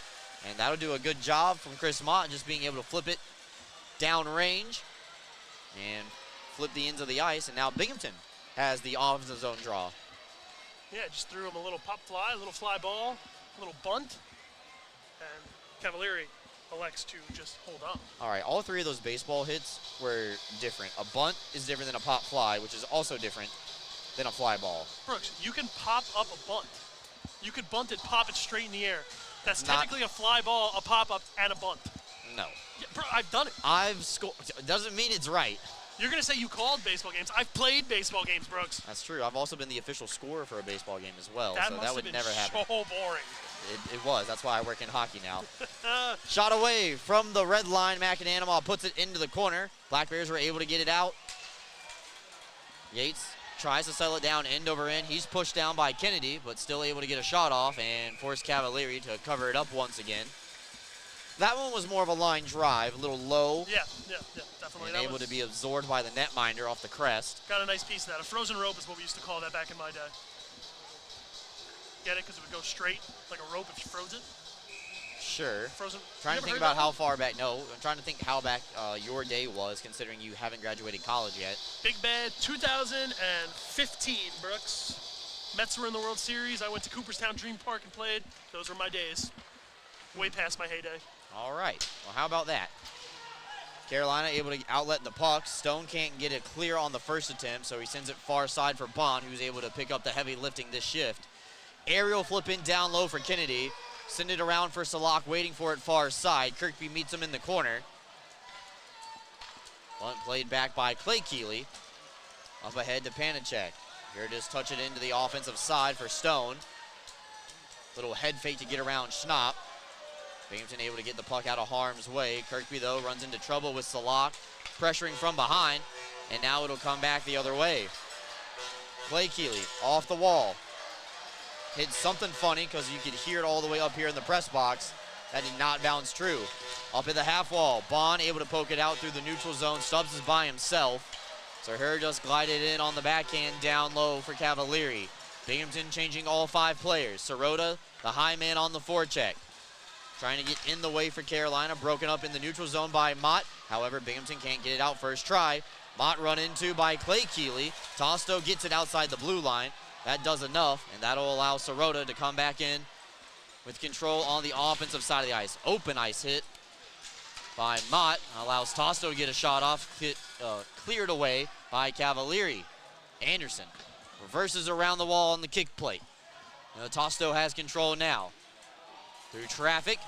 and that'll do a good job from Chris Mott, just being able to flip it down range and flip the ends of the ice, and now Binghamton has the offensive zone draw. Yeah, just threw him a little pop fly, a little fly ball, a little bunt, and Cavalieri elects to just hold up. All right, all 3 of those baseball hits were different. A bunt is different than a pop fly, which is also different than a fly ball. Brooks, you can pop up a bunt. You could bunt it, pop it straight in the air. That's technically a fly ball, a pop-up, and a bunt. No. Yeah, bro, I've done it. I've scored. Doesn't mean it's right. You're going to say you called baseball games. I've played baseball games, Brooks. That's true. I've also been the official scorer for a baseball game as well, That so must that have would been never happen. so boring. It was. That's why I work in hockey now. Shot away from the red line. McAnanama puts it into the corner. Black Bears were able to get it out. Yates tries to settle it down end over end. He's pushed down by Kennedy, but still able to get a shot off and force Cavalieri to cover it up once again. That one was more of a line drive, a little low. Yeah, definitely. And able to be absorbed by the netminder off the crest. Got a nice piece of that. A frozen rope is what we used to call that back in my day. Get it? Because it would go straight like a rope if you froze it. Sure. Frozen. Trying to think about how far back. No, I'm trying to think how back your day was, considering you haven't graduated college yet. Big Bad 2015, Brooks. Mets were in the World Series. I went to Cooperstown Dream Park and played. Those were my days. Way past my heyday. All right. Well, how about that? Carolina able to outlet the puck. Stone can't get it clear on the first attempt, so he sends it far side for Bond, who's able to pick up the heavy lifting this shift. Aerial flip in down low for Kennedy. Send it around for Salak, waiting for it far side. Kirkby meets him in the corner. Bunt played back by Clay Keeley. Up ahead to Panicek. Here just touch it into the offensive side for Stone. Little head fake to get around Schnapp. Binghamton able to get the puck out of harm's way. Kirkby, though, runs into trouble with Salak, pressuring from behind, and now it'll come back the other way. Clay Keeley off the wall. Hit something funny because you could hear it all the way up here in the press box. That did not bounce true. Up at the half wall, Bond able to poke it out through the neutral zone. Stubbs is by himself. So her just glided in on the backhand down low for Cavalieri. Binghamton changing all 5 players. Sirota, the high man on the forecheck. Trying to get in the way for Carolina, broken up in the neutral zone by Mott. However, Binghamton can't get it out first try. Mott run into by Clay Keeley. Tosto gets it outside the blue line. That does enough, and that'll allow Sirota to come back in with control on the offensive side of the ice. Open ice hit by Mott. Allows Tosto to get a shot off, cleared away by Cavalieri. Anderson reverses around the wall on the kick plate. Tosto has control now. Through traffic,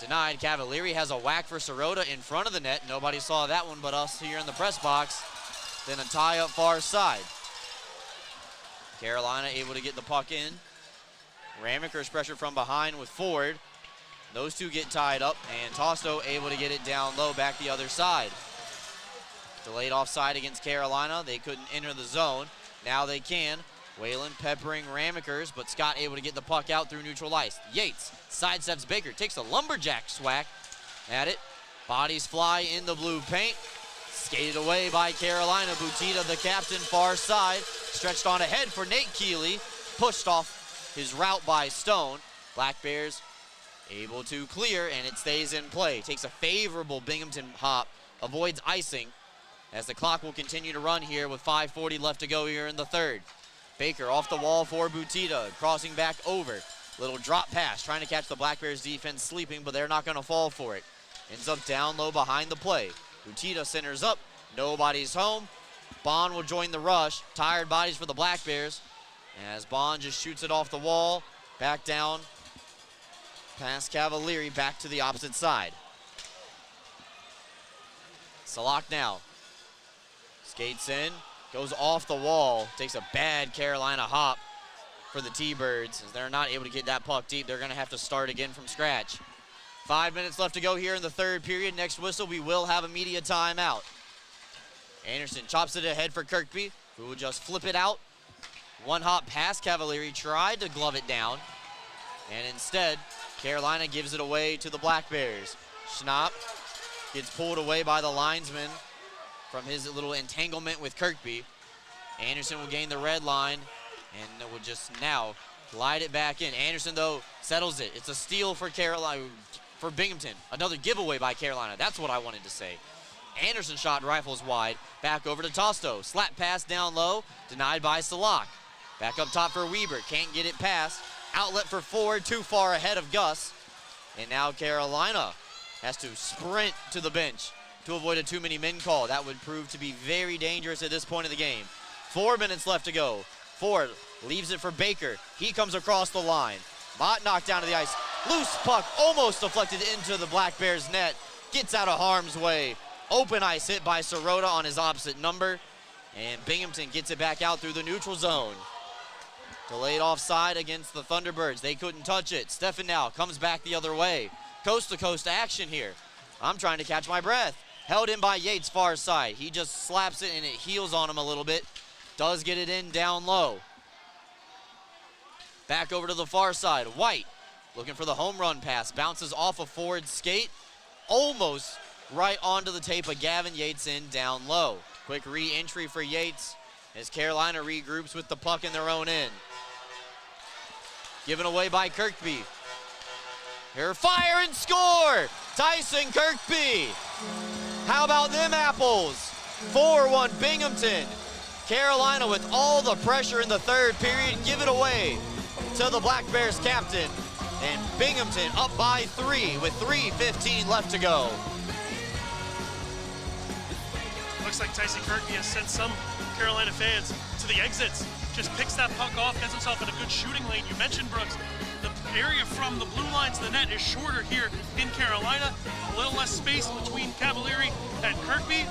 denied. Cavalieri has a whack for Sirota in front of the net. Nobody saw that one but us here in the press box. Then a tie up far side. Carolina able to get the puck in. Ramaker's pressure from behind with Ford. Those two get tied up, and Tosto able to get it down low back the other side. Delayed offside against Carolina. They couldn't enter the zone. Now they can. Whalen peppering Ramekers, but Scott able to get the puck out through neutral ice. Yates sidesteps Baker, takes a lumberjack swack at it. Bodies fly in the blue paint. Skated away by Carolina. Butita, the captain, far side. Stretched on ahead for Nate Keeley. Pushed off his route by Stone. Black Bears able to clear, and it stays in play. Takes a favorable Binghamton hop. Avoids icing as the clock will continue to run here with 5:40 left to go here in the third. Baker off the wall for Butita, crossing back over. Little drop pass, trying to catch the Black Bears defense sleeping, but they're not going to fall for it. Ends up down low behind the play. Butita centers up, nobody's home. Bond will join the rush. Tired bodies for the Black Bears as Bond just shoots it off the wall. Back down Pass Cavalieri back to the opposite side. Salak now. Skates in, goes off the wall, takes a bad Carolina hop for the T-Birds. As they're not able to get that puck deep, they're gonna have to start again from scratch. 5 minutes left to go here in the third period. Next whistle, we will have a media timeout. Anderson chops it ahead for Kirkby, who will just flip it out. One hop past Cavalieri, tried to glove it down, and instead, Carolina gives it away to the Black Bears. Schnapp gets pulled away by the linesman from his little entanglement with Kirkby. Anderson will gain the red line, and will just now glide it back in. Anderson, though, settles it. It's a steal for Carolina, for Binghamton. Another giveaway by Carolina. That's what I wanted to say. Anderson shot rifles wide. Back over to Tosto. Slap pass down low. Denied by Salak. Back up top for Weber. Can't get it past. Outlet for Ford. Too far ahead of Gus. And now Carolina has to sprint to the bench to avoid a too many men call. That would prove to be very dangerous at this point of the game. 4 minutes left to go. Ford leaves it for Baker. He comes across the line. Mott knocked down to the ice. Loose puck almost deflected into the Black Bears net. Gets out of harm's way. Open ice hit by Sirota on his opposite number. And Binghamton gets it back out through the neutral zone. Delayed offside against the Thunderbirds. They couldn't touch it. Stefan now comes back the other way. Coast to coast action here. I'm trying to catch my breath. Held in by Yates far side. He just slaps it and it heals on him a little bit. Does get it in down low. Back over to the far side. White looking for the home run pass. Bounces off a Ford skate. Almost right onto the tape of Gavin Yates in down low. Quick re-entry for Yates as Carolina regroups with the puck in their own end. Given away by Kirkby. Here, fire and score! Tyson Kirkby! How about them apples? 4-1 Binghamton. Carolina with all the pressure in the third period, give it away to the Black Bears captain. And Binghamton up by 3 with 3:15 left to go. Looks like Tyson Kirkby has sent some Carolina fans to the exits. Just picks that puck off, gets himself in a good shooting lane. You mentioned, Brooks, the area from the blue line to the net is shorter here in Carolina. A little less space between Cavalieri and Kirkby.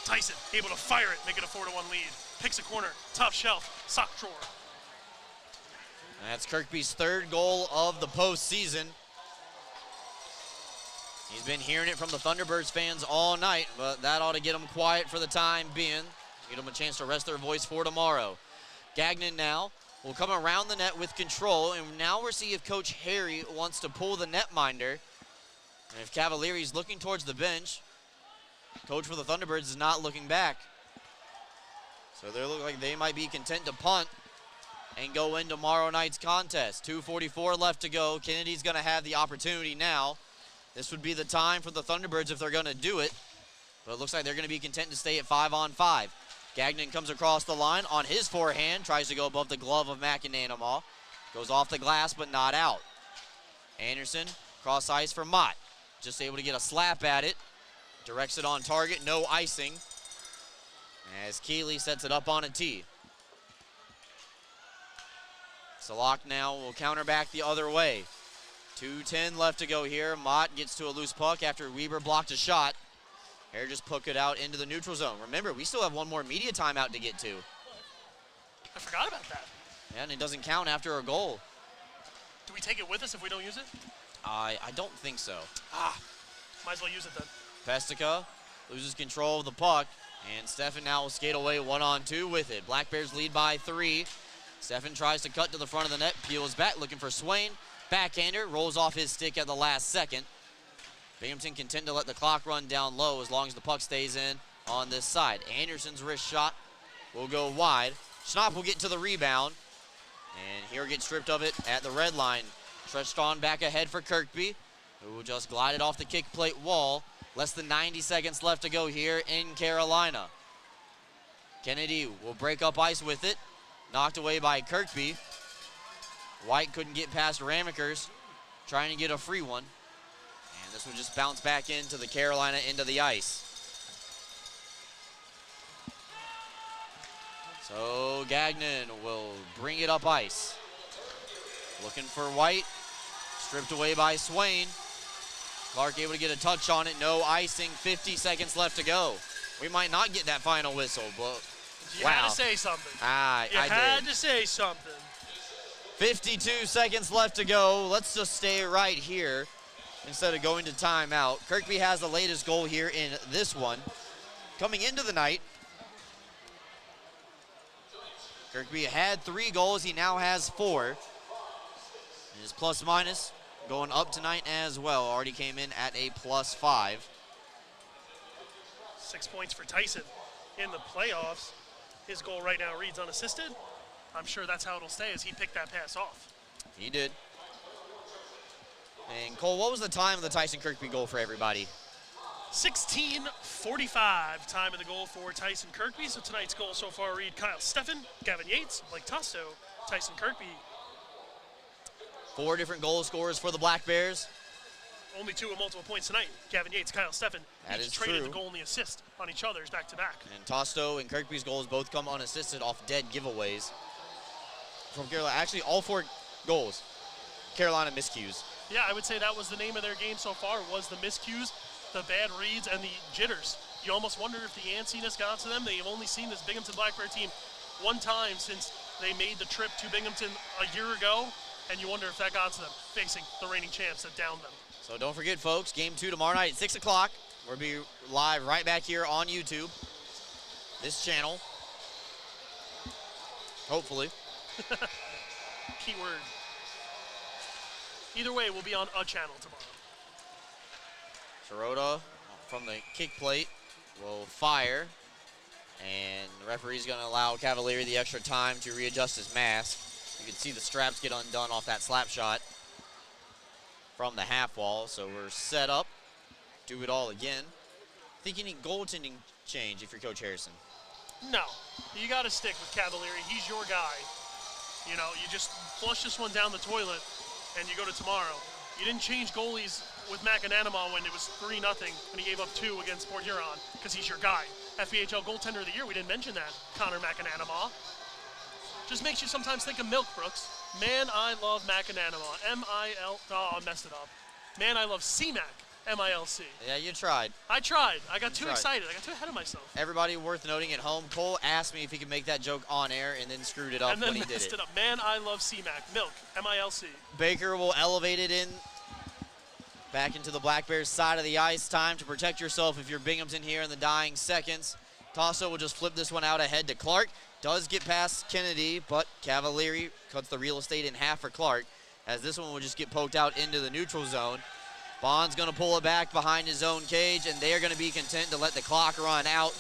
Tyson able to fire it, make it a 4-1 lead. Picks a corner, top shelf, sock drawer. That's Kirkby's third goal of the postseason. He's been hearing it from the Thunderbirds fans all night, but that ought to get them quiet for the time being. Give them a chance to rest their voice for tomorrow. Gagnon now will come around the net with control, and now we'll see if Coach Harry wants to pull the netminder. And if Cavalieri's looking towards the bench, coach for the Thunderbirds is not looking back. So they look like they might be content to punt and go in tomorrow night's contest. 2:44 left to go. Kennedy's gonna have the opportunity now. This would be the time for the Thunderbirds if they're gonna do it. But it looks like they're gonna be content to stay at 5-on-5. Gagnon comes across the line on his forehand, tries to go above the glove of McAnanamaw. Goes off the glass, but not out. Anderson, cross ice for Mott. Just able to get a slap at it. Directs it on target, no icing. As Keeley sets it up on a tee. Salak now will counter back the other way. 2:10 left to go here. Mott gets to a loose puck after Weber blocked a shot. Hare just put it out into the neutral zone. Remember, we still have one more media timeout to get to. I forgot about that. Yeah, and it doesn't count after a goal. Do we take it with us if we don't use it? I don't think so. Might as well use it then. Pestica loses control of the puck, and Stefan now will skate away 1-on-2 with it. Black Bears lead by 3. Stefan tries to cut to the front of the net, peels back, looking for Swain. Backhander rolls off his stick at the last second. Binghamton content to let the clock run down low as long as the puck stays in on this side. Anderson's wrist shot will go wide. Schnapp will get to the rebound, and here gets stripped of it at the red line. Stretched on back ahead for Kirkby, who will just glide it off the kick plate wall. Less than 90 seconds left to go here in Carolina. Kennedy will break up ice with it. Knocked away by Kirkby. White couldn't get past Ramekers, trying to get a free one. And this will just bounce back into the Carolina end of the ice. So Gagnon will bring it up ice. Looking for White. Stripped away by Swain. Clark able to get a touch on it. No icing. 50 seconds left to go. We might not get that final whistle, but you wow. had to say something. I had did. to say something. 52 seconds left to go. Let's just stay right here instead of going to timeout. Kirkby has the latest goal here in this one. Coming into the night, Kirkby had 3 goals. He now has 4. His plus minus going up tonight as well. Already came in at a +5. 6 points for Tyson in the playoffs. His goal right now reads unassisted. I'm sure that's how it'll stay as he picked that pass off. He did. And Cole, what was the time of the Tyson Kirkby goal for everybody? 16:45 time of the goal for Tyson Kirkby. So tonight's goal so far read Kyle Steffen, Gavin Yates, Blake Tusto, Tyson Kirkby. 4 different goal scorers for the Black Bears. Only 2 with multiple points tonight. Gavin Yates, Kyle Steffen. That each is traded true. the goal and the assist on each other's back-to-back. And Tosto and Kirkby's goals both come unassisted off dead giveaways from Carolina. Actually, all 4 goals, Carolina miscues. Yeah, I would say that was the name of their game so far, was the miscues, the bad reads, and the jitters. You almost wonder if the antsiness got to them. They've only seen this Binghamton Black Bear team one time since they made the trip to Binghamton a year ago, and you wonder if that got to them, facing the reigning champs that downed them. So don't forget, folks, game 2 tomorrow night at 6 o'clock. We'll be live right back here on YouTube, this channel, hopefully. Keyword. Either way, we'll be on a channel tomorrow. Sirota from the kick plate will fire, and the referee's going to allow Cavalieri the extra time to readjust his mask. You can see the straps get undone off that slap shot from the half wall, so we're set up. Do it all again. Think you need goaltending change if you're Coach Harrison? No, you got to stick with Cavalieri. He's your guy. You know, you just flush this one down the toilet and you go to tomorrow. You didn't change goalies with McAnanama when it was 3-0 and he gave up 2 against Port Huron because he's your guy. FBHL goaltender of the year, we didn't mention that, Connor McAnanama. Just makes you sometimes think of Milk, Brooks. Man, I love McAnanama. M-I-L, oh, I messed it up. Man, I love C-Mac, M-I-L-C. Yeah, you tried. I tried. I got too excited. I got too ahead of myself. Everybody worth noting at home, Cole asked me if he could make that joke on air and then screwed it up when he did messed it. it up. Man, I love C-Mac. Milk, M-I-L-C. Baker will elevate it in back into the Black Bears side of the ice. Time to protect yourself if you're Binghamton here in the dying seconds. Tasso will just flip this one out ahead to Clark. Does get past Kennedy, but Cavalieri cuts the real estate in half for Clark, as this one will just get poked out into the neutral zone. Bond's going to pull it back behind his own cage, and they are going to be content to let the clock run out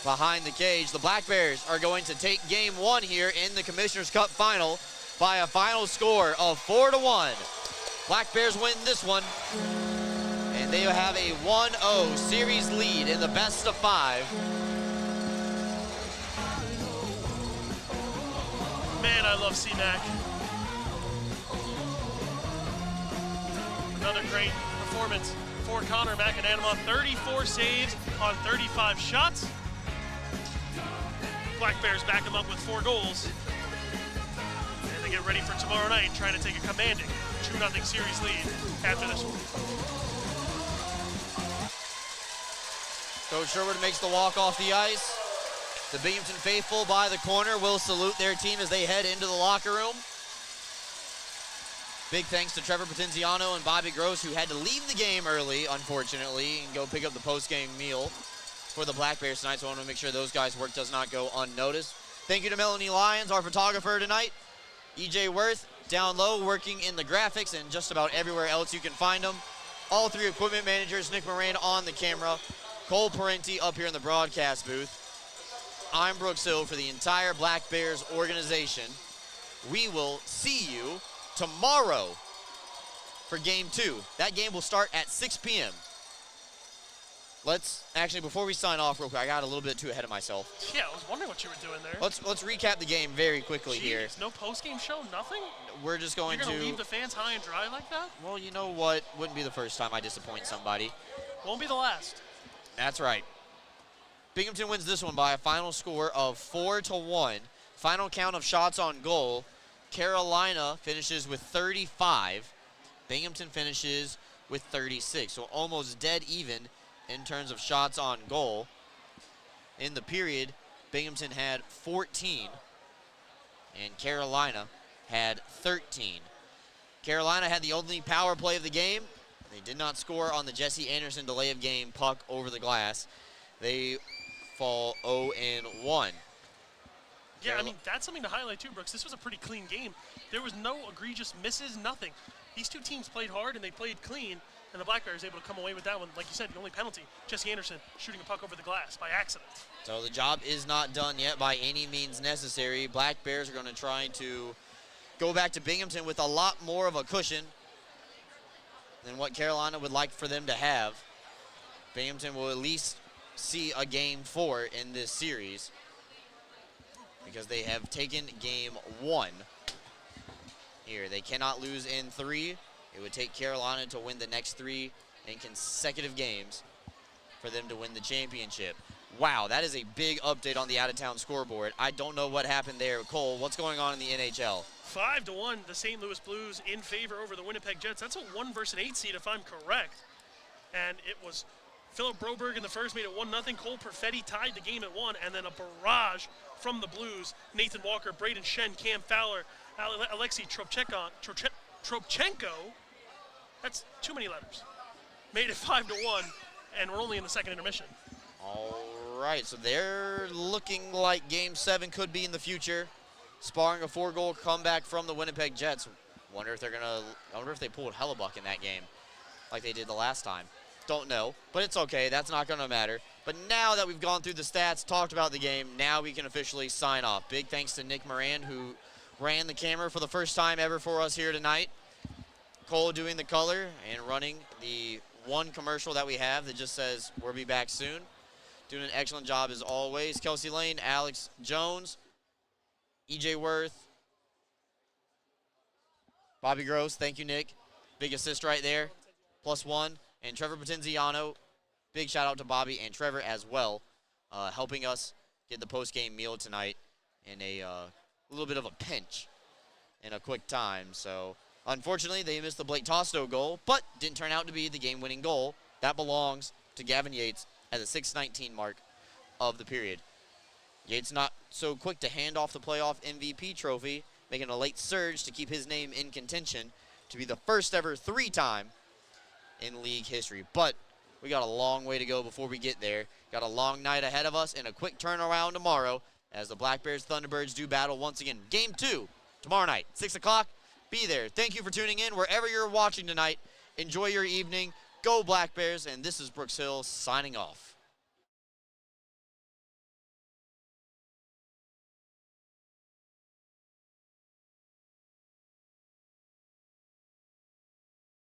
behind the cage. The Black Bears are going to take game 1 here in the Commissioner's Cup final by a final score of 4-1. Black Bears win this one, and they have a 1-0 series lead in the best of 5. Man, I love C-Mac. Another great performance for Connor McAnanama. 34 saves on 35 shots. Black Bears back him up with 4 goals. And they get ready for tomorrow night, trying to take a commanding 2-0 series lead after this one. Coach Sherwood makes the walk off the ice. The Binghamton faithful by the corner will salute their team as they head into the locker room. Big thanks to Trevor Potenziano and Bobby Gross, who had to leave the game early, unfortunately, and go pick up the post-game meal for the Black Bears tonight, so I want to make sure those guys' work does not go unnoticed. Thank you to Melanie Lyons, our photographer tonight. EJ Worth, down low, working in the graphics and just about everywhere else you can find them. All 3 equipment managers, Nick Moran on the camera, Cole Parenti up here in the broadcast booth. I'm Brooks Hill for the entire Black Bears organization. We will see you tomorrow for game 2. That game will start at 6 p.m. Let's actually, before we sign off real quick, I got a little bit too ahead of myself. Yeah, I was wondering what you were doing there. Let's recap the game very quickly here. No post-game show, nothing? We're just going You're to gonna leave the fans high and dry like that? Well, you know what? Wouldn't be the first time I disappoint somebody. Won't be the last. That's right. Binghamton wins this one by a final score of 4-1. Final count of shots on goal. Carolina finishes with 35. Binghamton finishes with 36, so almost dead even in terms of shots on goal. In the period, Binghamton had 14, and Carolina had 13. Carolina had the only power play of the game. They did not score on the Jesse Anderson delay of game puck over the glass. They fall 0-1. Yeah, I mean, that's something to highlight too, Brooks. This was a pretty clean game. There was no egregious misses, nothing. These two teams played hard and they played clean, and the Black Bears able to come away with that one. Like you said, the only penalty, Jesse Anderson shooting a puck over the glass by accident. So the job is not done yet by any means necessary. Black Bears are going to try to go back to Binghamton with a lot more of a cushion than what Carolina would like for them to have. Binghamton will at least see a game 4 in this series because they have taken game 1 here. They cannot lose in 3. It would take Carolina to win the next 3 in consecutive games for them to win the championship. Wow, that is a big update on the out-of-town scoreboard. I don't know what happened there. Cole, what's going on in the NHL? 5-1, the St. Louis Blues in favor over the Winnipeg Jets. That's a 1 versus 8 seed, if I'm correct. And it was Philip Broberg in the first, made it 1-0. Cole Perfetti tied the game at 1, and then a barrage from the Blues. Nathan Walker, Braden Shen, Cam Fowler, Alexei Tropchenko. That's too many letters. Made it 5-1, and we're only in the second intermission. All right, so they're looking like Game 7 could be in the future. Sparring a 4-goal comeback from the Winnipeg Jets. I wonder if they pulled Hellebuck in that game like they did the last time. Don't know, but it's okay. That's not going to matter. But now that we've gone through the stats, talked about the game, now we can officially sign off. Big thanks to Nick Moran, who ran the camera for the first time ever for us here tonight. Cole doing the color and running the one commercial that we have that just says, "We'll be back soon." Doing an excellent job as always. Kelsey Lane, Alex Jones, EJ Worth, Bobby Gross, thank you, Nick. Big assist right there, +1. And Trevor Potenziano, big shout out to Bobby and Trevor as well, helping us get the post-game meal tonight in a little bit of a pinch in a quick time. So unfortunately, they missed the Blake Tosto goal, but didn't turn out to be the game-winning goal. That belongs to Gavin Yates at the 6:19 mark of the period. Yates not so quick to hand off the playoff MVP trophy, making a late surge to keep his name in contention to be the first ever 3-time in league history. But we got a long way to go before we get there. Got a long night ahead of us and a quick turnaround tomorrow as the Black Bears Thunderbirds do battle once again. Game 2 tomorrow night, 6 o'clock. Be there. Thank you for tuning in wherever you're watching tonight. Enjoy your evening. Go Black Bears, and this is Brooks Hill signing off.